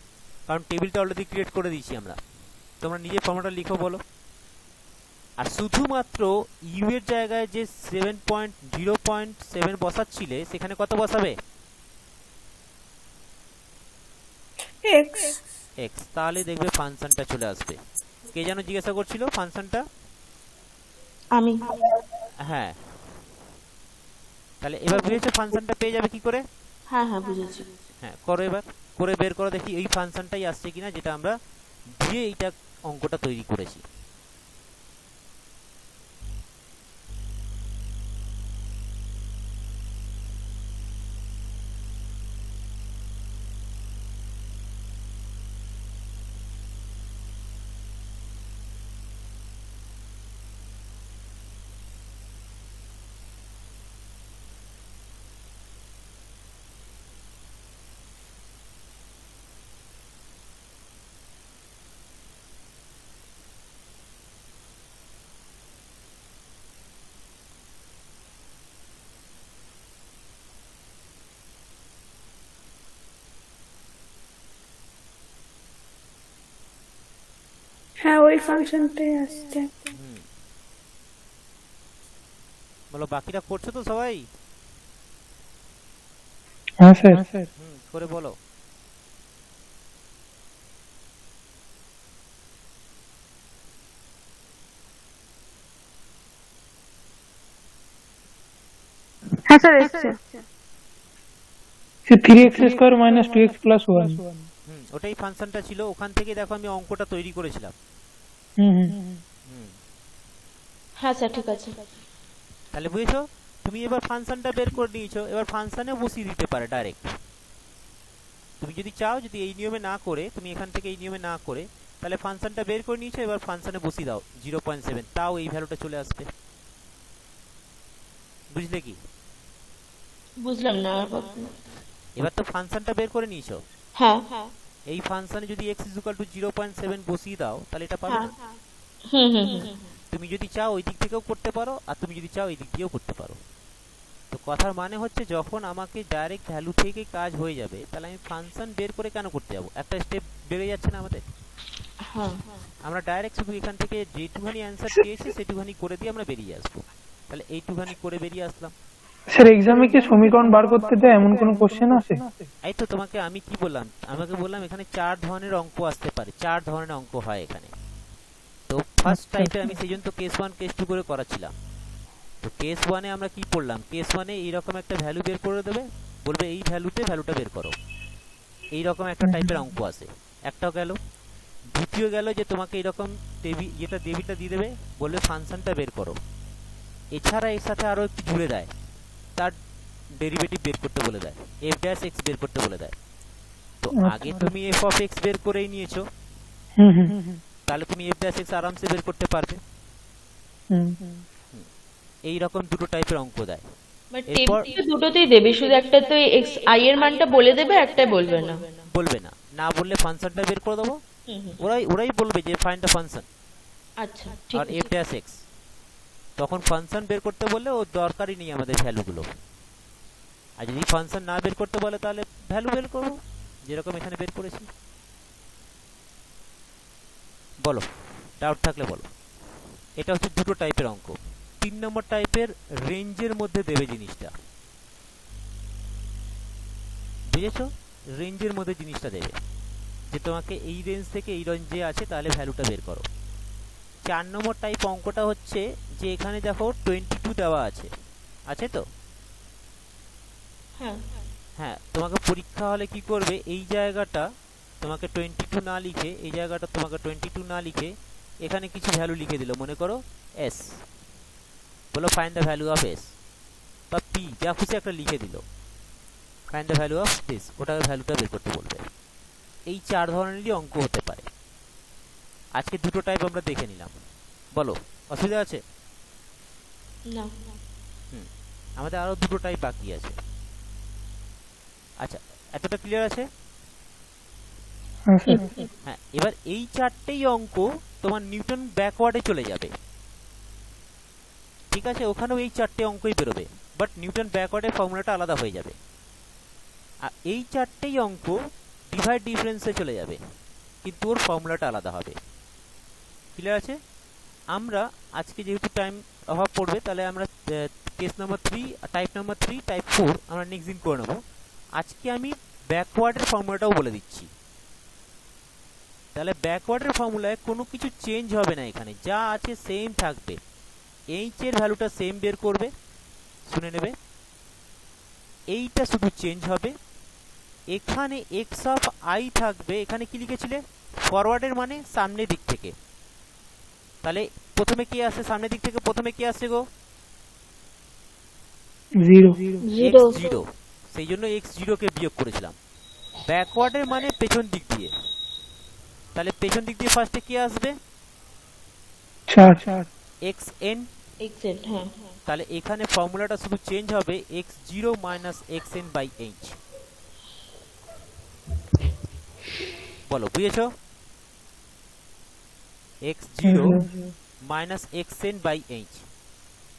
A: কারণ টেবিলটা অলরেডি ক্রিয়েট করে দিয়েছি আমরা। তোমরা নিজে ফর্মুলাটা লিখো বলো। আর শুধুমাত্র ইউ এর জায়গায় যে 0.7 বসাচ্ছিলে সেখানে কত বসাবে,
H: এক্স
A: এক্স। তাহলে দেখবে ফাংশনটা চলে আসবে। কে যেন জিজ্ঞাসা করছিল ফাংশনটা?
F: আমি।
A: হ্যাঁ, তাহলে এবার বুঝেছো ফাংশনটা পেয়ে যাবে কি করে?
F: হ্যাঁ হ্যাঁ বুঝেছি।
A: হ্যাঁ করো, এবার করে বের করো দেখি এই ফাংশনটাই আসছে কিনা যেটা আমরা দিয়ে এইটা অঙ্কটা তৈরি করেছি।
H: হ্যাঁ ওই ফাংশনটাই আসছে।
A: বলো বাকিটা করছো তো সবাই?
G: হ্যাঁ স্যার।
A: করে বলো।
H: হ্যাঁ স্যার এসছে।
G: 3x square minus 2x plus 1।
A: ওটাই ফাংশনটা ছিল, ওখান থেকে দেখো আমি অঙ্কটা তৈরি করেছিলাম।
F: হ্যাঁ স্যার ঠিক আছে।
A: তাহলে বুঝেছো? তুমি এবার ফাংশনটা বের করে নিয়েছো, এবার ফাংশনে বসিয়ে দিতে পারে ডাইরেক্ট। তুমি যদি চাও, যদি এই নিয়মে না করে, তুমি এখান থেকে এই নিয়মে না করে, তাহলে ফাংশনটা বের করে নিয়েছো, এবার ফাংশনে বসিয়ে দাও 0.7, তাও এই ভ্যালুটা চলে আসবে। বুঝলে কি?
F: বুঝলাম না।
A: এবার তো ফাংশনটা বের করে নিয়েছো,
F: হ্যাঁ
A: এই ফাংশনে যদি x = 0.7 বসিয়ে দাও তাহলে এটা পাবে না? তুমি যদি চাও ওই দিক থেকেও করতে পারো, আর তুমি যদি চাও এই দিক দিয়েও করতে পারো। তো কথার মানে হচ্ছে যখন আমাকে ডাইরেক্ট ভ্যালু থেকে কাজ হয়ে যাবে তাহলে আমি ফাংশন বের করে কেন করতে যাব? একটা স্টেপ বেড়ে যাচ্ছে না আমাদের? আমরা ডাইরেক্ট শুধু এখান থেকে যেটুখানি অ্যানসার পেয়েছি সেটুখানি করে দিয়ে আমরা বেরিয়ে আসবো। তাহলে এইটুখানি করে বেরিয়ে আসলাম।
G: স্যার এক্সামে কি সমীকরণ বার করতে দেয় এমন কোনো কোশ্চেন আছে?
A: এই তো তোমাকে আমি কি বললাম, আমাকে বললাম এখানে 4 ধরনের অঙ্ক আসতে পারে, 4 ধরনের অঙ্ক হয় এখানে। তো ফার্স্ট টাইপে আমি সেইজন্য তো কেস 1 কেস 2 করে করাছিলাম। তো কেস 1 এ আমরা কি পড়লাম, কেস 1 এ এইরকম একটা ভ্যালু বের করে দেবে, বলবে এই ভ্যালুতে ভ্যালুটা বের করো, এই রকম একটা টাইপের অঙ্ক আসে। একটাও গেল। দ্বিতীয় গেল যে তোমাকে এরকম টেবিলটা দিয়ে দেবে, বলবে ফাংশনটা বের করো। এছাড়া এর সাথে আরো একটু জুড়ে দেয়, তার ডেরিভেটিভ বের করতে বলে দেয়, f ড্যাশ x বের করতে বলে দেয়। তো আগে তুমি f অফ x বের করেই নিয়েছো, তাহলে তুমি f ড্যাশ x আরামসে বের করতে পারবে। এই রকম দুটো টাইপের অঙ্ক দেয়।
F: বাট
A: এরপর
F: টেবিল দুটোতেই দেবে, শুধু একটা তো এক্স আই এর মানটা বলে দেবে, একটাই বলবে না।
A: বলবে না, না বললে ফাংশনটা বের করে দেবো, ওরাই বলবে যে ফাইন্ড দ্য ফাংশন
F: আচ্ছা ঠিক
A: আর
F: আছে।
A: f dash x। তখন ফাংশন বের করতে বললে ও দরকারই নেই আমাদের ভ্যালুগুলো। আর যদি ফাংশন না বের করতে বলে তাহলে ভ্যালু বের করবো, যেরকম এখানে বের করেছি। বলো, ডাউট থাকলে বলো। এটা হচ্ছে দুটো টাইপের অঙ্ক। 3 নম্বর টাইপের রেঞ্জের মধ্যে দেবে জিনিসটা, বুঝেছো? রেঞ্জের মধ্যে জিনিসটা দেবে যে তোমাকে এই রেঞ্জ থেকে এই রেঞ্জে আছে, তাহলে ভ্যালুটা বের করো। 4 নম্বর টাইপ অঙ্কটা হচ্ছে যে এখানে দেখো 22 দেওয়া আছে তো?
F: হ্যাঁ
A: হ্যাঁ, তোমাকে পরীক্ষা হলে কি করবে, এই জায়গাটা তোমাকে 22 না লিখে, এই জায়গাটা তোমাকে 22 না লিখে এখানে কিছু ভ্যালু লিখে দিল, মনে করো s, বলো find the value of s, বা p, যা খুশি একটা লিখে দিল, find the value of this, ওটার ভ্যালুটা বের করতে বলবে। এই 4 ধরনেরই অঙ্ক হতে পারে। আজকে দুটো টাইপ আমরা দেখে নিলাম। বলো, অসুবিধা আছে?
F: না
A: আমাদের আরো দুটো টাইপ বাকি আছে। আচ্ছা, এতটা ক্লিয়ার আছে? হ্যাঁ, এবার এই 4টেই অঙ্ক তোমার নিউটন ব্যাকওয়ার্ডে চলে যাবে, ঠিক আছে? ওখানেও এই 4টে অঙ্কই বেরোবে, বাট নিউটন ব্যাকওয়ার্ডের ফর্মুলাটা আলাদা হয়ে যাবে। আর এই 4টেই অঙ্ক ডিভাইড ডিফারেন্সে চলে যাবে, কিন্তু ওর ফর্মুলাটা আলাদা হবে। ক্লিয়ার আছে? আমরা আজকে যেহেতু টাইম অভাব পড়বে, তাহলে আমরা case number 3, type number 3, type 4 আমরা নেক্সট দিন করে নেবো। আজকে আমি ব্যাকওয়ার্ডের ফর্মুলাটাও বলে দিচ্ছি। তাহলে ব্যাকওয়ার্ডের ফর্মুলায় কোনো কিছু চেঞ্জ হবে না, এখানে যা আছে সেম থাকবে। এইচ এর ভ্যালুটা সেম বের করবে, শুনে নেবে। এইটা শুধু চেঞ্জ হবে। এখানে এক্স অফ আই থাকবে, এখানে কি লিখেছিলে? ফরওয়ার্ডের মানে সামনের দিক থেকে। তাহলে প্রথমে কি আসে সামনের দিক থেকে? প্রথমে কি আসছে গো?
G: 0
A: x0, সেই জন্য x0 কে বিয়োগ করেছিলাম। ব্যাকওয়ার্ডের মানে পেছন দিক দিয়ে, তাহলে পেছন দিক দিয়ে ফার্স্টে কি আসবে?
G: 4
A: xn।
F: এক্সেল, হ্যাঁ
A: তাহলে এখানে ফর্মুলাটা শুধু চেঞ্জ হবে, x0 minus xn by h। বলো, বুঝেছো? x0 minus xn by h,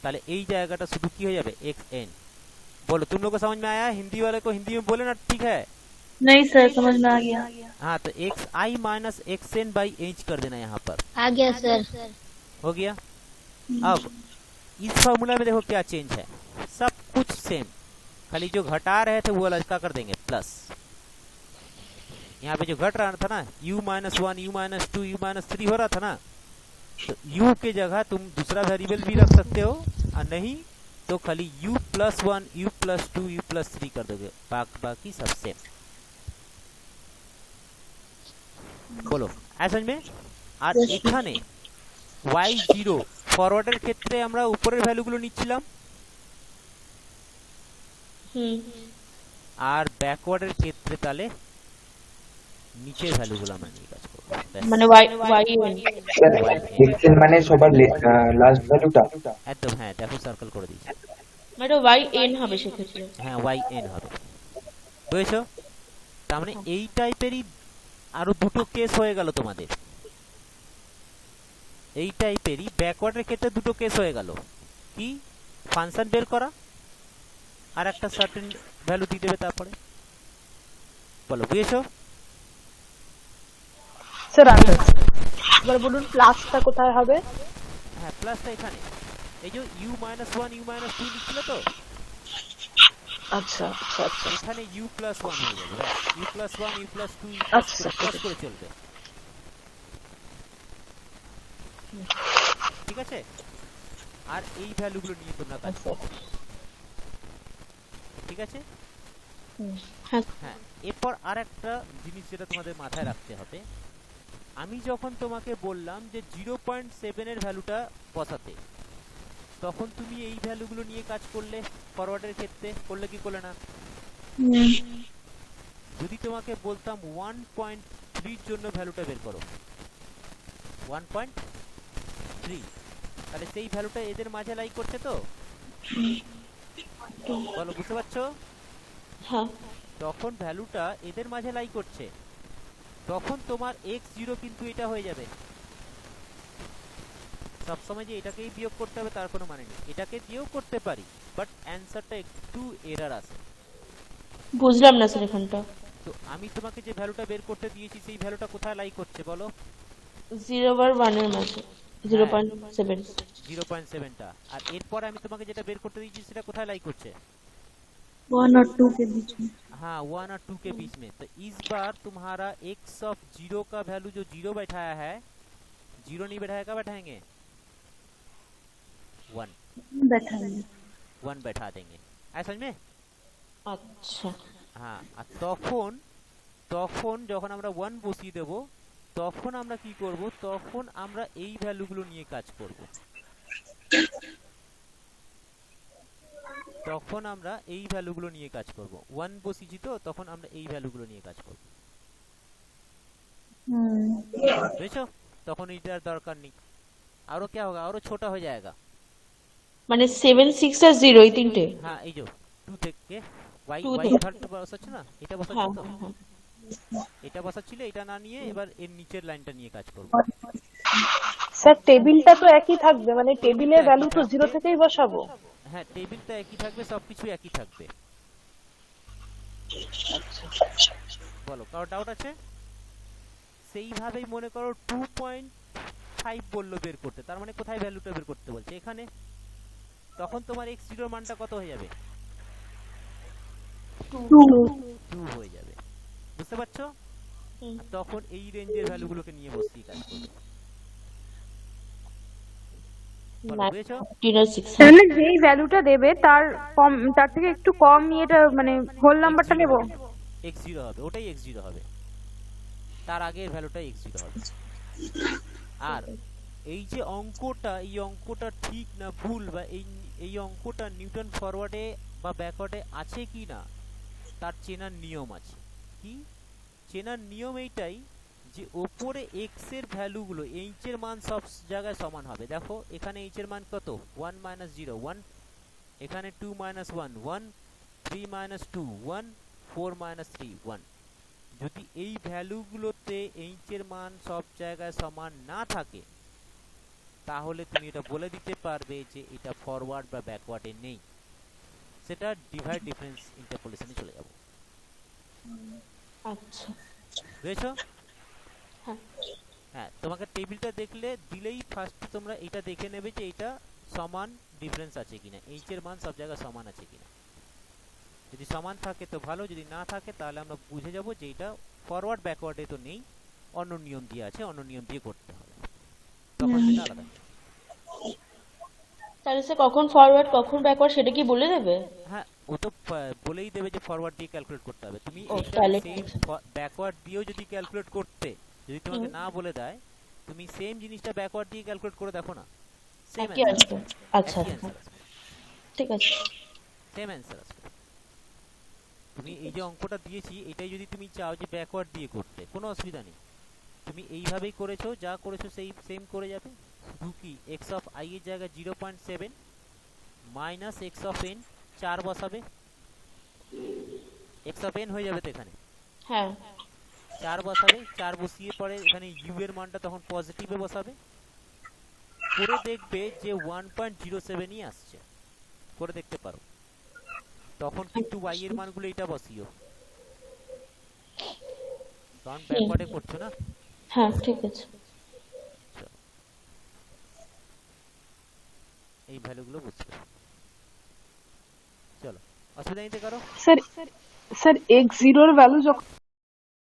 A: ताले यही जाएगा शुद्ध की हो जाए xn। बोलो, तुम लोग को समझ में आया? हिंदी वाले को हिंदी में बोले ना, ठीक है?
H: नहीं सर, समझ में आ गया।
A: हाँ, तो xi minus xn by h कर देना यहाँ पर।
C: आ गया सर।
A: हो गया। अब इस फॉर्मूला में देखो क्या चेंज है, सब कुछ सेम, खाली जो घटा रहे थे वो अलग का कर देंगे प्लस। यहाँ पे जो घट रहा था ना, u minus 1, u minus 2, u minus 3 हो रहा था ना, तो u के जगह तुम दूसरा वेरिएबल भी रख सकते हो, और नहीं तो खाली u plus 1, u plus 2, u plus 3 कर दोगे, बाकी सब सेम। बोलो, ऐसा में। আর এখানে y0 ফরওয়ার্ডের ক্ষেত্রে আমরা উপরের ভ্যালুগুলো নিচ্ছিলাম, আর ব্যাকওয়ার্ডের ক্ষেত্রে তাহলে নিচের ভ্যালুগুলো আমরা নিয়ে কাজ করব।
F: মানে
I: দেখছেন মানে সবার লাস্ট ভ্যালুটা
A: একদম, হ্যাঁ দেখো সার্কেল করে দিয়েছি,
F: মানে yn হবে সেক্ষেত্রে।
A: হ্যাঁ yn হবে, বুঝেছো? তার মানে এই টাইপেরই আরো দুটো কেস হয়ে গেল তোমাদের। এই টাইপেরই ব্যাকওয়ার্ডের ক্ষেত্রে দুটো কেস হয়ে গেল, কি? ফাংশন বের করা আর একটা সার্টেন ভ্যালু দিয়ে দেবে তারপরে। বলো, বুঝেছো?
H: স্যার এবার বলুন প্লাসটা কোথায় হবে?
A: হ্যাঁ, প্লাসটা এখানে, এই যে u মাইনাস 1, u মাইনাস 2 লিখছিল তো,
H: আচ্ছা আচ্ছা আচ্ছা
A: এখানে u প্লাস 1 হয়ে যাবে, u প্লাস 1, u প্লাস 2
H: আচ্ছা
A: প্লাস করে চলবে, ঠিক আছে? আর এই ভ্যালুগুলো নিয়ে তোমরা কাজ করো, ঠিক আছে? হ্যাঁ, এরপর আর একটা জিনিস যেটা তোমাদের মাথায় রাখতে হবে, আমি যখন তোমাকে বললাম যে 0.7 এর ভ্যালুটা বসাতে, তখন তুমি এই ভ্যালুগুলো নিয়ে কাজ করলে ফরওয়ার্ডের ক্ষেত্রে, করলে কি করলে না? যদি তোমাকে বলতাম 1.3 এর জন্য ভ্যালুটা বের করো, 1.3, তাহলে সেই ভ্যালুটা এদের মাঝে লাই করছে তো? বলো, বুঝতে পারছো?
F: হ্যাঁ।
A: তখন ভ্যালুটা এদের মাঝে লাই করছে, তখন তোমার x0 কিন্তু এটা হয়ে যাবে। সবসময় যে এটাকেই বিয়োগ করতে হবে তার কোনো মানে নেই, এটাকে দিয়েও করতে পারি, বাট অ্যান্সারটা একটু এরার আছে।
F: বুঝলাম না স্যার এখানটা।
A: তো আমি তোমাকে যে ভ্যালুটা বের করতে দিয়েছি সেই ভ্যালুটা কোথায় লাই করছে বলো?
F: 0 আর 1 এর মাঝে 0.7।
A: 0.7টা। আর এরপর আমি তোমাকে যেটা বের করতে দিয়েছি সেটা কোথায় লাই করছে?
H: 1 और 2 के बीच में।
A: हाँ, 1 और 2 के बीच में। तो इस बार तुम्हारा x ऑफ 0 का वैल्यू जो 0 बैठाया है, 0 नहीं बैठाया, क्या बैठाएंगे? 1
H: बैठाएंगे।
A: 1 बैठा देंगे। आया समझ में?
F: আচ্ছা।
A: হ্যাঁ, আর তখন যখন আমরা 1 বসিয়ে দেব, তখন আমরা কি করব? তখন আমরা এই ভ্যালুগুলো নিয়ে কাজ করব। তখন আমরা এই ভ্যালুগুলো নিয়ে কাজ করব। 1 বসিয়েছি তো, তখন আমরা এই ভ্যালুগুলো নিয়ে কাজ করব। বুঝছো? তখন এটার দরকার নেই। আরো क्या होगा? আরো ছোটা হয়ে जाएगा।
F: মানে 7 6 আর 0 এই তিনটে।
A: হ্যাঁ, এই যে 2 থেকে y
F: 2
A: y
F: থেকে।
A: ভার্টটা বসাচ্ছ না, এটা বসাচ্ছ
F: হ্যাঁ
A: তো,
F: হ্যাঁ।
A: এটা বসাচ্ছিলে, এটা না নিয়ে এবার এর নিচের লাইনটা নিয়ে কাজ করব।
H: স্যার টেবিলটা তো একই থাকবে, মানে টেবিলের ভ্যালু তো 0 থেকেই বসাবো।
A: হ্যাঁ, টেবিলটা একই থাকবে, সবকিছু একই থাকবে। বলো, কারো ডাউট আছে? সেইভাবেই মনে করো 2.5 বললো বের করতে, তার মানে কোথায় ভ্যালুটা বের করতে বলছে? এখানে। তখন তোমার x0 এর মানটা কত হয়ে যাবে? 2 হয়ে যাবে। বুঝতে পারছো? আর তখন এই রেঞ্জের ভ্যালুগুলোকে নিয়ে বসিয়ে কাজ করবে। বলো, বুঝেছো?
F: 15 আর 6।
H: তাহলে যেই ভ্যালুটা দেবে তার কম, তার থেকে একটু কম নিয়ে এটা মানে হোল নাম্বারটা নেব।
A: x0 হবে, ওটাই x0 হবে, তার আগের ভ্যালুটা x0 হবে। আর এই যে অঙ্কটা, এই অঙ্কটা ঠিক না ভুল, বা এই অঙ্কটা নিউটন ফরওয়ার্ডে বা ব্যাকওয়ার্ডে আছে কি না তার চেনার নিয়ম আছে। কি চেনার নিয়ম? এইটাই যে ওপরে x এর ভ্যালুগুলো, h এর মান সব জায়গায় সমান হবে। দেখো এখানে h এর মান কত? 1 - 0 1, এখানে 2 - 1 1, 3 - 2 1, 4 - 3 1। যদি এই ভ্যালুগুলোতে h এর মান সব জায়গায় সমান না থাকে, তাহলে তুমি এটা বলে দিতে পারবে যে এটা ফরওয়ার্ড বা ব্যাকওয়ার্ডে নেই। সেটা ডিভাইড ডিফারেন্স ইন্টারপোলেশনে চলে যাব।
F: আচ্ছা।
A: বুঝেছো?
F: হ্যাঁ।
A: হ্যাঁ, তোমাকে টেবিলটা দেখলে দিলেই ফার্স্ট তোমরা এটা দেখে নেবে যে এটা সমান ডিফারেন্স আছে কিনা, h এর মান সব জায়গায় সমান আছে কিনা। যদি সমান থাকে তো ভালো, যদি না থাকে তাহলে আমরা বুঝে যাব যে এটা ফরওয়ার্ড ব্যাকওয়ার্ডে তো নেই, অন্য নিয়ম দিয়ে আছে, অন্য নিয়ম দিয়ে করতে হবে। তখন সেটা আলাদা।
F: তাহলে স্যার কখন ফরওয়ার্ড কখন ব্যাকওয়ার্ড সেটা কি বলে দেবে?
A: হ্যাঁ, ও তো বলেই দেবে যে ফরওয়ার্ড দিয়ে ক্যালকুলেট করতে হবে। তুমি
F: ও,
A: এটা
F: তাহলে
A: সেম ব্যাকওয়ার্ড দিয়েও যদি ক্যালকুলেট করতে, যদি তোমাকে না বলে দেয়, তুমি সেম জিনিসটা ব্যাকওয়ার্ড দিয়ে ক্যালকুলেট করে দেখো না, সেম
F: কি আসবে? আচ্ছা
A: অ্যান্সার আসবে,
F: ঠিক আছে।
A: সেম অ্যান্সার আসবে। তুমি এই যে অঙ্কটা দিয়েছি, এটাই যদি তুমি চাও যে ব্যাকওয়ার্ড দিয়ে করতে, কোনো অসুবিধা নেই। তুমি এইভাবেই করেছো, যা করেছো সেই সেম করে যাবে। শুধু কি x অফ i এর জায়গায় 0.7 মাইনাস x অফ n 4 বসাবে, x অফ n হয়ে যাবে তো এখানে।
F: হ্যাঁ।
A: 4 বসাবে, 4 বসিয়ে পরে এখানে u এর মানটা তখন পজিটিভে বসাবে, করে দেখবে যে 1.07ই আসছে, করে দেখতে পারো। তখন কিন্তু y এর মানগুলো এটা বসিও, কারণ ব্যাকওয়ার্ডে করছো না।
F: হ্যাঁ, ঠিক আছে।
A: এই ভ্যালুগুলো বুঝতে, চলো অসুবিধা নিতে কারো।
H: স্যার x0 এর ভ্যালু যখন